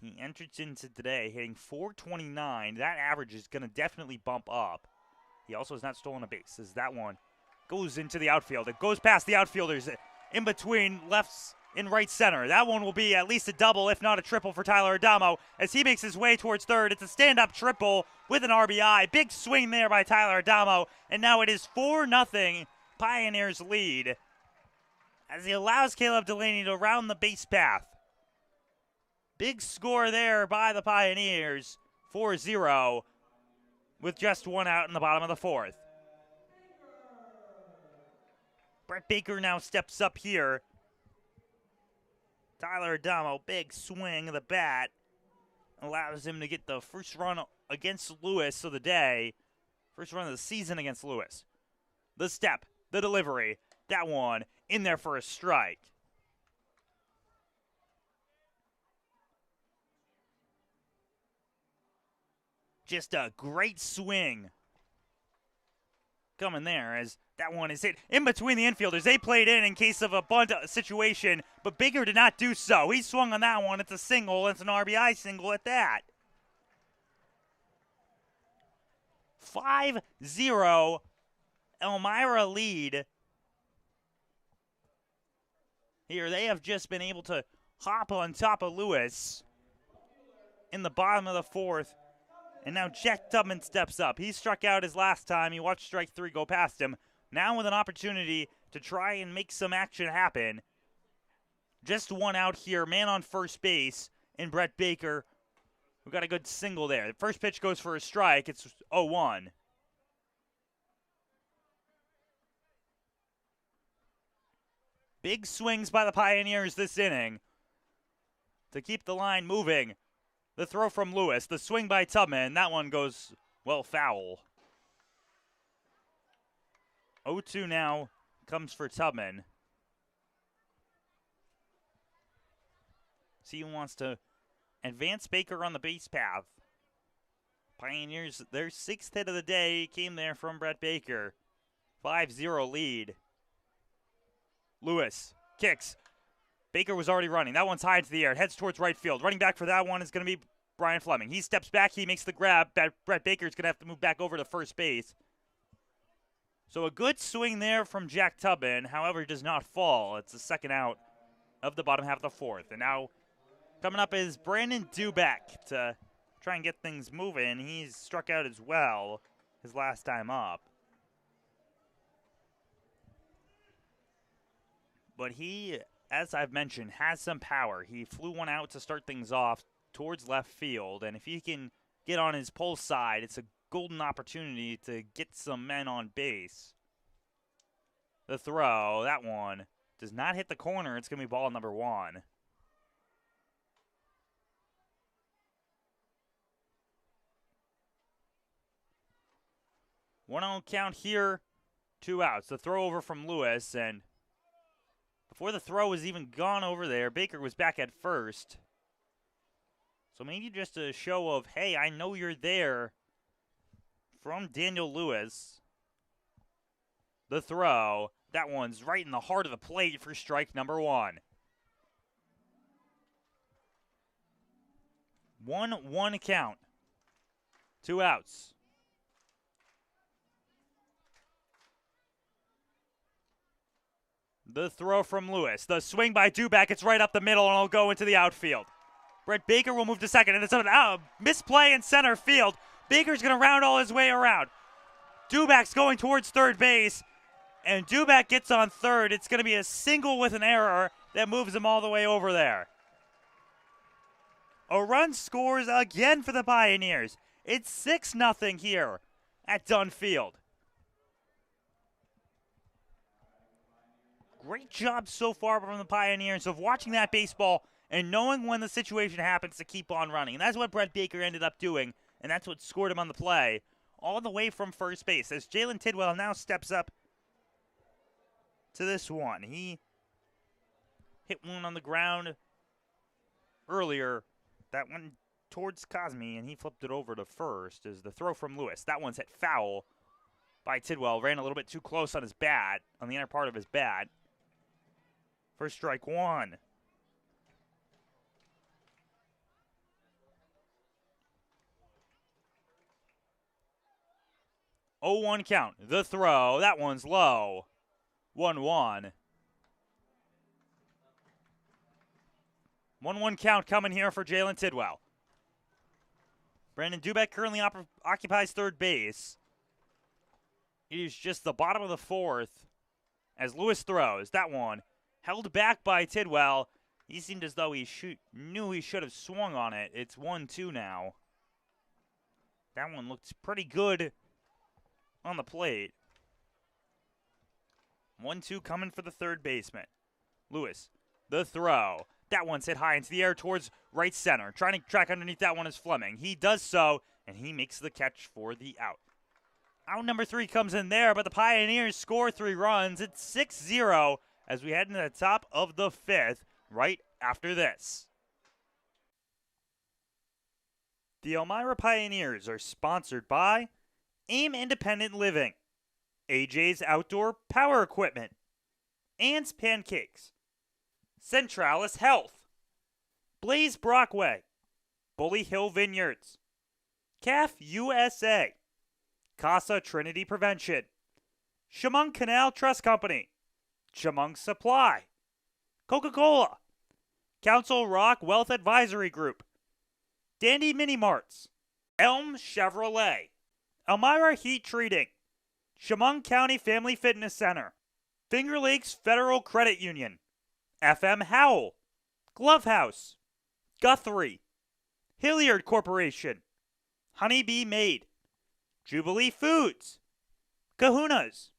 he entered into today hitting .429. That average is going to definitely bump up. He also has not stolen a base as that one goes into the outfield. It goes past the outfielders in between left and right center. That one will be at least a double, if not a triple, for Tyler Adamo as he makes his way towards third. It's a stand-up triple with an RBI. Big swing there by Tyler Adamo, and now it is 4-0 Pioneers lead as he allows Caleb Delaney to round the base path. Big score there by the Pioneers, 4-0, with just 1 out in the bottom of the 4th. Brett Baker now steps up here. Tyler Adamo, big swing of the bat, allows him to get the first run against Lewis of the day. First run of the season against Lewis. The step, the delivery, that one in there for a strike. Just a great swing coming there as That one is hit in between the infielders. They played in case of a bunt situation, but Baker did not do so. He swung on that one. It's a single. It's an RBI single at that. 5-0. Elmira lead. Here, they have just been able to hop on top of Lewis in the bottom of the fourth. And now Jack Tubman steps up. He struck out his last time. He watched strike three go past him. Now with an opportunity to try and make some action happen. Just one out here. Man on first base in Brett Baker. We got a good single there. The first pitch goes for a strike. It's 0-1. Big swings by the Pioneers this inning to keep the line moving. The throw from Lewis, the swing by Tubman, that one goes, well, foul. 0-2 now comes for Tubman. So he wants to advance Baker on the base path. Pioneers, their sixth hit of the day came there from Brett Baker. 5-0 lead. Lewis kicks. Baker was already running. That one's high into the air. It heads towards right field. Running back for that one is going to be Brian Fleming. He steps back. He makes the grab. Brett Baker's going to have to move back over to first base. So a good swing there from Jack Tubman. However, it does not fall. It's the second out of the bottom half of the fourth. And now coming up is Brandon Dubeck to try and get things moving. He's struck out as well his last time up. But he, as I've mentioned, has some power. He flew one out to start things off towards left field. And if he can get on his pull side, it's a golden opportunity to get some men on base. The throw, that one, does not hit the corner. It's going to be ball number one. One-on count here, 2 outs. The throw over from Lewis, and before the throw was even gone over there, Baker was back at first. So maybe just a show of, hey, I know you're there from Daniel Lewis. The throw, that one's right in the heart of the plate for strike number one. 1-1 count. 2 outs. The throw from Lewis. The swing by Dubeck. It's right up the middle, and it'll go into the outfield. Brett Baker will move to second, and it's a misplay in center field. Baker's going to round all his way around. Dubeck's going towards third base, and Dubeck gets on third. It's going to be a single with an error that moves him all the way over there. A run scores again for the Pioneers. It's 6-0 here at Dunn Field. Great job so far from the Pioneers of watching that baseball and knowing when the situation happens to keep on running. And that's what Brett Baker ended up doing, and that's what scored him on the play all the way from first base. As Jalen Tidwell now steps up to this one. He hit one on the ground earlier. That one towards Cosme, and he flipped it over to first as the throw from Lewis. That one's hit foul by Tidwell. Ran a little bit too close on his bat, on the inner part of his bat. For strike one. Oh, 1 count. The throw. That one's low. 1-1. 1-1 count coming here for Jalen Tidwell. Brandon Dubeck currently occupies third base. It is just the bottom of the fourth as Lewis throws. That one held back by Tidwell. He seemed as though he knew he should have swung on it. It's 1-2 now. That one looks pretty good on the plate. 1-2 coming for the third baseman. Lewis, the throw. That one's hit high into the air towards right center. Trying to track underneath that one is Fleming. He does so, and he makes the catch for the out. Out number 3 comes in there, but the Pioneers score 3 runs. It's 6-0 as we head into the top of the 5th right after this. The Elmira Pioneers are sponsored by AIM Independent Living, AJ's Outdoor Power Equipment, Ann's Pancakes, Centralis Health, Blaze Brockway, Bully Hill Vineyards, CAF USA, Casa Trinity Prevention, Chemung Canal Trust Company, Chemung Supply, Coca-Cola, Council Rock Wealth Advisory Group, Dandy Mini Marts, Elm Chevrolet, Elmira Heat Treating, Chemung County Family Fitness Center, Finger Lakes Federal Credit Union, FM Howell, Glove House, Guthrie, Hilliard Corporation, Honeybee Made, Jubilee Foods, Kahuna's,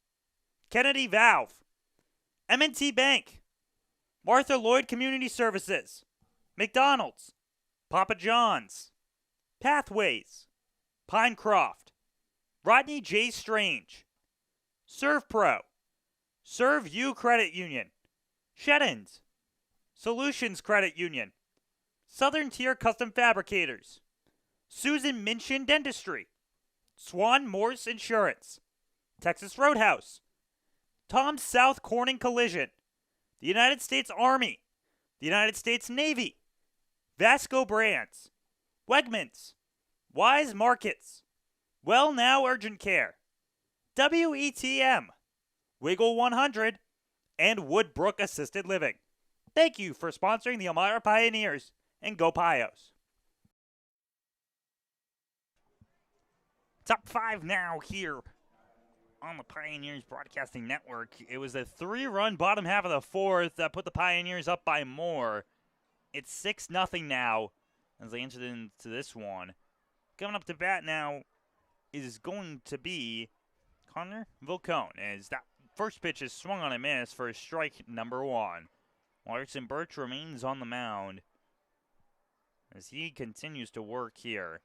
Kennedy Valve, M&T Bank, Martha Lloyd Community Services, McDonald's, Papa John's, Pathways, Pinecroft, Rodney J. Strange, ServPro, Serve You Credit Union, Sheddens, Solutions Credit Union, Southern Tier Custom Fabricators, Susan Minchin Dentistry, Swan Morse Insurance, Texas Roadhouse, Tom South Corning Collision, the United States Army, the United States Navy, Vasco Brands, Wegmans, Wise Markets, Well Now Urgent Care, WETM, Wiggle 100, and Woodbrook Assisted Living. Thank you for sponsoring the Elmira Pioneers, and go Pios. Top 5 now here on the Pioneers Broadcasting Network. It was a 3-run bottom half of the fourth that put the Pioneers up by more. It's 6-0 now as they entered into this one. Coming up to bat now is going to be Connor Vilcone, as that first pitch is swung on a miss for strike number 1. Larson Birch remains on the mound as he continues to work here.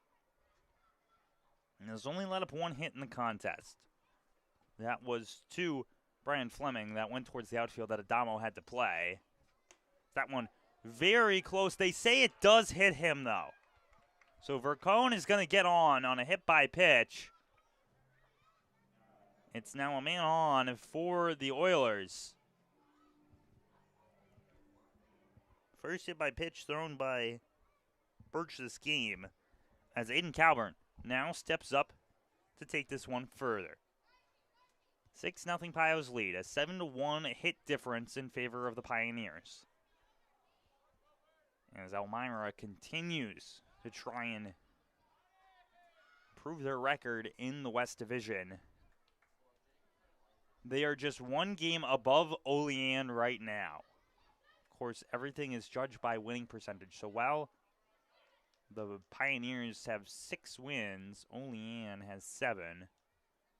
And has only let up 1 hit in the contest. That was to Brian Fleming that went towards the outfield that Adamo had to play. That one very close. They say it does hit him, though. So Vercone is going to get on a hit by pitch. It's now a man on for the Oilers. First hit by pitch thrown by Birch this game, as Aiden Calburn now steps up to take this one further. 6-0 Pios lead, a 7-1 hit difference in favor of the Pioneers. As Elmira continues to try and improve their record in the West Division. They are just 1 game above OLEAN right now. Of course, everything is judged by winning percentage. So while the Pioneers have 6 wins, OLEAN has 7.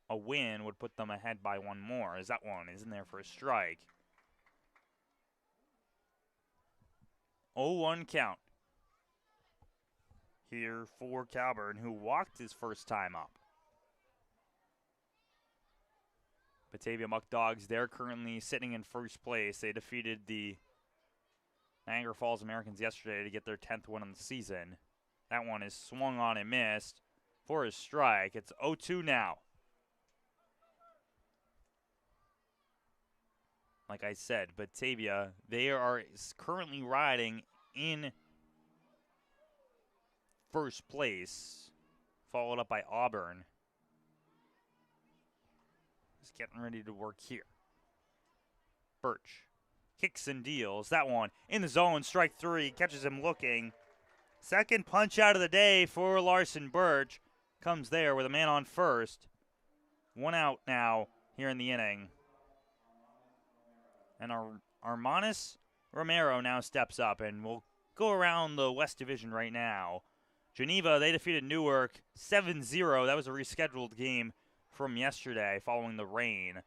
A win would put them ahead by 1 more, as that one is in there for a strike. 0-1 count here for Calburn, who walked his first time up. Batavia Muck Dogs, they're currently sitting in first place. They defeated the Niagara Falls Americans yesterday to get their 10th win on the season. That one is swung on and missed for a strike. It's 0-2 now. Like I said, Batavia, they are currently riding in first place, followed up by Auburn. Just getting ready to work here. Birch kicks and deals. That one in the zone, strike 3, catches him looking. Second punch out of the day for Larson Birch. Comes there with a man on first. 1 out now here in the inning. And Armanis Romero now steps up, and we'll go around the West Division right now. Geneva, they defeated Newark 7-0. That was a rescheduled game from yesterday following the rain.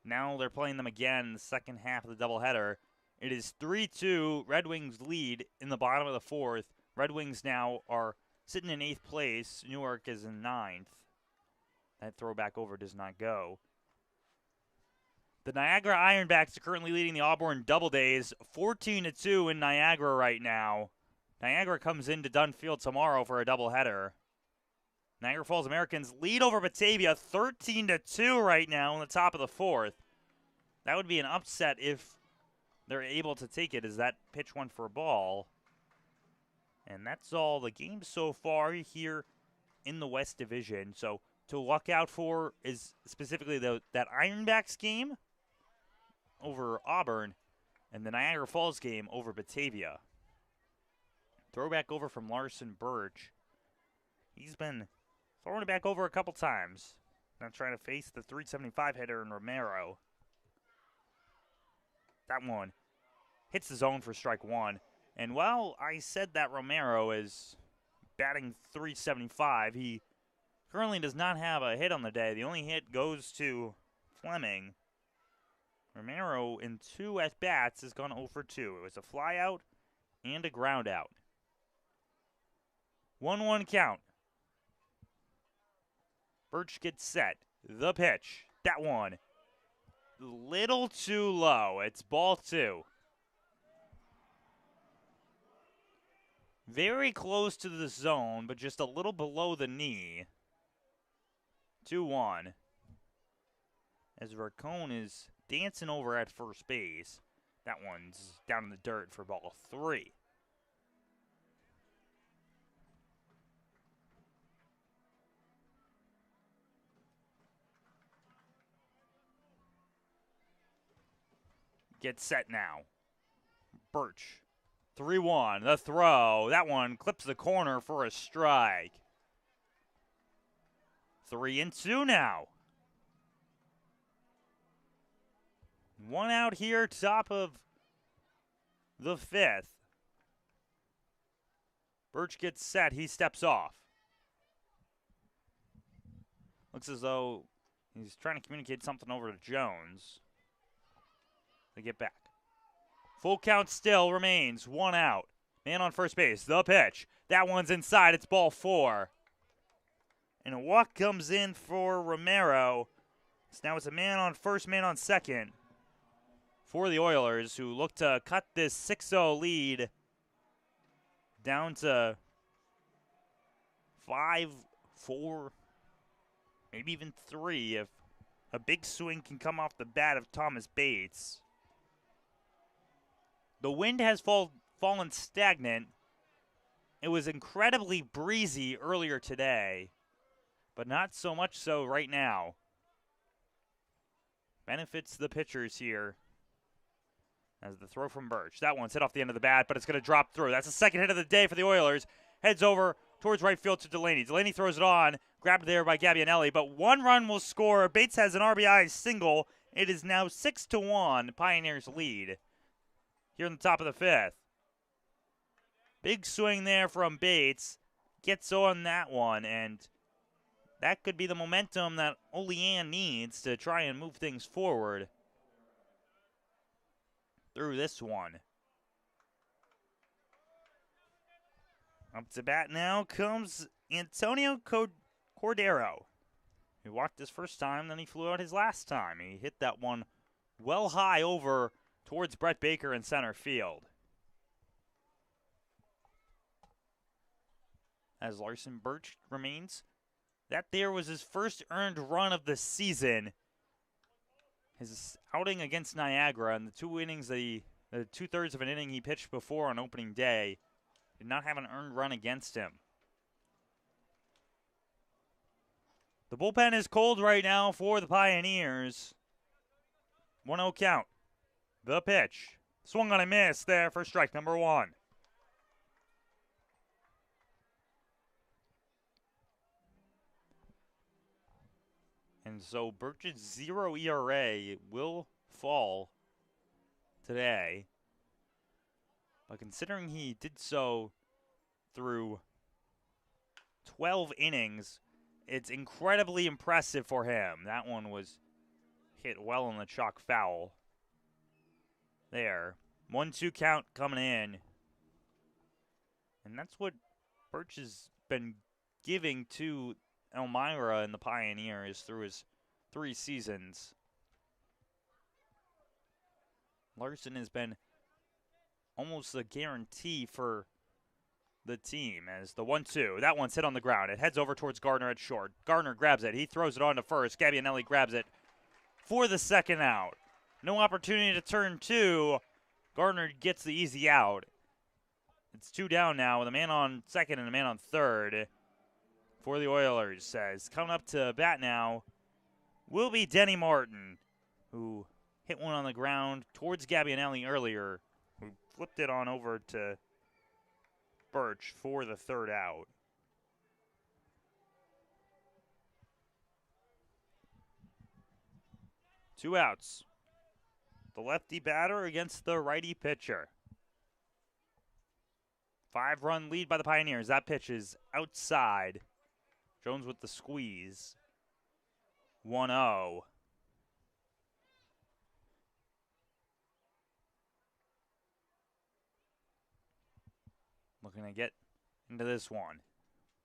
Now they're playing them again in the second half of the doubleheader. It is 3-2. Red Wings lead in the bottom of the fourth. Red Wings now are sitting in 8th place. Newark is in 9th. That throwback over does not go. The Niagara Ironbacks are currently leading the Auburn Double Days 14-2 in Niagara right now. Niagara comes into Dunfield tomorrow for a doubleheader. Niagara Falls Americans lead over Batavia 13-2 right now in the top of the fourth. That would be an upset if they're able to take it, as that pitch went for a ball. And that's all the games so far here in the West Division. So to look out for is specifically that Ironbacks game over Auburn and the Niagara Falls game over Batavia. Throwback over from Larson Birch. He's been throwing it back over a couple times. Now trying to face the 375 hitter in Romero. That one hits the zone for strike one. And while I said that Romero is batting 375, he currently does not have a hit on the day. The only hit goes to Fleming. Romero in 2 at-bats has gone 0 for 2. It was a fly out and a ground out. 1-1 count. Birch gets set. The pitch. That one. Little too low. It's ball 2. Very close to the zone, but just a little below the knee. 2-1. As Racone is dancing over at first base. That one's down in the dirt for ball 3. Gets set now. Birch. 3-1. The throw. That one clips the corner for a strike. 3-2 now. 1 out here, top of the 5th. Birch gets set. He steps off. Looks as though he's trying to communicate something over to Jones. They get back. Full count still remains. 1 out. Man on first base. The pitch. That one's inside. It's ball 4. And a walk comes in for Romero. So now it's a man on first, man on second for the Oilers, who look to cut this 6-0 lead down to 5-4, maybe even 3 if a big swing can come off the bat of Thomas Bates. The wind has fallen stagnant. It was incredibly breezy earlier today, but not so much so right now. Benefits the pitchers here. As the throw from Birch. That one's hit off the end of the bat, but it's going to drop through. That's the second hit of the day for the Oilers. Heads over towards right field to Delaney. Delaney throws it on. Grabbed there by Gabbianelli, but 1 run will score. Bates has an RBI single. It is now 6-1. Pioneers lead here in the top of the 5th. Big swing there from Bates. Gets on that one, and that could be the momentum that OLEAN needs to try and move things forward through this one. Up to bat now comes Antonio Cordero. He walked his first time, then he flew out his last time. He hit that one well high over towards Brett Baker in center field. As Larson Birch remains, that there was his first earned run of the season. His outing against Niagara in the 2 innings, the 2/3 of an inning he pitched before on opening day, did not have an earned run against him. The bullpen is cold right now for the Pioneers. 1-0 count. The pitch. Swung on a miss there for strike number 1. And so Birch's 0 ERA will fall today. But considering he did so through 12 innings, it's incredibly impressive for him. That one was hit well on the chalk foul. There. 1-2 count coming in. And that's what Birch has been giving to Elmira and the Pioneers through his 3 seasons. Larson has been almost a guarantee for the team as the 1-2. That one's hit on the ground. It heads over towards Gardner at short. Gardner grabs it. He throws it on to first. Gabbianelli grabs it for the second out. No opportunity to turn two. Gardner gets the easy out. It's 2 down now with a man on second and a man on third for the Oilers. Says coming up to bat now will be Denny Martin, who hit one on the ground towards Gabbianelli earlier, who flipped it on over to Birch for the third out. Two outs. The lefty batter against the righty pitcher. 5-run lead by the Pioneers. That pitch is outside. Jones with the squeeze. 1-0. Looking to get into this one.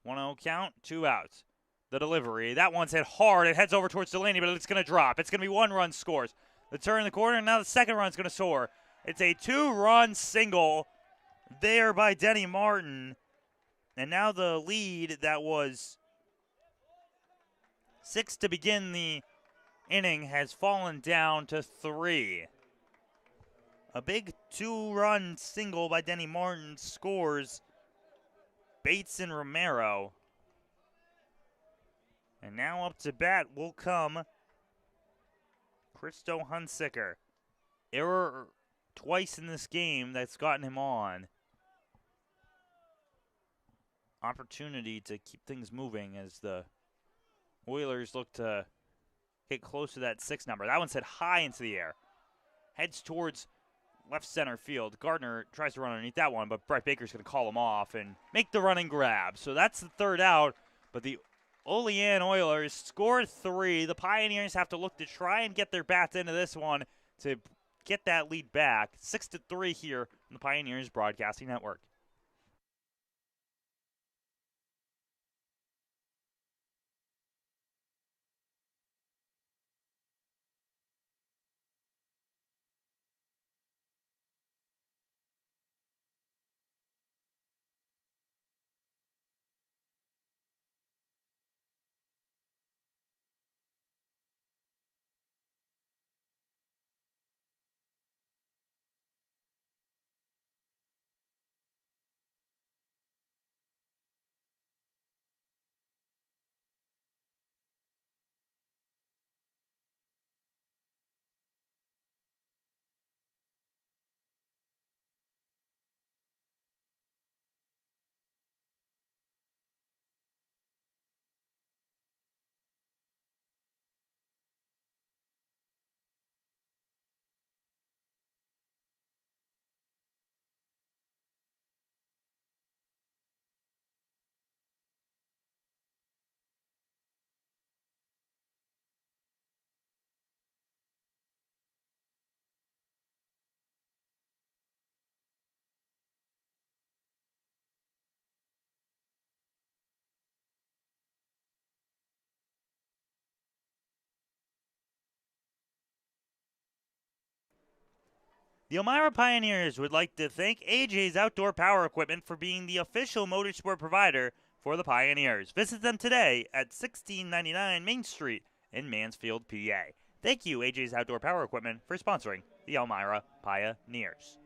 1-0 count, 2 outs. The delivery. That one's hit hard. It heads over towards Delaney, but it's going to drop. It's going to be 1 run scores. The turn in the corner, and now the second run's going to soar. It's a 2-run single there by Denny Martin. And now the lead that was 6 to begin the inning has fallen down to 3. A big 2-run single by Denny Martin scores Bates and Romero. And now up to bat will come Christo Hunsicker. Error twice in this game that's gotten him on. Opportunity to keep things moving as the Oilers look to get close to that 6 number. That one's hit high into the air. Heads towards left center field. Gardner tries to run underneath that one, but Brett Baker's going to call him off and make the running grab. So that's the third out, but the OLEAN Oilers score 3. The Pioneers have to look to try and get their bats into this one to get that lead back. 6-3 here on the Pioneers Broadcasting Network. The Elmira Pioneers would like to thank AJ's Outdoor Power Equipment for being the official motorsport provider for the Pioneers. Visit them today at 1699 Main Street in Mansfield, PA. Thank you, AJ's Outdoor Power Equipment, for sponsoring the Elmira Pioneers.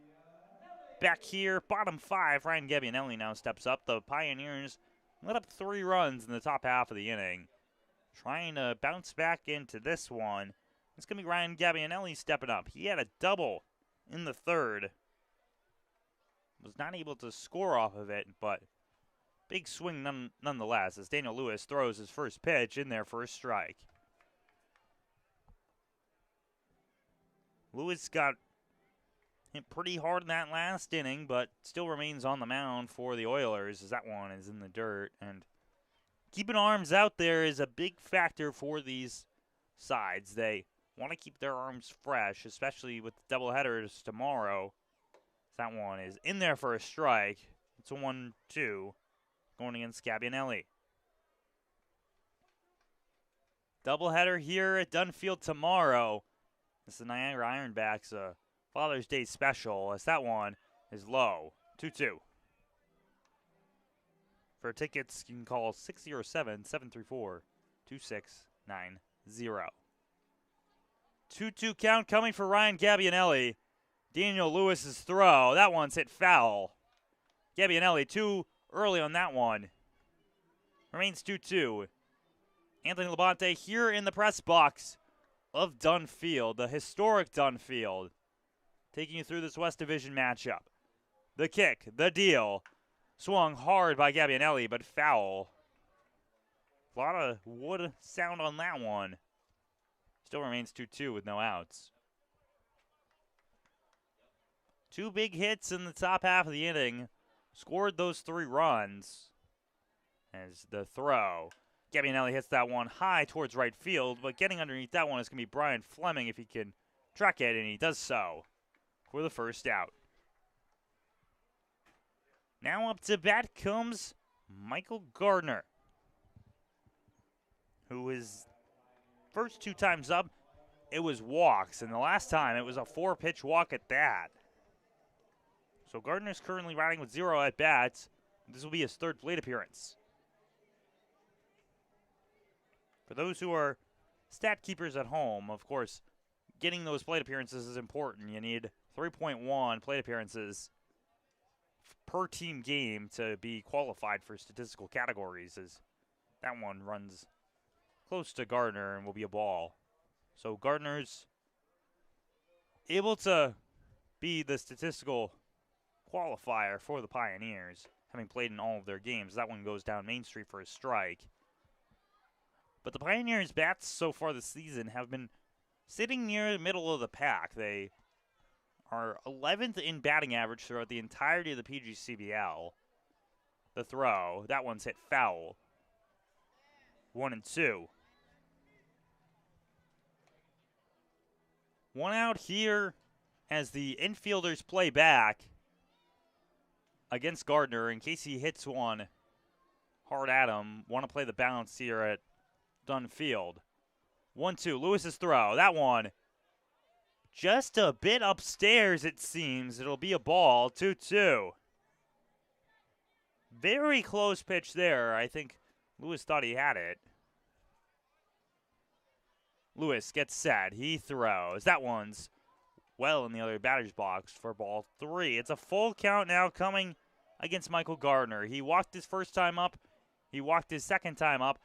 Back here, bottom 5, Ryan Gabbianelli now steps up. The Pioneers let up 3 runs in the top half of the inning. Trying to bounce back into this one. It's going to be Ryan Gabbianelli stepping up. He had a double in the third. Was not able to score off of it, but big swing nonetheless as Daniel Lewis throws his first pitch in there for a strike. Lewis got hit pretty hard in that last inning, but still remains on the mound for the Oilers as that one is in the dirt. And keeping arms out there is a big factor for these sides. They want to keep their arms fresh, especially with the doubleheaders tomorrow. That one is in there for a strike. It's a 1-2 going against Gabbianelli. Doubleheader here at Dunfield tomorrow. It's the Niagara Ironbacks Father's Day special as that one is low. 2-2. For tickets, you can call 607-734-2690. 2-2 count coming for Ryan Gabbianelli. Daniel Lewis's throw. That one's hit foul. Gabbianelli too early on that one. Remains 2-2. Anthony Labonte here in the press box of Dunn Field, the historic Dunn Field, taking you through this West Division matchup. The kick, the deal, swung hard by Gabbianelli, but foul. A lot of wood sound on that one. Still remains 2-2 with no outs. Two big hits in the top half of the inning. Scored those 3 runs. As the throw. Gabbianelli hits that one high towards right field, but getting underneath that one is going to be Brian Fleming if he can track it, and he does so for the first out. Now up to bat comes Michael Gardner, who is first 2 times up, it was walks, and the last time it was a 4-pitch walk at that. So Gardner's currently riding with 0 at-bats. This will be his 3rd plate appearance. For those who are stat keepers at home, of course, getting those plate appearances is important. You need 3.1 plate appearances per team game to be qualified for statistical categories, as that one runs close to Gardner and will be a ball. So Gardner's able to be the statistical qualifier for the Pioneers, having played in all of their games. That one goes down Main Street for a strike. But the Pioneers' bats so far this season have been sitting near the middle of the pack. They are 11th in batting average throughout the entirety of the PGCBL. The throw, that one's hit foul. 1-2. 1 out here as the infielders play back against Gardner in case he hits one hard at him. Want to play the balance here at Dunn Field. 1-2, Lewis's throw. That one just a bit upstairs, it seems. It'll be a ball. 2-2. Very close pitch there. I think Lewis thought he had it. Lewis gets set. He throws. That one's well in the other batter's box for ball 3. It's a full count now coming against Michael Gardner. He walked his first time up. He walked his second time up.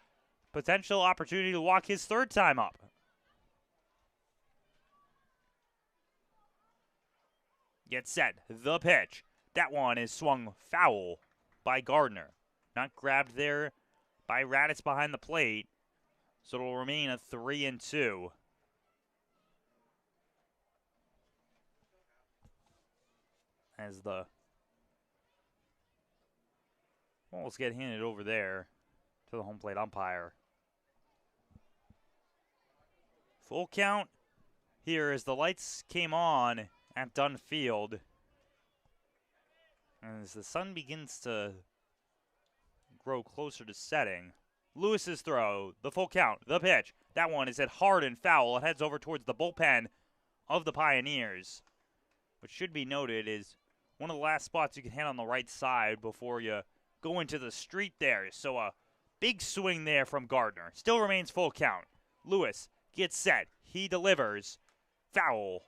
Potential opportunity to walk his 3rd time up. Gets set. The pitch. That one is swung foul by Gardner. Not grabbed there by Raditz behind the plate. So it'll remain a 3-2. As the balls get handed over there to the home plate umpire. Full count here as the lights came on at Dunn Field. As the sun begins to grow closer to setting. Lewis's throw, the full count, the pitch. That one is hit hard and foul. It heads over towards the bullpen of the Pioneers. What should be noted is one of the last spots you can hit on the right side before you go into the street there. So a big swing there from Gardner. Still remains full count. Lewis gets set. He delivers. Foul.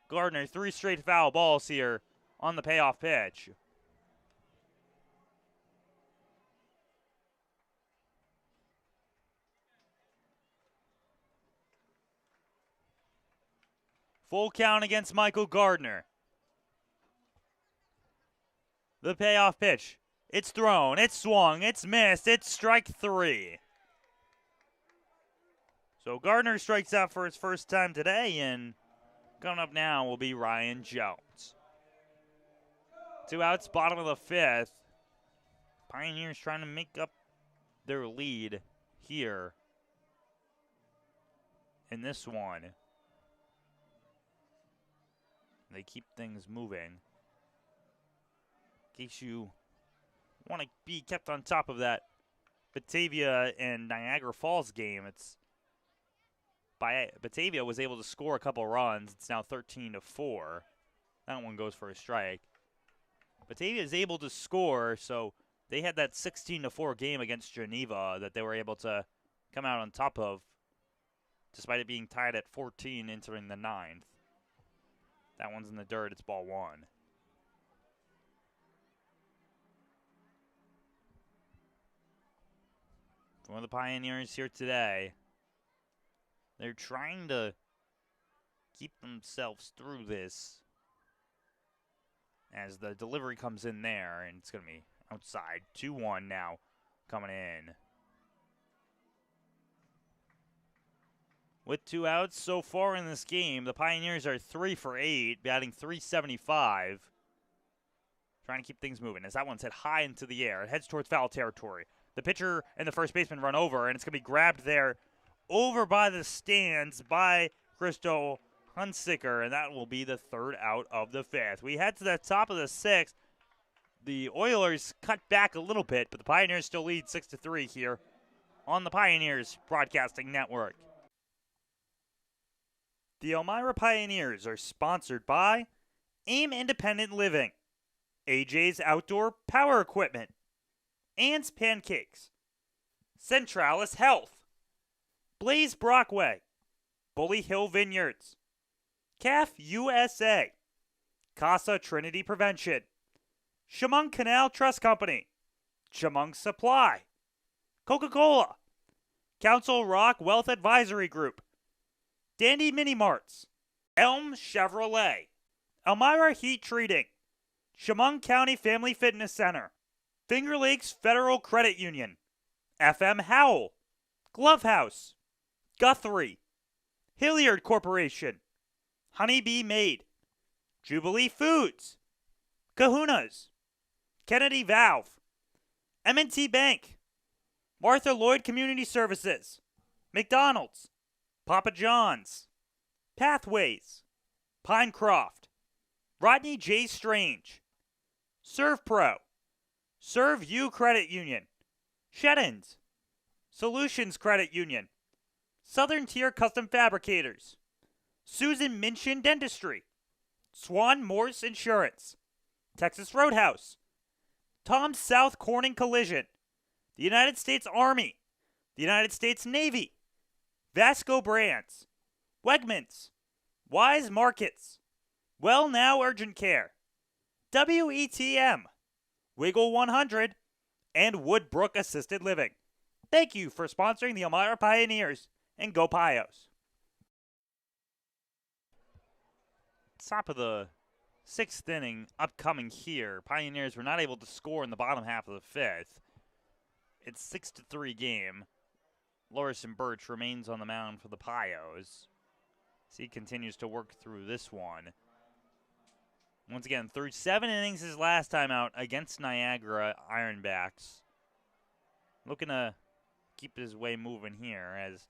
Gardner, 3 straight foul balls here on the payoff pitch. Full count against Michael Gardner. The payoff pitch. It's thrown. It's swung. It's missed. It's strike 3. So Gardner strikes out for his first time today, and coming up now will be Ryan Jones. 2 outs, bottom of the 5th. Pioneers trying to make up their lead here in this one. They keep things moving. In case you want to be kept on top of that Batavia and Niagara Falls game, Batavia was able to score a couple runs. It's now 13-4. That one goes for a strike. Batavia is able to score, so They had that 16-4 game against Geneva that they were able to come out on top of, despite it being tied at 14 entering the 9th. That one's in the dirt. It's ball one. One of the Pioneers here today, they're trying to keep themselves through this as the delivery comes in there, and it's going to be outside. 2-1 now coming in. With 2 outs so far in this game, the Pioneers are 3 for 8, batting .375. Trying to keep things moving as that one's hit high into the air. It heads towards foul territory. The pitcher and the first baseman run over, and it's going to be grabbed there over by the stands by Christo Hunsicker, and that will be the 3rd out of the 5th. We head to the top of the 6th. The Oilers cut back a little bit, but the Pioneers still lead 6-3 here on the Pioneers Broadcasting Network. The Elmira Pioneers are sponsored by AIM Independent Living, AJ's Outdoor Power Equipment, Ann's Pancakes, Centralis Health, Blaze Brockway, Bully Hill Vineyards, CAF USA, Casa Trinity Prevention, Chemung Canal Trust Company, Chemung Supply, Coca-Cola, Council Rock Wealth Advisory Group, Dandy Mini Marts, Elm Chevrolet, Elmira Heat Treating, Chemung County Family Fitness Center, Finger Lakes Federal Credit Union, FM Howell, Glove House, Guthrie, Hilliard Corporation, Honeybee Made, Jubilee Foods, Kahuna's, Kennedy Valve, M&T Bank, Martha Lloyd Community Services, McDonald's, Papa John's, Pathways, Pinecroft, Rodney J. Strange, Serve Pro, Serve You Credit Union, Sheddens, Solutions Credit Union, Southern Tier Custom Fabricators, Susan Minchin Dentistry, Swan Morse Insurance, Texas Roadhouse, Tom South Corning Collision, the United States Army, the United States Navy, Vasco Brands, Wegmans, Wise Markets, Well Now Urgent Care, WETM, Wiggle 100, and Woodbrook Assisted Living. Thank you for sponsoring the Elmira Pioneers, and go Pios. Top of the 6th inning upcoming here. Pioneers were not able to score in the bottom half of the 5th. It's 6-3 game. Lorison Birch remains on the mound for the Pios. He continues to work through this one. Once again, through 7 innings his last time out against Niagara Ironbacks. Looking to keep his way moving here as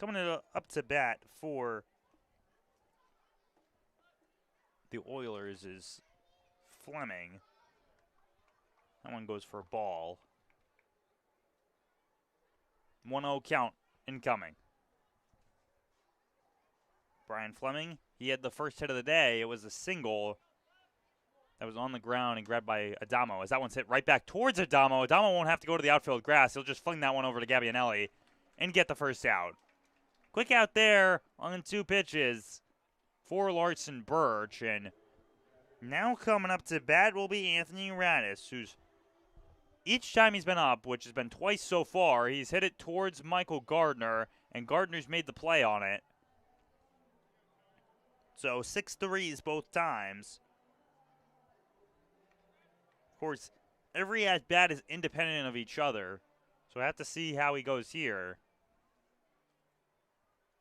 coming up to bat for the Oilers is Fleming. That one goes for a ball. 1-0 count incoming. Brian Fleming, he had the first hit of the day. It was a single that was on the ground and grabbed by Adamo. As that one's hit right back towards Adamo. Adamo won't have to go to the outfield grass. He'll just fling that one over to Gabbianelli and get the first out. Quick out there on 2 pitches for Larson Birch. And now coming up to bat will be Anthony Radis, who's each time he's been up, which has been twice so far, he's hit it towards Michael Gardner, and Gardner's made the play on it. So 6-3s both times. Of course, every at-bat is independent of each other, so I have to see how he goes here.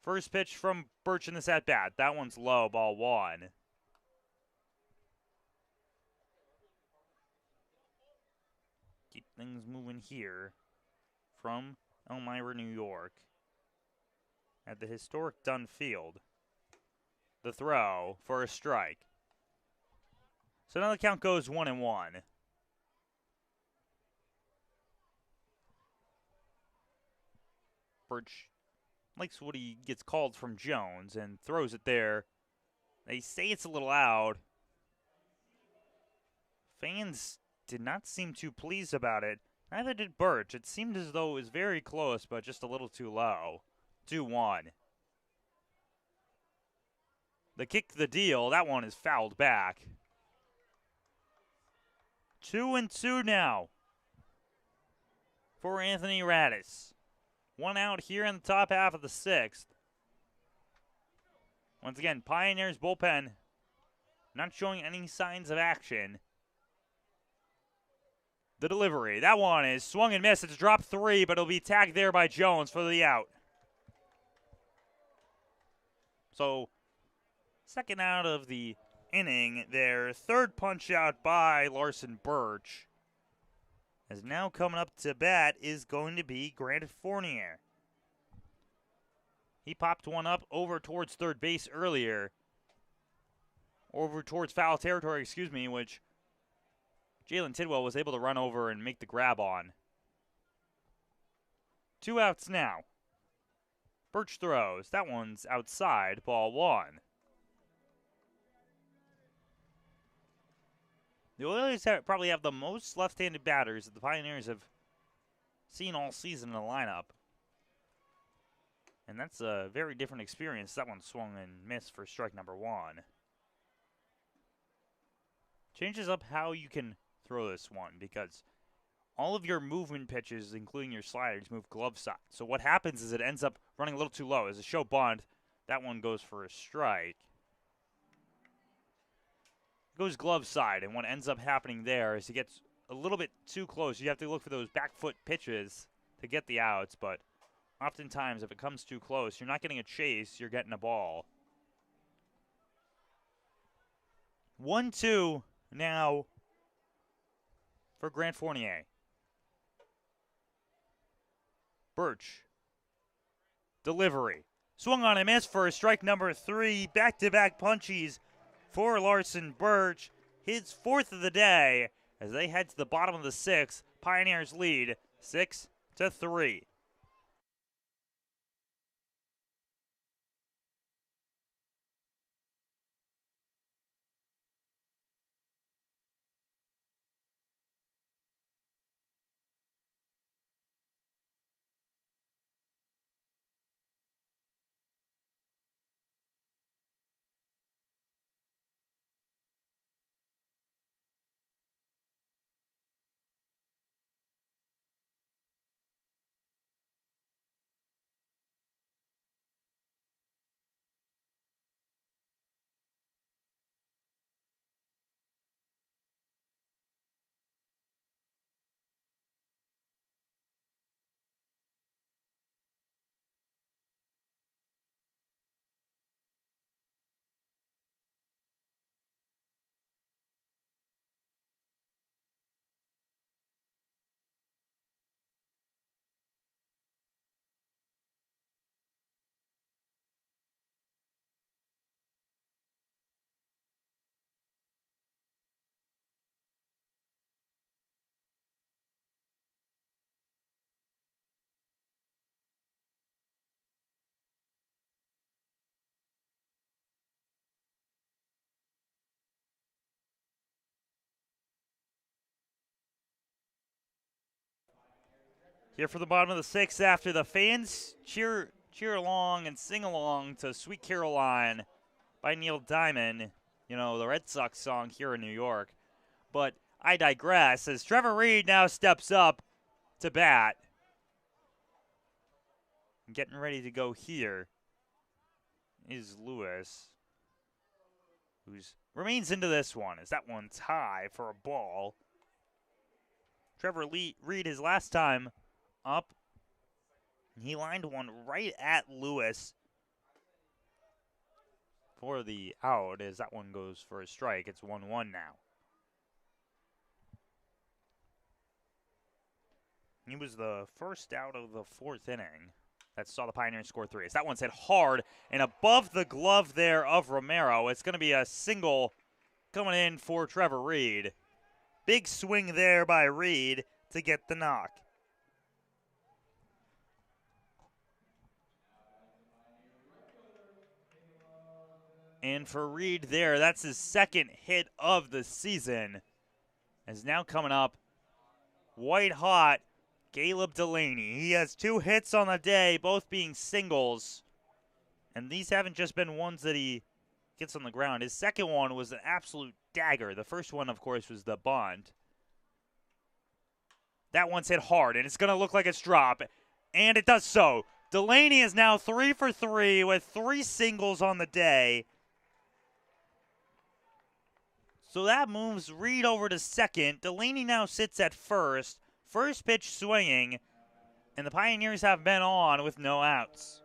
First pitch from Birch in this at-bat. That one's low, ball 1. Keep things moving here from Elmira, New York at the historic Dunn Field. The throw for a strike. So now the count goes 1-1. Birch likes what he gets called from Jones and throws it there. They say it's a little out. Fans did not seem too pleased about it. Neither did Birch. It seemed as though it was very close, but just a little too low. 2-1. The kick the deal. That one is fouled back. 2-2 now for Anthony Radis. One out here in the top half of the sixth. Once again, Pioneers bullpen not showing any signs of action. The delivery. That one is swung and missed. It's drop 3, but it'll be tagged there by Jones for the out. So, second out of the inning there. Third punch out by Larson Birch. As now coming up to bat is going to be Grant Fournier. He popped one up over towards third base earlier. Over towards foul territory, which Jalen Tidwell was able to run over and make the grab on. 2 outs now. Birch throws. That one's outside. Ball 1. The Oilers probably have the most left-handed batters that the Pioneers have seen all season in the lineup. And that's a very different experience. That one swung and missed for strike number 1. Changes up how you can throw this one because all of your movement pitches, including your sliders, move glove side. So what happens is it ends up running a little too low. As a show bunt, that one goes for a strike. It goes glove side, and what ends up happening there is it gets a little bit too close. You have to look for those back foot pitches to get the outs, but oftentimes if it comes too close, you're not getting a chase, you're getting a ball. 1-2 now for Grant Fournier. Birch. Delivery. Swung on and missed for strike number 3. Back-to-back punchies for Larson Birch. His 4th of the day as they head to the bottom of the 6th. Pioneers lead 6-3. Here for the bottom of the 6th after the fans cheer along and sing along to Sweet Caroline by Neil Diamond, you know, the Red Sox song here in New York. But I digress as Trevor Reed now steps up to bat. Getting ready to go here is Lewis, who remains into this one as that one's high for a ball. Trevor Reed, his last time up, he lined one right at Lewis for the out as that one goes for a strike. It's 1-1 now. He was the first out of the 4th inning that saw the Pioneers score 3. As that one's hit hard and above the glove there of Romero. It's going to be a single coming in for Trevor Reed. Big swing there by Reed to get the knock. And for Reed there, that's his 2nd hit of the season. is now coming up white hot, Caleb Delaney. He has 2 hits on the day, both being singles. And these haven't just been ones that he gets on the ground. His second one was an absolute dagger. The first one, of course, was the bunt. That one's hit hard, and it's going to look like it's dropped. And it does so. Delaney is now 3 for 3 with 3 singles on the day. So that moves Reed over to second. Delaney now sits at first. First pitch swinging. And the Pioneers have been on with no outs.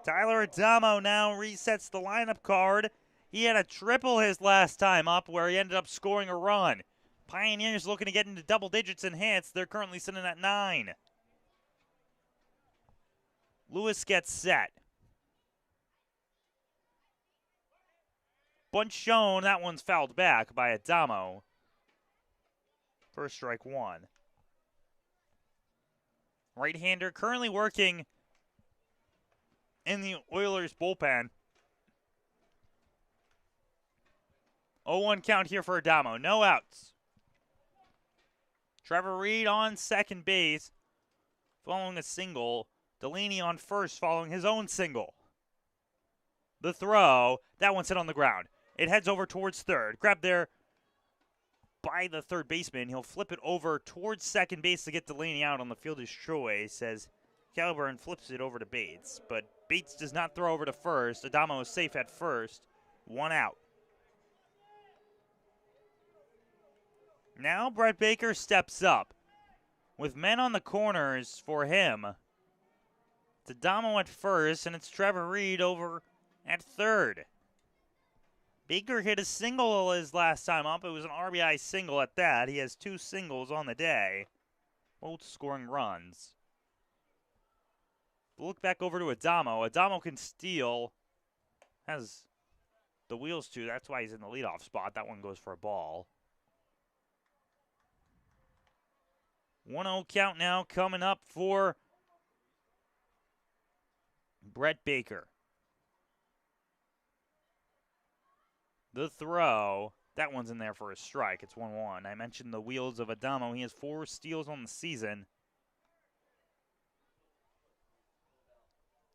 Tyler Adamo now resets the lineup card. He had a triple his last time up where he ended up scoring a run. Pioneers looking to get into double digits in hits. They're currently sitting at 9. Lewis gets set. Bunt shown. That one's fouled back by Adamo. First strike 1. Right-hander currently working in the Oilers bullpen. 0-1 count here for Adamo. No outs. Trevor Reed on second base following a single. Delaney on first following his own single. The throw. That one's hit on the ground. It heads over towards third. Grabbed there by the third baseman. He'll flip it over towards second base to get Delaney out on the fielder's choice as Caliburn flips it over to Bates. But Bates does not throw over to first. Adamo is safe at first. 1 out. Now Brett Baker steps up. With men on the corners for him. It's Adamo at first, and it's Trevor Reed over at third. Baker hit a single his last time up. It was an RBI single at that. He has 2 singles on the day, both scoring runs. Look back over to Adamo. Adamo can steal. Has the wheels too. That's why he's in the leadoff spot. That one goes for a ball. 1-0 count now coming up for Brett Baker. The throw. That one's in there for a strike. It's 1-1. I mentioned the wheels of Adamo. He has 4 steals on the season.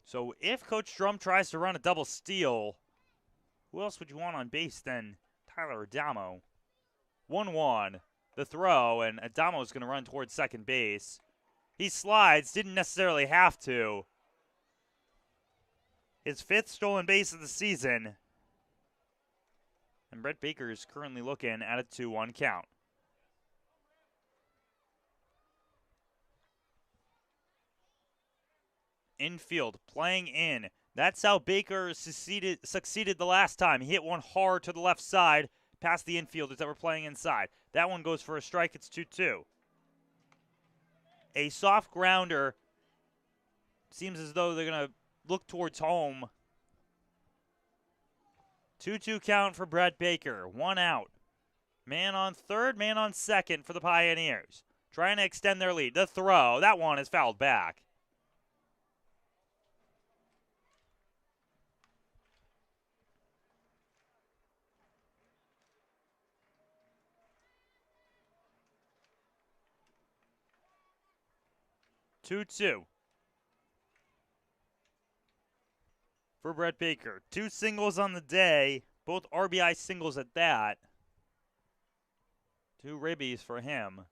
So if Coach Drum tries to run a double steal, who else would you want on base than Tyler Adamo? 1-1. The throw, and Adamo's going to run towards second base. He slides, didn't necessarily have to. His 5th stolen base of the season. And Brett Baker is currently looking at a 2-1 count. Infield, playing in. That's how Baker succeeded the last time. He hit one hard to the left side past the infielders that were playing inside. That one goes for a strike. It's 2-2. A soft grounder. Seems as though they're going to look towards home. 2-2 count for Brett Baker. 1 out. Man on third, man on second for the Pioneers. Trying to extend their lead. The throw. That one is fouled back. Two for Brett Baker. 2 singles on the day, both RBI singles at that. 2 ribbies for him.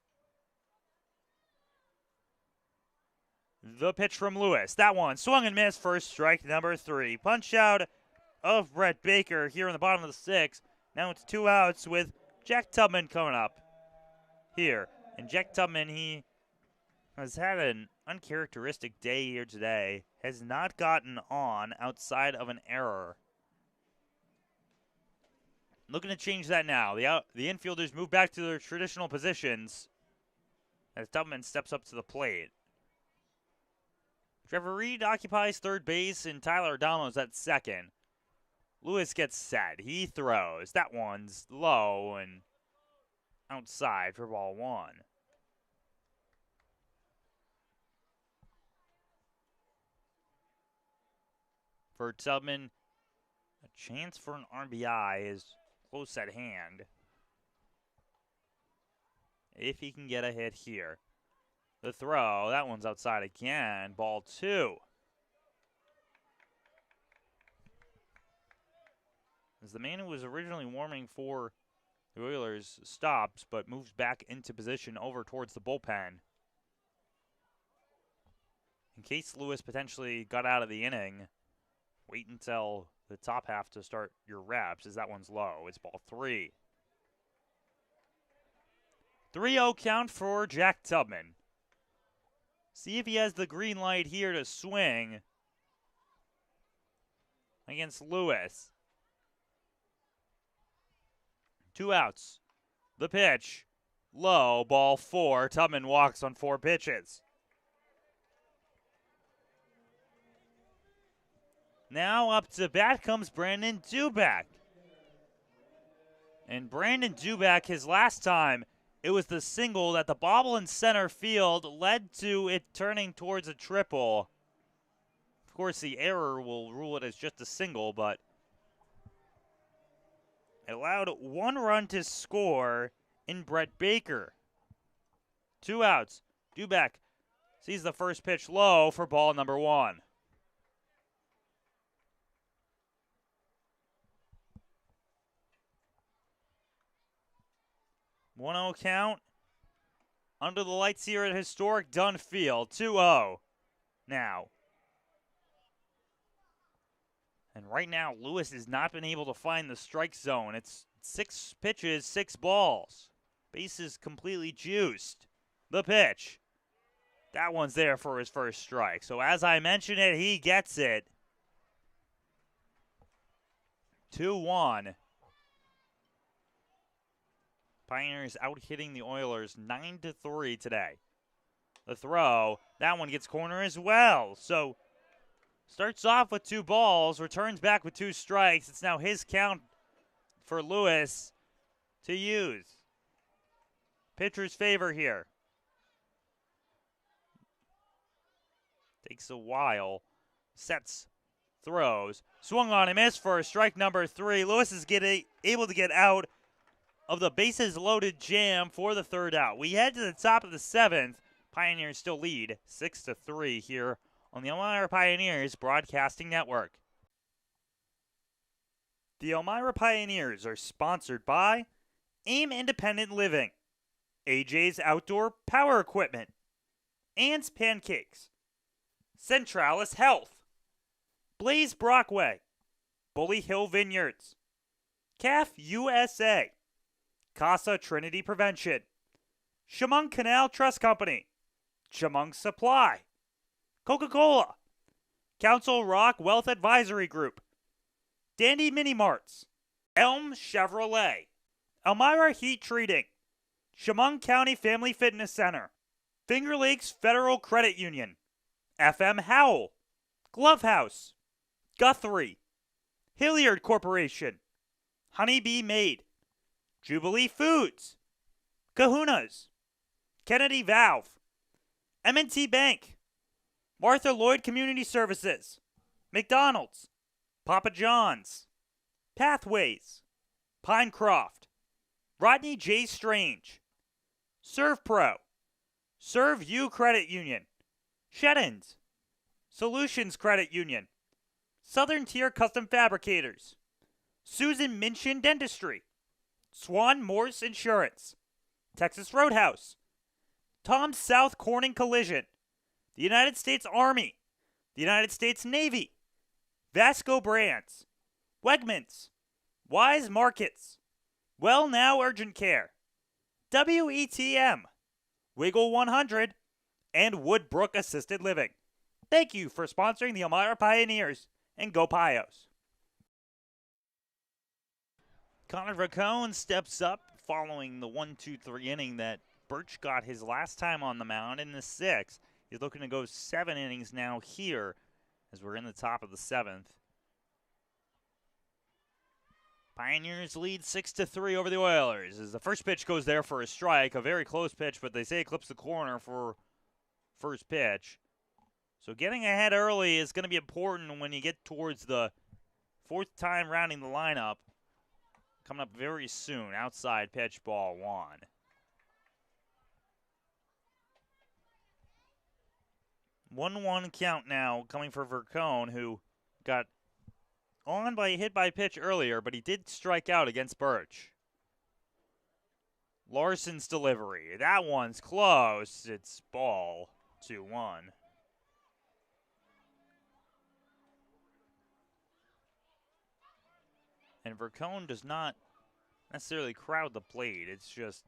The pitch from Lewis. That one swung and missed for strike number 3. Punch out of Brett Baker here in the bottom of the 6th. Now it's 2 outs with Jack Tubman coming up here. And Jack Tubman, he has had an uncharacteristic day here today. Has not gotten on outside of an error. Looking to change that now. The infielders move back to their traditional positions as Tubman steps up to the plate. Trevor Reed occupies third base and Tyler Adamo's at second. Lewis gets set. He throws. That one's low and outside for ball 1. For Tubman, a chance for an RBI is close at hand. if he can get a hit here. The throw, that one's outside again. Ball 2. As the man who was originally warming for the Oilers stops, but moves back into position over towards the bullpen. In case Lewis potentially got out of the inning, wait until the top half to start your reps, as that one's low. It's ball 3. 3-0 count for Jack Tubman. See if he has the green light here to swing against Lewis. 2 outs. The pitch. Low. Ball 4. Tubman walks on 4 pitches. Now up to bat comes Brandon Dubak. And Brandon Dubak, his last time, it was the single that the bobble in center field led to it turning towards a triple. Of course, the error will rule it as just a single, but it allowed 1 run to score in Brett Baker. 2 outs. Dubak sees the first pitch low for ball number 1. 1-0 count. Under the lights here at historic Dunn Field. 2-0 now. And right now, Lewis has not been able to find the strike zone. It's 6 pitches, 6 balls. Bases completely juiced. The pitch. That one's there for his first strike. So as I mentioned it, he gets it. 2-1. Pioneers out hitting the Oilers 9-3 today. The throw, that one gets corner as well. So starts off with 2 balls, returns back with 2 strikes. It's now his count for Lewis to use. Pitcher's favor here. Takes a while. Sets, throws. Swung on and missed for strike number 3. Lewis is able to get out of the bases loaded jam for the 3rd out. We head to the top of the 7th. Pioneers still lead 6-3 here on the Elmira Pioneers Broadcasting Network. The Elmira Pioneers are sponsored by AIM Independent Living, AJ's Outdoor Power Equipment, Ann's Pancakes, Centralis Health, Blaze Brockway, Bully Hill Vineyards, CAF USA, Casa Trinity Prevention, Chemung Canal Trust Company, Chemung Supply, Coca-Cola, Council Rock Wealth Advisory Group, Dandy Mini Marts, Elm Chevrolet, Elmira Heat Treating, Chemung County Family Fitness Center, Finger Lakes Federal Credit Union, FM Howell, Glove House, Guthrie, Hilliard Corporation, Honeybee Made, Jubilee Foods, Kahuna's, Kennedy Valve, M&T Bank, Martha Lloyd Community Services, McDonald's, Papa John's, Pathways, Pinecroft, Rodney J. Strange, ServPro, Serve You Credit Union, Sheddens, Solutions Credit Union, Southern Tier Custom Fabricators, Susan Minchin Dentistry, Swan Morse Insurance, Texas Roadhouse, Tom South Corning Collision, the United States Army, the United States Navy, Vasco Brands, Wegmans, Wise Markets, Well Now Urgent Care, WETM, Wiggle 100, and Woodbrook Assisted Living. Thank you for sponsoring the Elmira Pioneers, and go Pios. Connor Vacone steps up following the 1-2-3 inning that Birch got his last time on the mound in the 6th. He's looking to go 7 innings now here as we're in the top of the 7th. Pioneers lead 6-3 over the Oilers as the first pitch goes there for a strike. A very close pitch, but they say it clips the corner for first pitch. So getting ahead early is going to be important when you get towards the 4th time rounding the lineup. Coming up very soon. Outside pitch, ball 1. 1-1 count now coming for Vercone, who got on by a hit by pitch earlier, but he did strike out against Birch. Larson's delivery. That one's close. It's ball, 2-1. And Vercone does not necessarily crowd the plate. It's just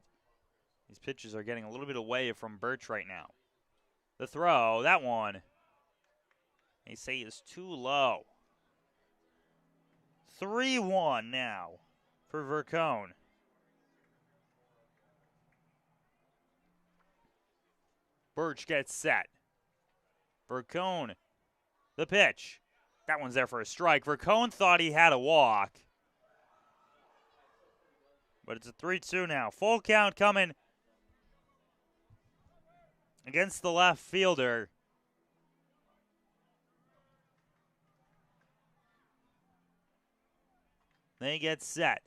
these pitches are getting a little bit away from Birch right now. The throw, that one, they say is too low. 3-1 now for Vercone. Birch gets set. Vercone, the pitch. That one's there for a strike. Vercone thought he had a walk. But it's a 3-2 now. Full count coming against the left fielder. They get set.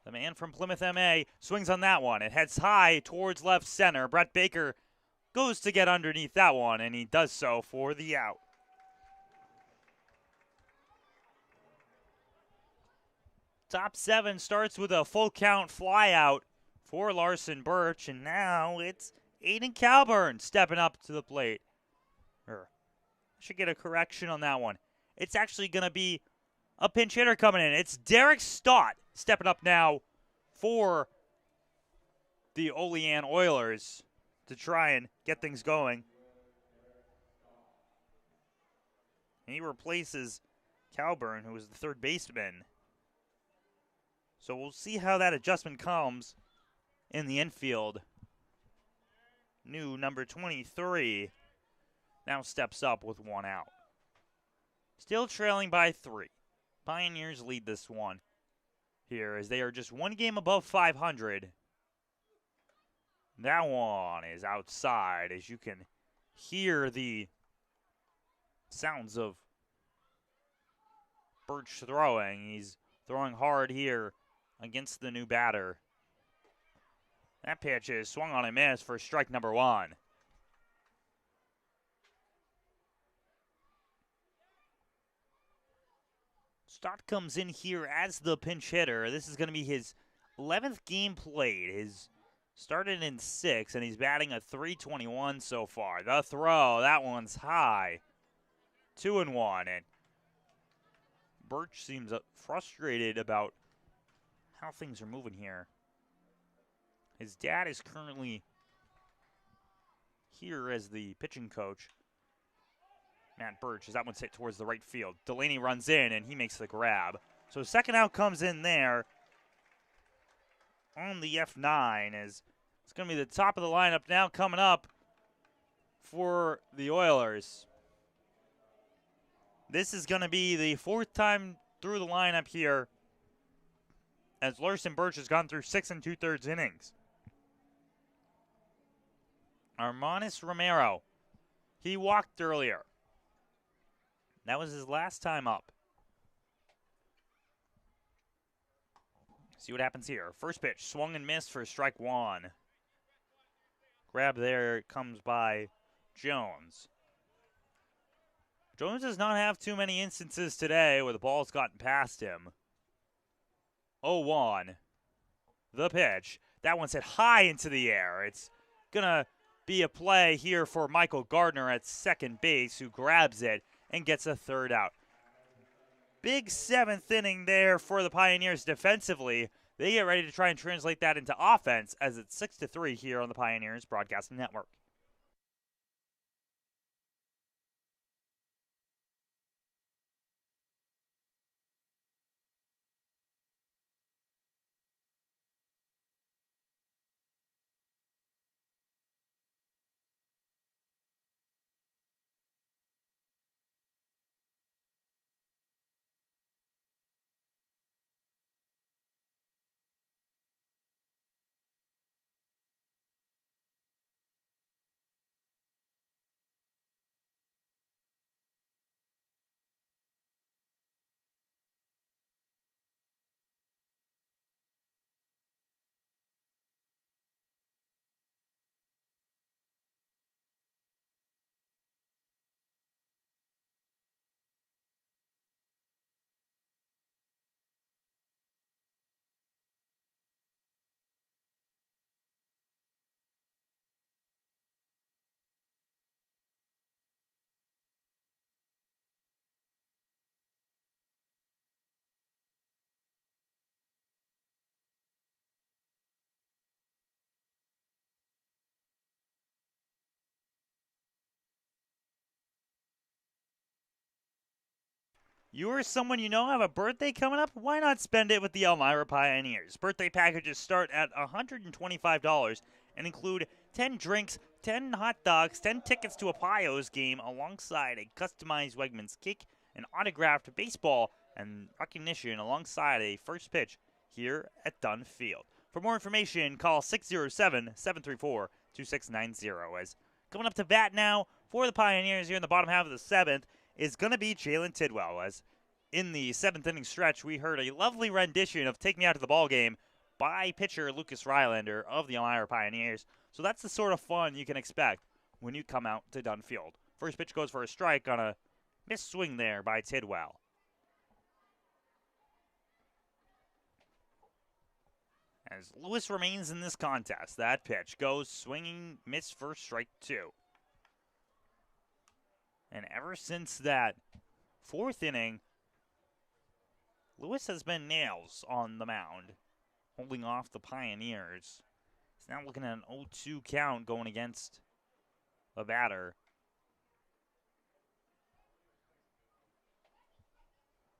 The man from Plymouth, MA, swings on that one. It heads high towards left center. Brett Baker goes to get underneath that one, and he does so for the out. Top 7 starts with a full count fly out for Larson Birch, and now it's Aiden Calburn stepping up to the plate. I should get a correction on that one. It's actually going to be a pinch hitter coming in. It's Derek Stott stepping up now for the OLEAN Oilers to try and get things going. And he replaces Calburn, who is the third baseman. So we'll see how that adjustment comes in the infield. New number 23 now steps up with 1 out. Still trailing by 3. Pioneers lead this one here as they are just 1 game above 500. That one is outside as you can hear the sounds of Birch throwing. He's throwing hard here against the new batter. That pitch is swung on and missed for strike number 1. Stott comes in here as the pinch hitter. This is going to be his 11th game played. His started in 6, and he's batting a .321 so far. The throw, that one's high. 2-1, and Birch seems frustrated about how things are moving here. His dad is currently here as the pitching coach. Matt Birch, as that one's hit towards the right field. Delaney runs in, and he makes the grab. So second out comes in there on the F9 as it's going to be the top of the lineup now coming up for the Oilers. This is going to be the 4th time through the lineup here as Larson Birch has gone through 6 2/3 innings. Armanis Romero, he walked earlier. That was his last time up. See what happens here. First pitch, swung and missed for strike 1. Grab there comes by Jones. Jones does not have too many instances today where the ball's gotten past him. 0-1. The pitch. That one's hit high into the air. It's going to be a play here for Michael Gardner at second base, who grabs it and gets a third out. Big 7th inning there for the Pioneers defensively. They get ready to try and translate that into offense as it's 6-3 here on the Pioneers Broadcasting Network. You or someone you know have a birthday coming up? Why not spend it with the Elmira Pioneers? Birthday packages start at $125 and include 10 drinks, 10 hot dogs, 10 tickets to a Pios game alongside a customized Wegmans cake, an autographed baseball, and recognition alongside a first pitch here at Dunn Field. For more information, call 607-734-2690. As coming up to bat now for the Pioneers here in the bottom half of the seventh is going to be Jalen Tidwell. As in the seventh inning stretch, we heard a lovely rendition of Take Me Out to the Ball Game by pitcher Lucas Rylander of the Elmira Pioneers. So that's the sort of fun you can expect when you come out to Dunn Field. First pitch goes for a strike on a missed swing there by Tidwell. As Lewis remains in this contest, that pitch goes swinging, miss for strike two. And ever since that fourth inning, Lewis has been nails on the mound, holding off the Pioneers. He's now looking at an 0-2 count going against the batter.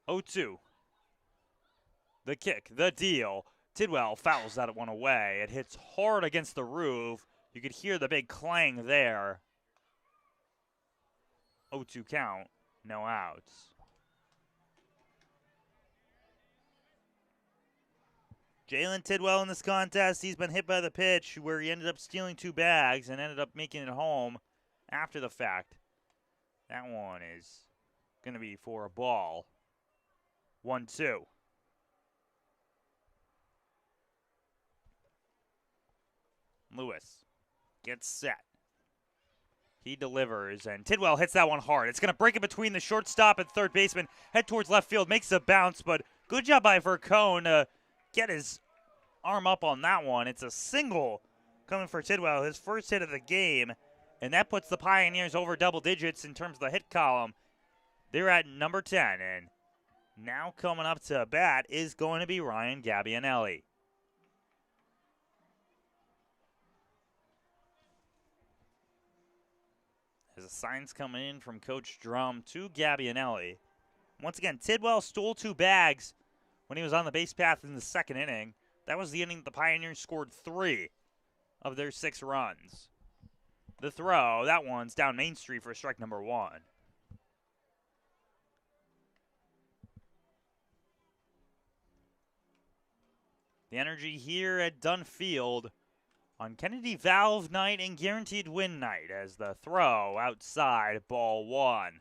0-2. The kick, the deal. Tidwell fouls that one away. It hits hard against the roof. You could hear the big clang there. 0-2 count, no outs. Jalen Tidwell in this contest, he's been hit by the pitch where he ended up stealing 2 bags and ended up making it home after the fact. That one is going to be for a ball. 1-2. Lewis gets set. He delivers, and Tidwell hits that one hard. It's going to break it between the shortstop and third baseman, head towards left field, makes a bounce, but good job by Vercone to get his arm up on that one. It's a single coming for Tidwell, his first hit of the game, and that puts the Pioneers over double digits in terms of the hit column. They're at number 10, and now coming up to bat is going to be Ryan Gabbianelli. As the signs coming in from Coach Drum to Gabbianelli. Once again, Tidwell stole 2 bags when he was on the base path in the second inning. That was the inning the Pioneers scored 3 of their 6 runs. The throw, that one's down Main Street for strike number 1. The energy here at Dunn Field on Kennedy Valve night and Guaranteed Win night as the throw outside, ball 1.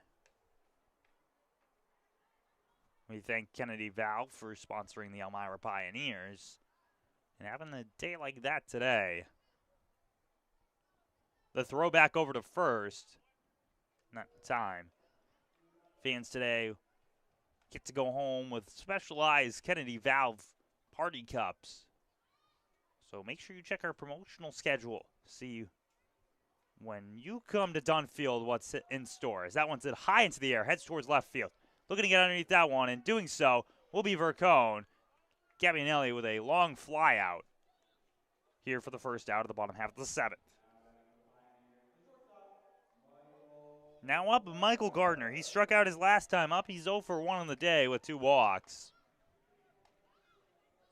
We thank Kennedy Valve for sponsoring the Elmira Pioneers and having a day like that today. The throw back over to first. Not time. Fans today get to go home with specialized Kennedy Valve party cups. So make sure you check our promotional schedule. See when you come to Dunn Field what's in store. As that one's hit high into the air, heads towards left field. Looking to get underneath that one, and doing so will be Vercone. Gabbianelli with a long fly out here for the first out of the bottom half of the 7th. Now up Michael Gardner. He struck out his last time up. He's 0 for 1 on the day with 2 walks.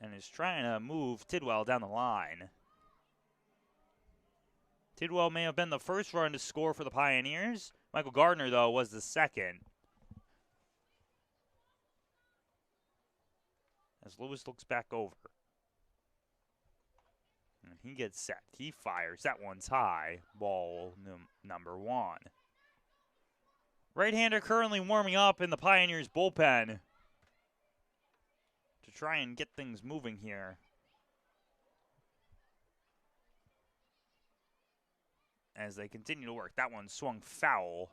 And is trying to move Tidwell down the line. Tidwell may have been the first run to score for the Pioneers. Michael Gardner, though, was the second. As Lewis looks back over. And he gets set. He fires. That one's high. Ball number 1. Right-hander currently warming up in the Pioneers bullpen to try and get things moving here. As they continue to work. That one swung foul.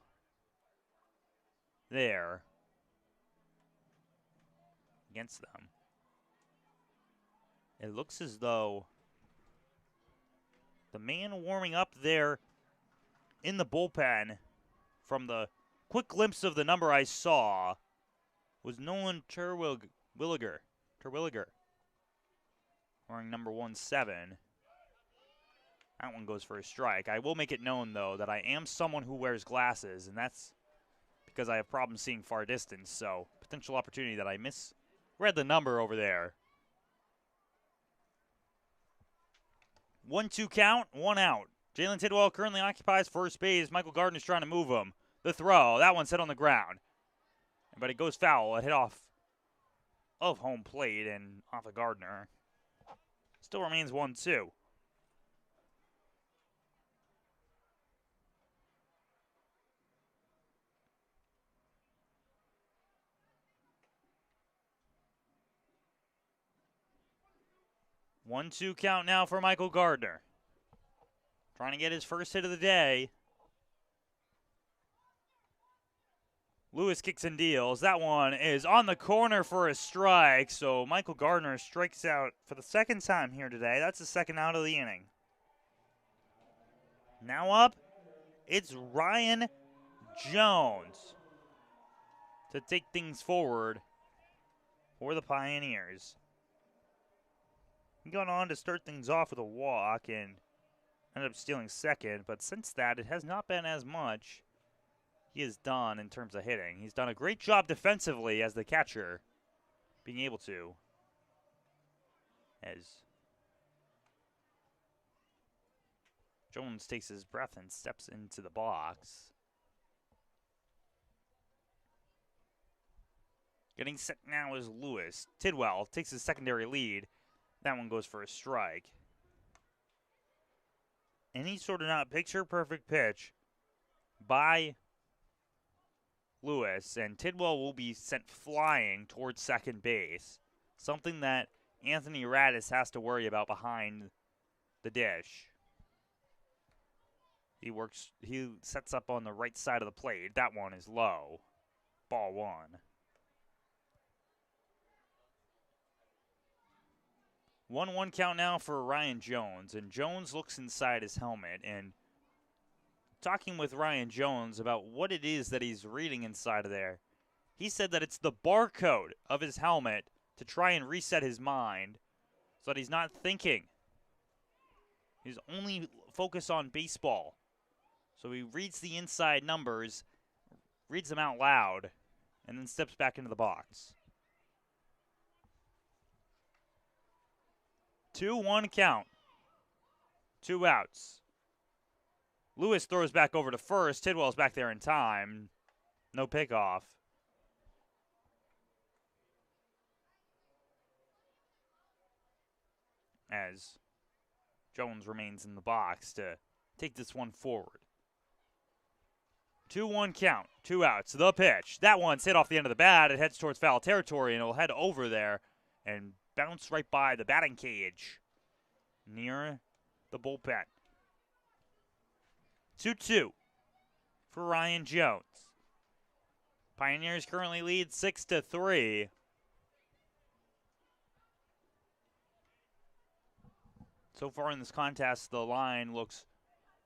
There. Against them. It looks as though the man warming up there in the bullpen, from the quick glimpse of the number I saw, was Nolan Terwilliger, wearing number 17. That one goes for a strike. I will make it known, though, that I am someone who wears glasses, and that's because I have problems seeing far distance, so potential opportunity that I misread the number over there. 1-2 count, 1 out. Jalen Tidwell currently occupies first base. Michael Gardner's trying to move him. The throw, that one's hit on the ground. But it goes foul. It hit off of home plate and off of Gardner. Still remains 1-2. One-two count now for Michael Gardner. Trying to get his first hit of the day. Lewis kicks and deals. That one is on the corner for a strike. So Michael Gardner strikes out for the second time here today. That's the second out of the inning. Now up, it's Ryan Jones to take things forward for the Pioneers. He got on to start things off with a walk and ended up stealing second, but since that, it has not been as much he has done in terms of hitting. He's done a great job defensively as the catcher, being able to. As Jones takes his breath and steps into the box. Getting set now is Lewis. Tidwell takes his secondary lead. That one goes for a strike. Any sort of not picture-perfect pitch by Lewis, and Tidwell will be sent flying towards second base, something that Anthony Radis has to worry about behind the dish. He sets up on the right side of the plate. That one is low. Ball one. 1-1 count now for Ryan Jones, and Jones looks inside his helmet, and talking with Ryan Jones about what it is that he's reading inside of there, he said that it's the barcode of his helmet to try and reset his mind so that he's not thinking. He's only focused on baseball. So he reads the inside numbers, reads them out loud, and then steps back into the box. 2-1 count. 2 outs. Lewis throws back over to first. Tidwell's back there in time. No pickoff. As Jones remains in the box to take this one forward. 2-1 count. 2 outs. The pitch. That one's hit off the end of the bat. It heads towards foul territory, and it'll head over there and bounce right by the batting cage near the bullpen. 2-2 for Ryan Jones. Pioneers currently lead 6-3. So far in this contest, the line looks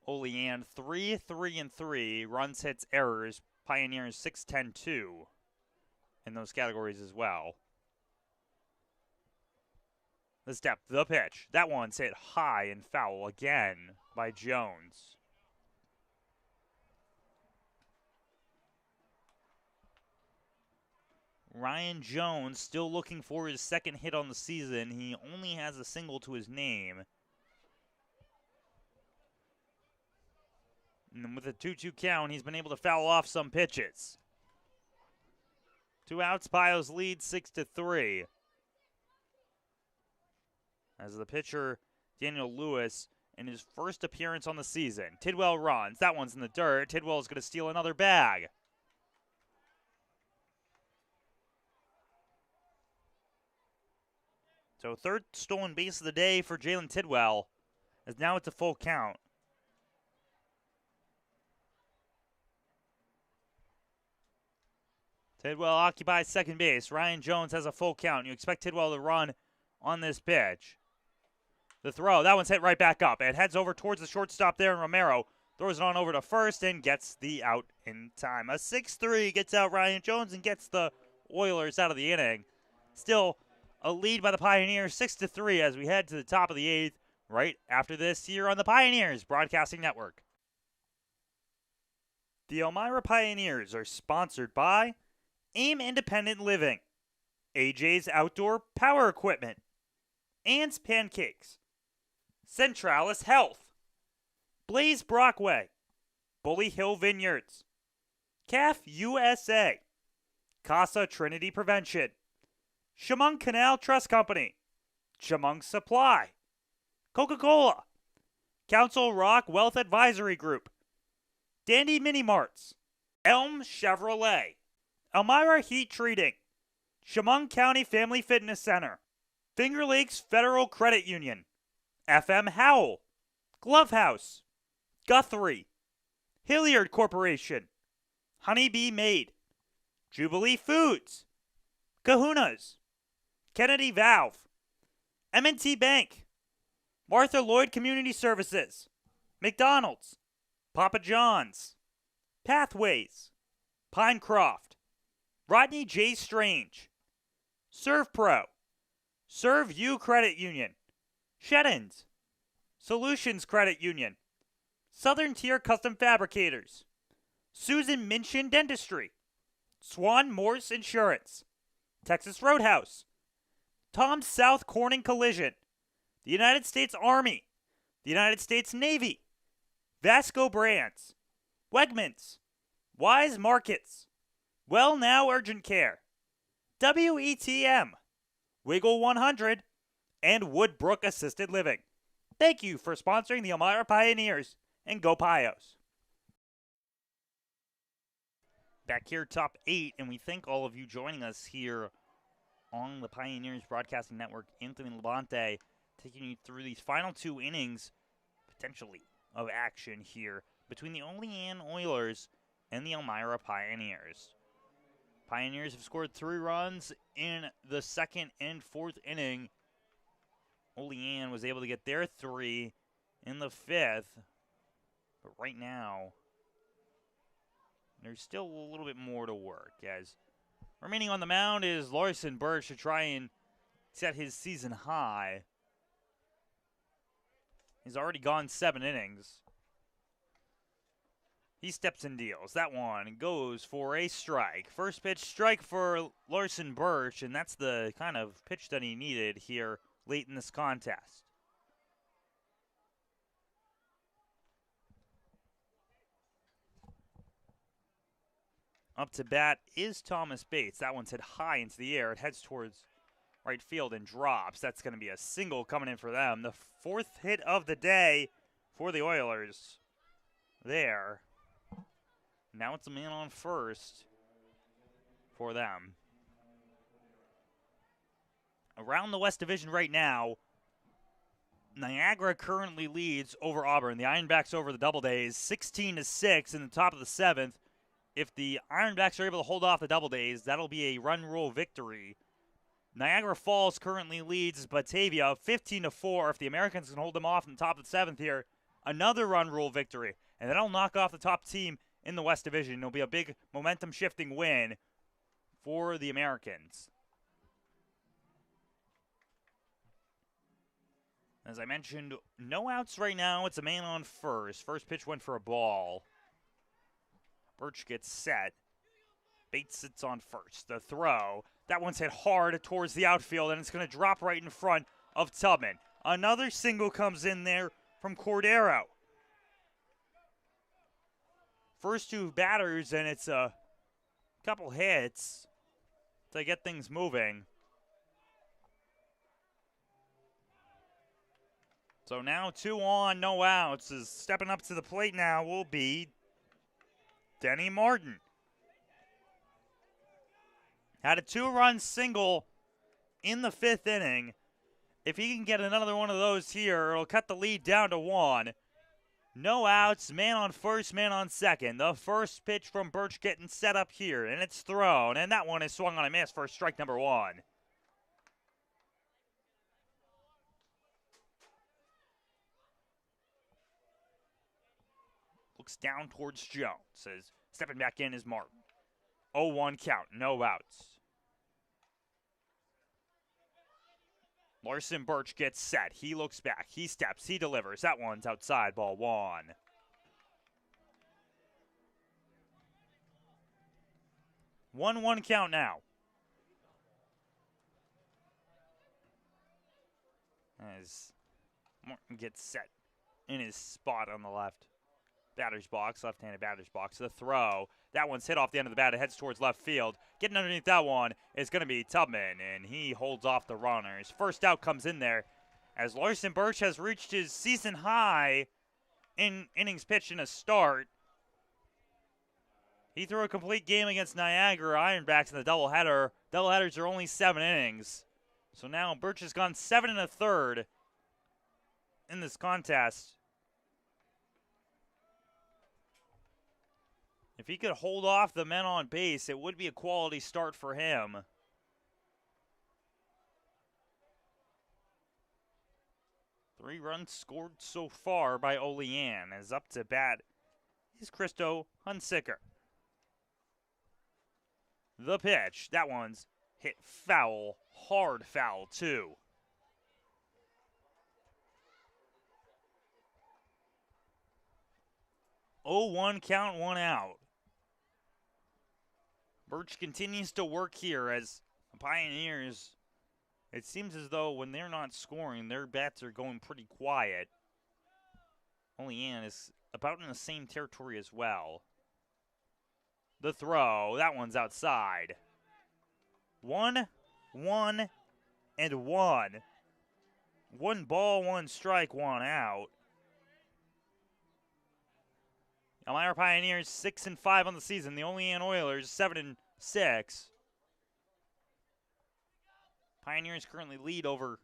OLEAN 3-3-3, runs, hits, errors. Pioneers 6-10-2 in those categories as well. The step, the pitch. That one's hit high and foul again by Jones. Ryan Jones still looking for his second hit on the season. He only has a single to his name. And with a 2-2 count, he's been able to foul off some pitches. 2 outs, Pios lead 6-3. As the pitcher, Daniel Lewis, in his first appearance on the season. Tidwell runs. That one's in the dirt. Tidwell is going to steal another bag. So third stolen base of the day for Jalen Tidwell, as now it's a full count. Tidwell occupies second base. Ryan Jones has a full count. You expect Tidwell to run on this pitch. The throw, that one's hit right back up. It heads over towards the shortstop there, and Romero throws it on over to first and gets the out in time. A 6-3 gets out Ryan Jones and gets the Oilers out of the inning. Still a lead by the Pioneers, 6-3 as we head to the top of the 8th right after this here on the Pioneers Broadcasting Network. The Elmira Pioneers are sponsored by AIM Independent Living, AJ's Outdoor Power Equipment, Ann's Pancakes, Centralis Health, Blaze Brockway, Bully Hill Vineyards, CAF USA, Casa Trinity Prevention, Chemung Canal Trust Company, Chemung Supply, Coca-Cola, Council Rock Wealth Advisory Group, Dandy Mini Marts, Elm Chevrolet, Elmira Heat Treating, Chemung County Family Fitness Center, Finger Lakes Federal Credit Union, FM Howell, Glove House, Guthrie, Hilliard Corporation, Honeybee Made, Jubilee Foods, Kahuna's, Kennedy Valve, M&T Bank, Martha Lloyd Community Services, McDonald's, Papa John's, Pathways, Pinecroft, Rodney J. Strange, Serve Pro, Serve You Credit Union, Sheddens, Solutions Credit Union, Southern Tier Custom Fabricators, Susan Minchin Dentistry, Swan Morse Insurance, Texas Roadhouse, Tom South Corning Collision, the United States Army, the United States Navy, Vasco Brands, Wegmans, Wise Markets, Well Now Urgent Care, WETM, Wiggle 100, and Woodbrook Assisted Living. Thank you for sponsoring the Elmira Pioneers, and go Pios. Back here, top 8, and we thank all of you joining us here on the Pioneers Broadcasting Network. Anthony Labonte taking you through these final 2 innings, potentially, of action here between the OLEAN Oilers and the Elmira Pioneers. Pioneers have scored 3 runs in the 2nd and 4th inning. OLEAN was able to get their 3 in the 5th. But right now, there's still a little bit more to work. As remaining on the mound is Larson Birch to try and set his season high. He's already gone 7 innings. He steps and deals. That one goes for a strike. First pitch strike for Larson Birch, and that's the kind of pitch that he needed here late in this contest. Up to bat is Thomas Bates. That one's hit high into the air. It heads towards right field and drops. That's going to be a single coming in for them. The 4th hit of the day for the Oilers there. Now it's a man on first for them. Around the West Division right now, Niagara currently leads over Auburn. The Ironbacks over the Doubledays 16-6 in the top of the 7th. If the Ironbacks are able to hold off the Doubledays, that'll be a run rule victory. Niagara Falls currently leads Batavia 15-4. If the Americans can hold them off in the top of the 7th here, another run rule victory. And that'll knock off the top team in the West Division. It'll be a big momentum-shifting win for the Americans. As I mentioned, no outs right now. It's a man on first. First pitch went for a ball. Birch gets set. Bates sits on first. The throw. That one's hit hard towards the outfield, and it's going to drop right in front of Tubman. Another single comes in there from Cordero. First 2 batters, and it's a couple hits to get things moving. So now 2 on, no outs. Is stepping up to the plate now will be Denny Martin. Had a 2-run single in the 5th inning. If he can get another one of those here, it'll cut the lead down to 1. No outs, man on first, man on second. The first pitch from Birch getting set up here, and it's thrown. And that one is swung on a miss for strike number 1. Looks down towards Jones. Says stepping back in is Martin. 0-1 count, no outs. Larson Birch gets set. He looks back. He steps. He delivers. That one's outside. Ball 1. 1-1 count now. As Martin gets set in his spot on the left batter's box, left-handed batter's box. The throw, that one's hit off the end of the bat. It heads towards left field. Getting underneath that one is going to be Tubman, and he holds off the runners. First out comes in there as Larson Birch has reached his season high in innings pitched in a start. He threw a complete game against Niagara Ironbacks in the doubleheader. Doubleheaders are only 7 innings. So now Birch has gone 7 1/3 in this contest. If he could hold off the men on base, it would be a quality start for him. Three runs scored so far by OLEAN. As up to bat is Christo Hunsicker. The pitch, that one's hit foul, hard foul too. 0-1 count, 1 out. Birch continues to work here as the Pioneers, it seems as though when they're not scoring, their bats are going pretty quiet. OLEAN is about in the same territory as well. The throw, that one's outside. 1, 1, and 1. 1 ball, 1 strike, 1 out. Elmira Pioneers 6-5 on the season. The OLEAN Oilers 7-6. Pioneers currently lead over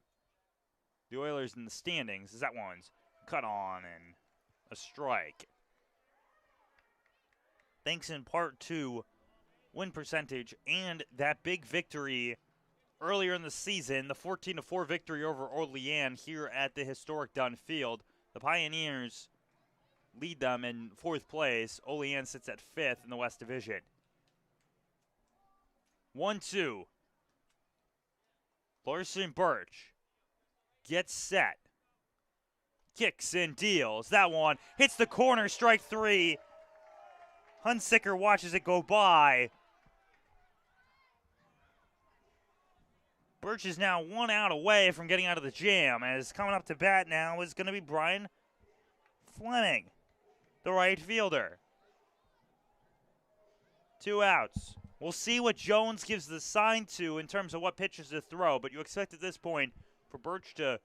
the Oilers in the standings as that one's cut on and a strike. Thanks in part to win percentage and that big victory earlier in the season, the 14-4 victory over OLEAN here at the historic Dunn Field. The Pioneers lead them in 4th place. OLEAN sits at 5th in the West Division. 1-2. Larson Birch gets set. Kicks and deals. That one hits the corner, strike 3. Hunsicker watches it go by. Birch is now 1 out away from getting out of the jam, as coming up to bat now is going to be Brian Fleming, the right fielder. 2 outs. We'll see what Jones gives the sign to in terms of what pitches to throw, but you expect at this point for Birch to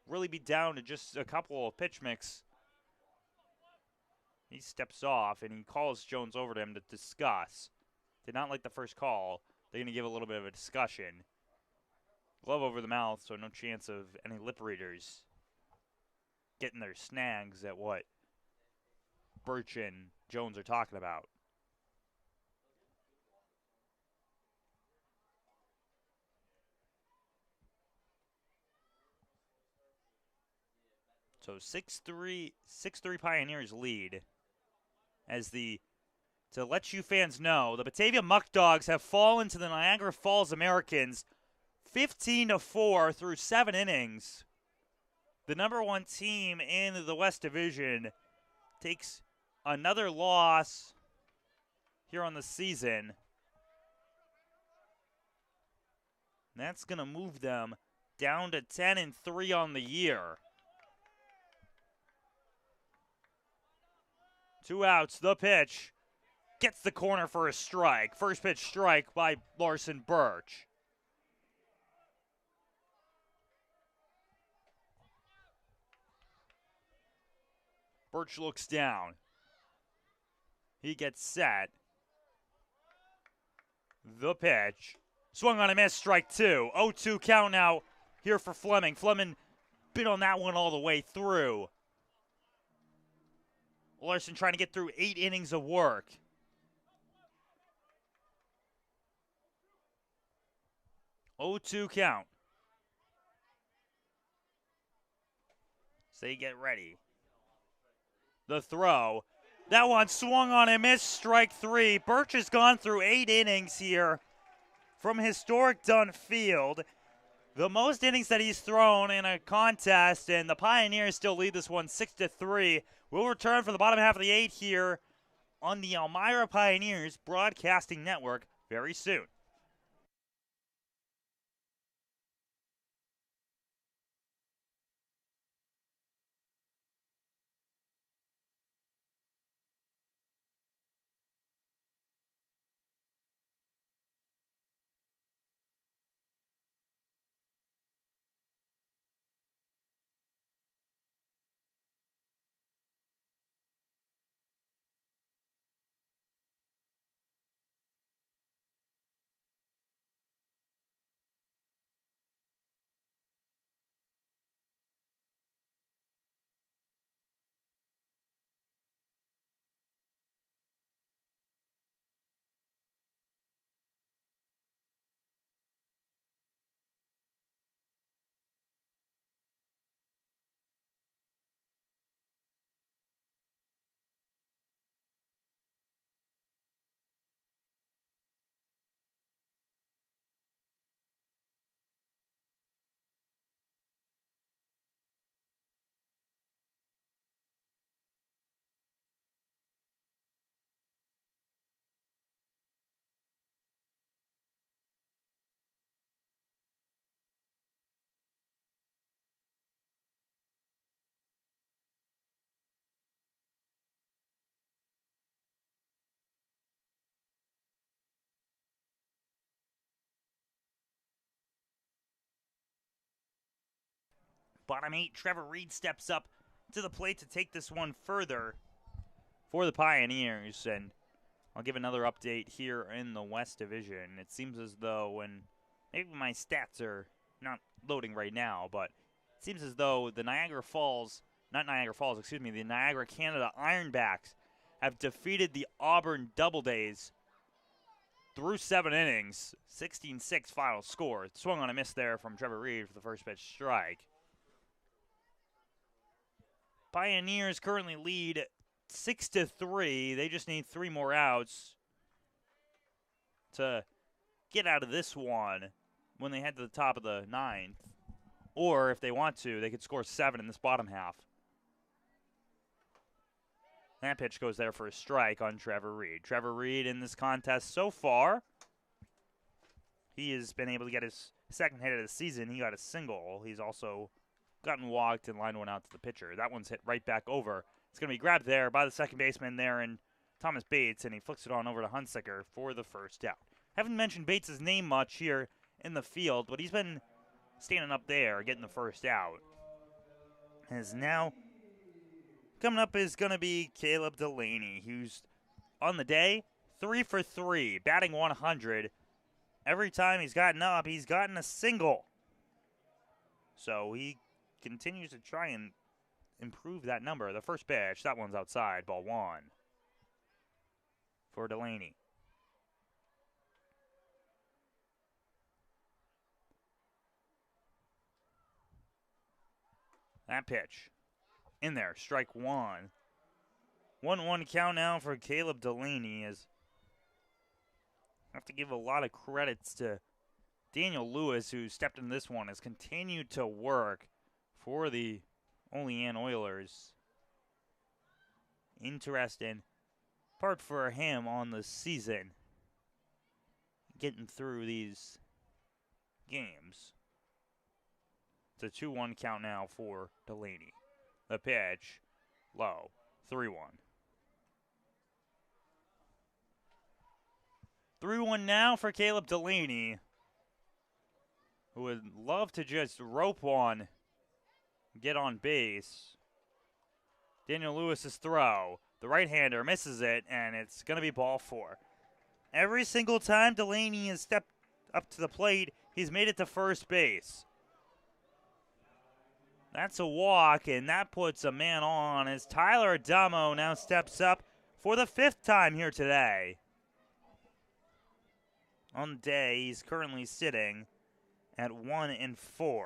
really be down to just a couple of pitch mix. He steps off and he calls Jones over to him to discuss. Did not like the first call. They're going to give a little bit of a discussion. Glove over the mouth, so no chance of any lip readers getting their snags at what Birch and Jones are talking about. So 6-3 Pioneers lead. As to let you fans know, the Batavia Muck Dogs have fallen to the Niagara Falls Americans 15-4 through 7 innings. The number 1 team in the West Division takes another loss here on the season. That's going to move them down to 10-3 on the year. 2 outs, the pitch. Gets the corner for a strike. First pitch strike by Larson Birch. Birch looks down. He gets set. The pitch. Swung on a miss, strike 2. 0-2 count now here for Fleming. Fleming bit on that one all the way through. Larson trying to get through 8 innings of work. Oh, 2 count. Say get ready. The throw. That one swung on and missed, strike 3. Birch has gone through 8 innings here from historic Dunn Field. The most innings that he's thrown in a contest, and the Pioneers still lead this one 6-3. We'll return for the bottom half of the 8 here on the Elmira Pioneers Broadcasting Network. very soon. Bottom 8, Trevor Reed steps up to the plate to take this one further for the Pioneers. And I'll give another update here in the West Division. It seems as though when maybe my stats are not loading right now, but it seems as though the Niagara Canada Ironbacks have defeated the Auburn Doubledays through 7 innings, 16-6 final score. Swung on a miss there from Trevor Reed for the first pitch strike. Pioneers currently lead 6-3. They just need 3 more outs to get out of this one when they head to the top of the 9th. Or if they want to, they could score 7 in this bottom half. That pitch goes there for a strike on Trevor Reed. Trevor Reed in this contest so far, he has been able to get his second hit of the season. He got a single. He's also gotten walked and lined one out to the pitcher. That one's hit right back over. It's going to be grabbed there by the second baseman there and Thomas Bates, and he flicks it on over to Hunsaker for the first out. Haven't mentioned Bates' name much here in the field, but he's been standing up there getting the first out. As now coming up is going to be Caleb Delaney, who's on the day 3 for 3, batting 100. Every time he's gotten up, he's gotten a single. So he continues to try and improve that number. The first pitch, that one's outside, ball 1 for Delaney. That pitch in there, strike 1. 1-1 count now for Caleb Delaney. As I have to give a lot of credits to Daniel Lewis, who stepped into this one, has continued to work for the OLEAN OILERS. Interesting part for him on the season, getting through these games. It's a 2-1 count now for Delaney. The pitch, low, 3-1. 3-1 now for Caleb Delaney, who would love to just rope one, get on base. Daniel Lewis's throw. The right-hander misses it, and it's going to be ball 4. Every single time Delaney has stepped up to the plate, he's made it to first base. That's a walk, and that puts a man on as Tyler Adamo now steps up for the 5th time here today. On the day, he's currently sitting at 1-4.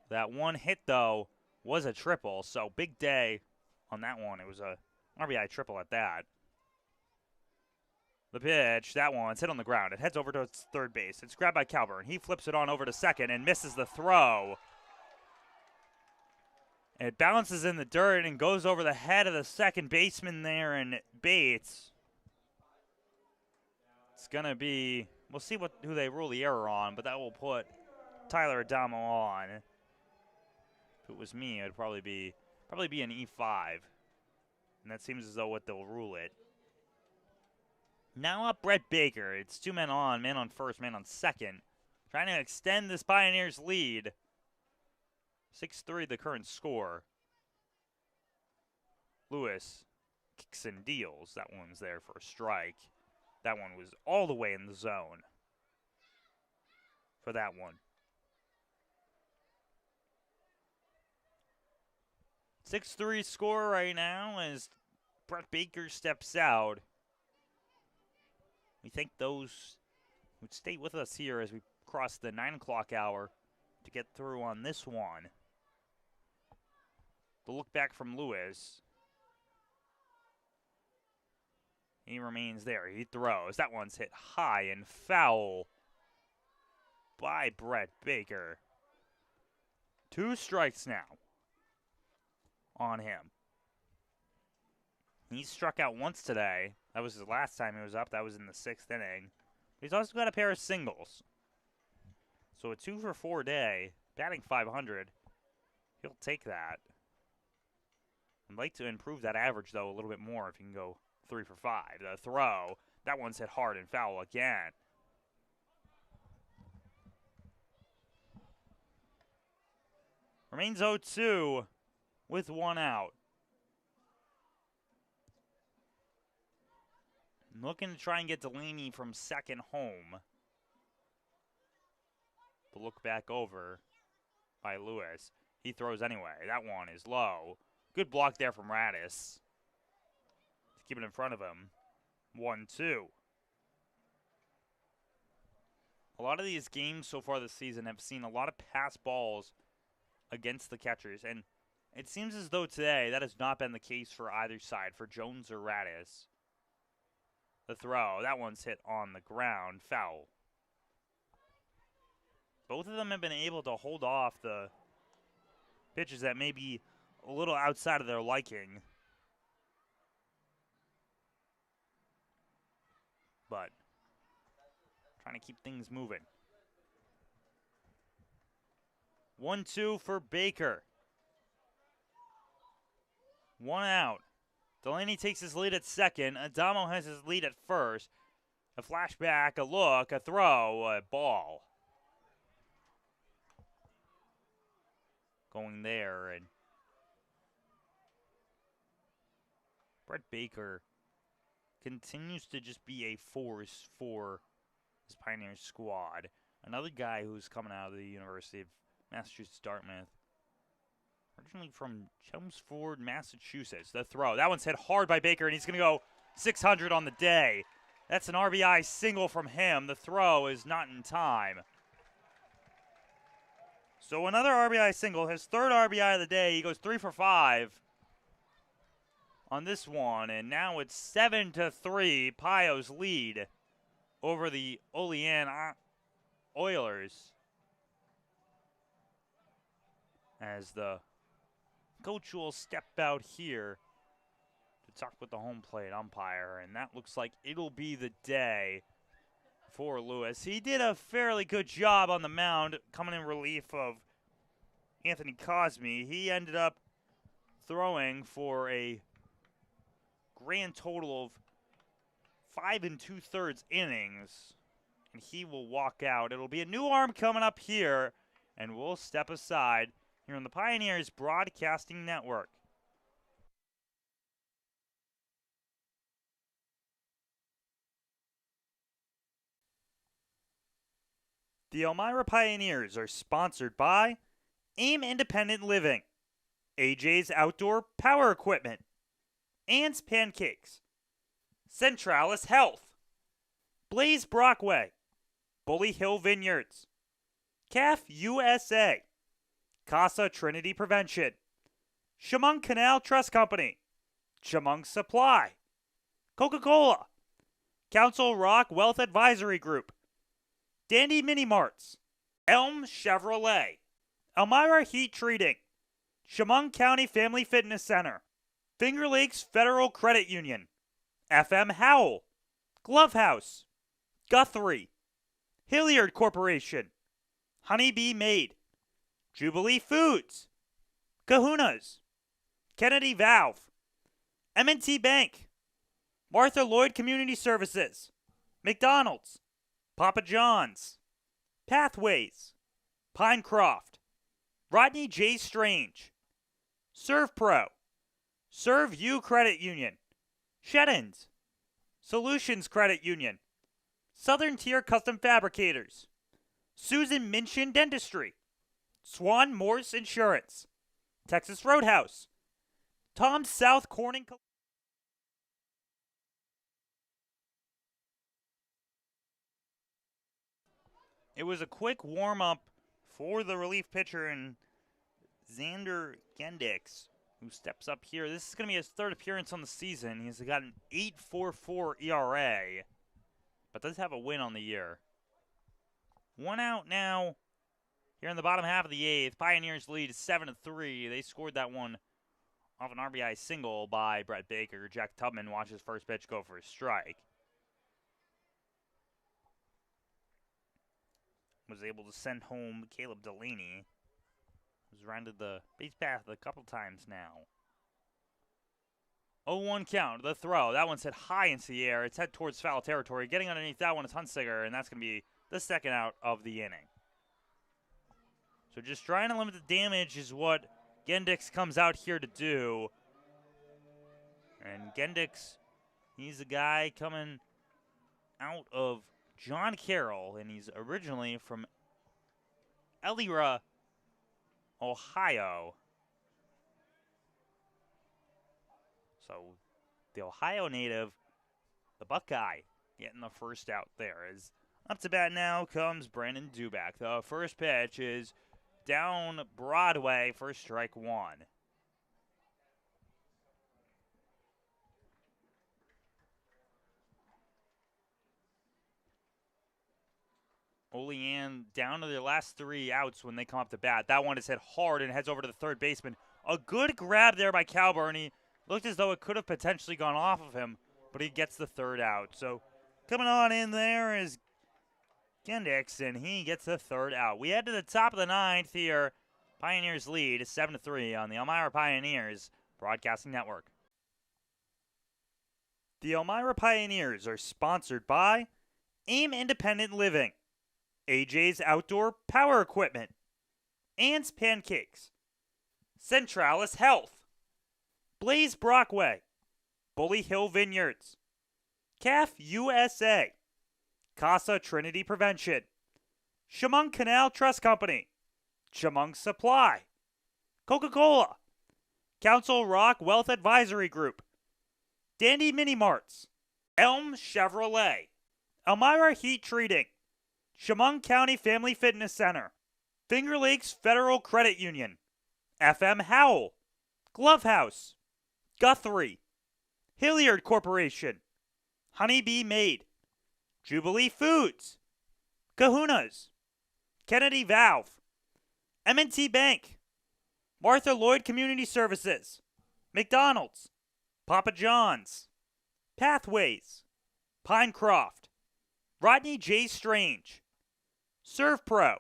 That one hit, though, was a triple, so big day on that one. It was a RBI triple at that. The pitch, that one's hit on the ground. It heads over to third base. It's grabbed by Calburn. He flips it on over to second and misses the throw. It bounces in the dirt and goes over the head of the second baseman there, and Bates. It's going to be, we'll see who they rule the error on, but that will put Tyler Adamo on. If it was me, it would probably be an E5. And that seems as though what they'll rule it. Now up Brett Baker. It's 2 men on, man on first, man on second. Trying to extend this Pioneers lead. 6-3 the current score. Lewis kicks and deals. That one's there for a strike. That one was all the way in the zone for that one. 6-3 score right now as Brett Baker steps out. We think those would stay with us here as we cross the 9 o'clock hour to get through on this one. The look back from Lewis. He remains there. He throws. That one's hit high and foul by Brett Baker. 2 strikes now on him. He struck out once today. That was his last time he was up. That was in the 6th inning. He's also got a pair of singles. So a 2 for 4 day, batting .500. He'll take that. I'd like to improve that average, though, a little bit more if you can go 3 for 5. The throw, that one's hit hard and foul again. Remains 0-2 with 1 out. Looking to try and get Delaney from second home. The look back over by Lewis. He throws anyway. That one is low. Good block there from Radis. Keep it in front of him. 1-2. A lot of these games so far this season have seen a lot of pass balls against the catchers. And it seems as though today that has not been the case for either side, for Jones or Radis. The throw, that one's hit on the ground, foul. Both of them have been able to hold off the pitches that may be a little outside of their liking. But trying to keep things moving. 1-2 for Baker. 1 out. Delaney takes his lead at second. Adamo has his lead at first. A flashback, a look, a throw, a ball. Going there, and Brett Baker continues to just be a force for this Pioneers squad. Another guy who's coming out of the University of Massachusetts Dartmouth. Originally from Chelmsford, Massachusetts. The throw. That one's hit hard by Baker, and he's going to go 600 on the day. That's an RBI single from him. The throw is not in time. So another RBI single. His 3rd RBI of the day. He goes 3 for 5 on this one. And now it's 7-3. Pio's lead over the OLEAN Oilers. As the coach will step out here to talk with the home plate umpire, and that looks like it'll be the day for Lewis. He did a fairly good job on the mound coming in relief of Anthony Cosme. He ended up throwing for a grand total of 5 2/3 innings, and he will walk out. It'll be a new arm coming up here, and we'll step aside here on the Pioneers Broadcasting Network. The Elmira Pioneers are sponsored by AIM Independent Living, AJ's Outdoor Power Equipment, Ann's Pancakes, Centralis Health, Blaze Brockway, Bully Hill Vineyards, CAF USA, Casa Trinity Prevention, Chemung Canal Trust Company, Chemung Supply, Coca-Cola, Council Rock Wealth Advisory Group, Dandy Mini Marts, Elm Chevrolet, Elmira Heat Treating, Chemung County Family Fitness Center, Finger Lakes Federal Credit Union, FM Howell, Glove House, Guthrie, Hilliard Corporation, Honeybee Made, Jubilee Foods, Kahuna's, Kennedy Valve, M&T Bank, Martha Lloyd Community Services, McDonald's, Papa John's, Pathways, Pinecroft, Rodney J. Strange, ServPro, Serve You Credit Union, Sheddens, Solutions Credit Union, Southern Tier Custom Fabricators, Susan Minchin Dentistry, Swan Morse Insurance, Texas Roadhouse, Tom South Corning. It was a quick warm-up for the relief pitcher and Xander Gendix, who steps up here. This is going to be his third appearance on the season. He's got an 8.44 ERA, but does have a win on the year. One out now here in the bottom half of the eighth. Pioneers lead 7-3. They scored that one off an RBI single by Brett Baker. Jack Tubman watches first pitch go for a strike. Was able to send home Caleb Delaney, who's rounded the base path a couple times now. 0-1 count, the throw. That one's hit high into the air. It's head towards foul territory. Getting underneath that one is Hunsinger, and that's going to be the second out of the inning. So just trying to limit the damage is what Gendix comes out here to do. And Gendix, he's a guy coming out of John Carroll, and he's originally from Elmira, Ohio. So the Ohio native, the Buckeye, getting the first out there. As up to bat now comes Brandon Dubak. The first pitch is down Broadway for strike one. OLEAN down to their last three outs when they come up to bat. That one is hit hard and heads over to the third baseman. A good grab there by Calburn. He looked as though it could have potentially gone off of him, but he gets the third out. So coming on in there is Gendix, and he gets the third out. We head to the top of the ninth here. Pioneers lead 7-3 on the Elmira Pioneers Broadcasting Network. The Elmira Pioneers are sponsored by AIM Independent Living, AJ's Outdoor Power Equipment, Ann's Pancakes, Centralis Health, Blaze Brockway, Bully Hill Vineyards, CAF USA, Casa Trinity Prevention, Chemung Canal Trust Company, Chemung Supply, Coca-Cola, Council Rock Wealth Advisory Group, Dandy Mini Marts, Elm Chevrolet, Elmira Heat Treating, Chemung County Family Fitness Center, Finger Lakes Federal Credit Union, FM Howell, Glove House, Guthrie, Hilliard Corporation, Honeybee Made, Jubilee Foods, Kahuna's, Kennedy Valve, M&T Bank, Martha Lloyd Community Services, McDonald's, Papa John's, Pathways, Pinecroft, Rodney J. Strange, ServPro,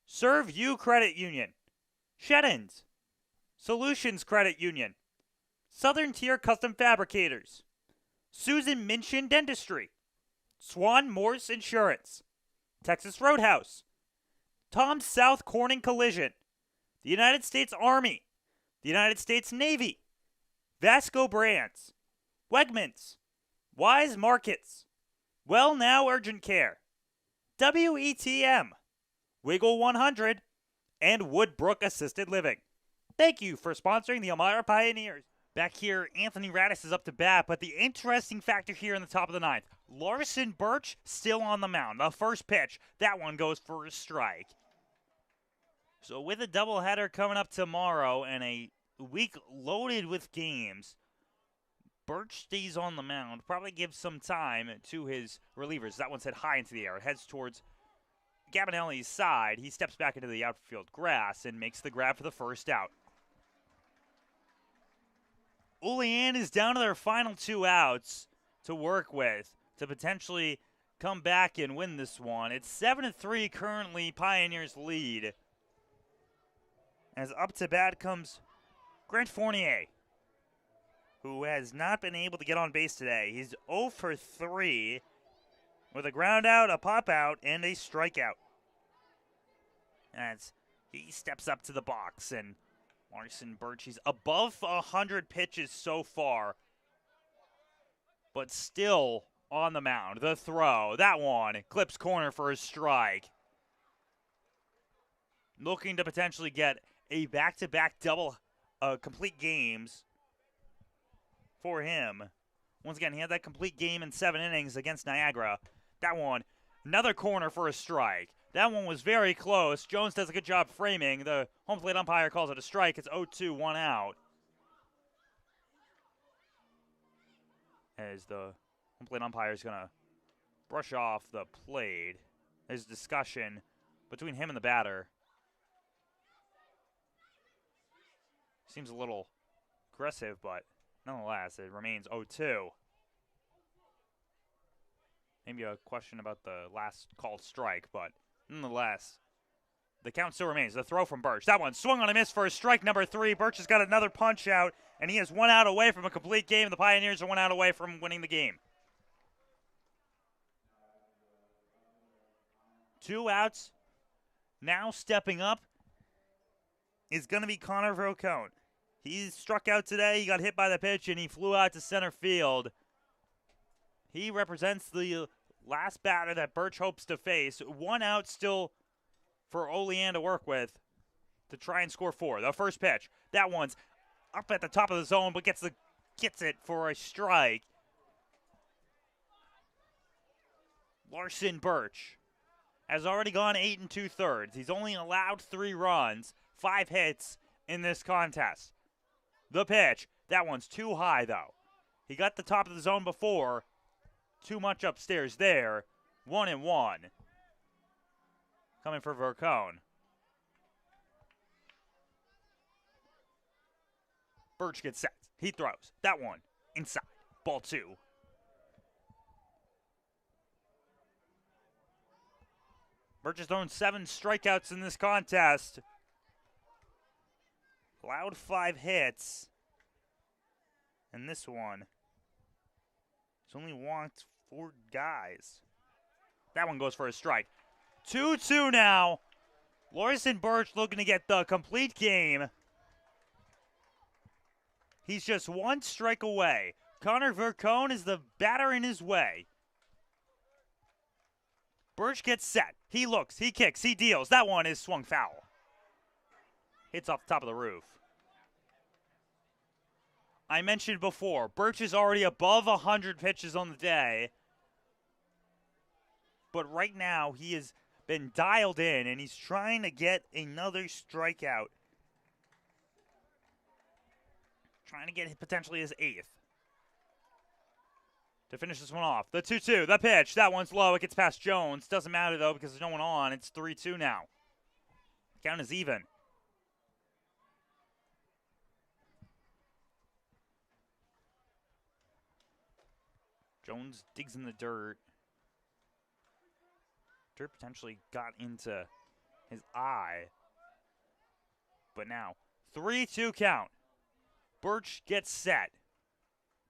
Serve You Credit Union, Sheddens, Solutions Credit Union, Southern Tier Custom Fabricators, Susan Minchin Dentistry, Swan Morse Insurance, Texas Roadhouse, Tom South Corning Collision, the United States Army, the United States Navy, Vasco Brands, Wegmans, Wise Markets, Well Now Urgent Care, WETM, Wiggle 100, and Woodbrook Assisted Living. Thank you for sponsoring the Elmira Pioneers. Back here, Anthony Radis is up to bat, but the interesting factor here in the top of the ninth, Larson Birch still on the mound. The first pitch, that one goes for a strike. So with a doubleheader coming up tomorrow and a week loaded with games, Birch stays on the mound, probably gives some time to his relievers. That one's hit high into the air. It heads towards Gabinelli's side. He steps back into the outfield grass and makes the grab for the first out. OLEAN is down to their final two outs to work with to potentially come back and win this one. It's 7-3 currently, Pioneers lead. As up to bat comes Grant Fournier, who has not been able to get on base today. He's 0 for 3 with a ground out, a pop out, and a strikeout. As he steps up to the box, and Larson Birch, he's above 100 pitches so far, but still on the mound. The throw, that one, clips corner for a strike. Looking to potentially get a back-to-back double complete games for him. Once again, he had that complete game in 7 innings against Niagara. That one, another corner for a strike. That one was very close. Jones does a good job framing. The home plate umpire calls it a strike. It's 0-2, 1 out. As the home plate umpire is going to brush off the plate. There's discussion between him and the batter. Seems a little aggressive, but nonetheless, it remains 0-2. Maybe a question about the last called strike, but nonetheless, the count still remains. The throw from Birch. That one swung on a miss for a strike number 3. Birch has got another punch out, and he is 1 out away from a complete game. The Pioneers are 1 out away from winning the game. 2 outs. Now stepping up is going to be Connor Vercone. He struck out today. He got hit by the pitch, and he flew out to center field. He represents the last batter that Birch hopes to face. 1 out still for OLEAN to work with to try and score 4. The first pitch. That one's up at the top of the zone, but gets it for a strike. Larson Birch has already gone 8 2/3. He's only allowed 3 runs, 5 hits in this contest. The pitch. That one's too high, though. He got the top of the zone before. Too much upstairs there. 1-1. Coming for Vercone. Birch gets set. He throws. That one inside. Ball 2. Birch has thrown 7 strikeouts in this contest. Allowed 5 hits. And this one, he's only walked 4 guys. That one goes for a strike. 2-2 now. Larson Birch looking to get the complete game. He's just 1 strike away. Connor Vercone is the batter in his way. Birch gets set. He looks, he kicks, he deals. That one is swung foul. Hits off the top of the roof. I mentioned before, Birch is already above 100 pitches on the day. But right now, he has been dialed in, and he's trying to get another strikeout. Trying to get potentially his 8th. To finish this one off. The 2-2, the pitch. That one's low. It gets past Jones. Doesn't matter, though, because there's no one on. It's 3-2 now. Count is even. Jones digs in the dirt. Dirt potentially got into his eye. But now, 3-2 count. Birch gets set.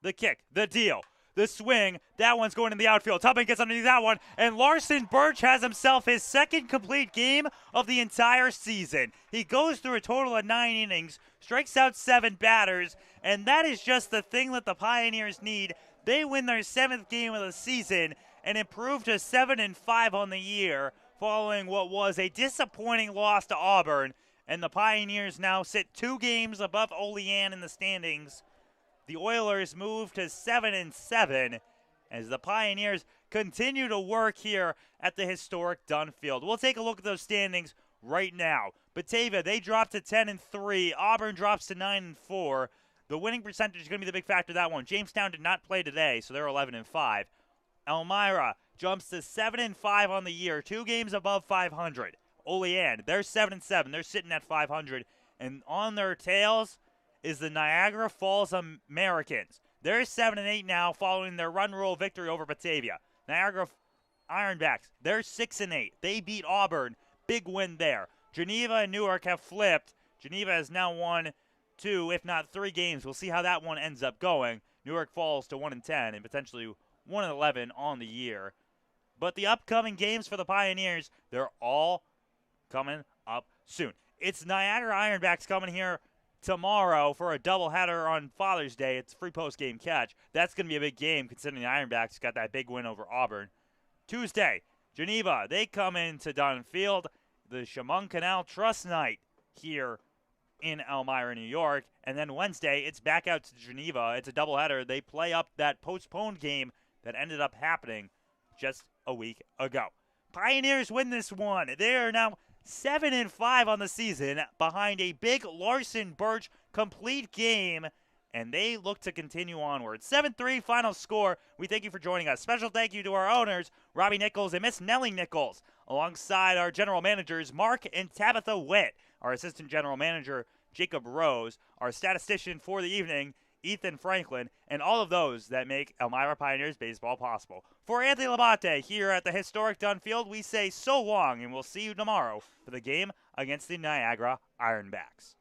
The kick, the deal, the swing. That one's going in the outfield. Tubbing gets underneath that one. And Larson Birch has himself his 2nd complete game of the entire season. He goes through a total of 9 innings, strikes out 7 batters, and that is just the thing that the Pioneers need. They win their 7th game of the season and improve to 7-5 on the year following what was a disappointing loss to Auburn. And the Pioneers now sit 2 games above OLEAN in the standings. The Oilers move to 7-7 as the Pioneers continue to work here at the historic Dunn Field. We'll take a look at those standings right now. Batavia, they drop to 10-3. Auburn drops to 9-4. The winning percentage is going to be the big factor of that one. Jamestown did not play today, so they're 11-5. Elmira jumps to 7-5 on the year, 2 games above 500. Olean, they're 7-7. They're sitting at 500. And on their tails is the Niagara Falls Americans. They're 7-8 now following their run rule victory over Batavia. Niagara Ironbacks, they're 6-8. They beat Auburn. Big win there. Geneva and Newark have flipped. Geneva has now won 2, if not 3 games. We'll see how that one ends up going. Newark falls to 1-10 and potentially 1-11 on the year. But the upcoming games for the Pioneers, they're all coming up soon. It's Niagara Ironbacks coming here tomorrow for a doubleheader on Father's Day. It's free post-game catch. That's going to be a big game considering the Ironbacks got that big win over Auburn. Tuesday, Geneva, they come into Dunfield. The Chemung Canal Trust Night here in Elmira, New York. And then Wednesday, it's back out to Geneva. It's a doubleheader. They play up that postponed game that ended up happening just a week ago. Pioneers win this one. They are now 7-5 on the season behind a big Larson Birch complete game, and they look to continue onward. 7-3 final score. We thank you for joining us. Special thank you to our owners, Robbie Nichols and Miss Nellie Nichols, alongside our general managers, Mark and Tabitha Witt, our assistant general manager, Jacob Rose, our statistician for the evening, Ethan Franklin, and all of those that make Elmira Pioneers baseball possible. For Anthony Labate here at the historic Dunfield, we say so long, and we'll see you tomorrow for the game against the Niagara Ironbacks.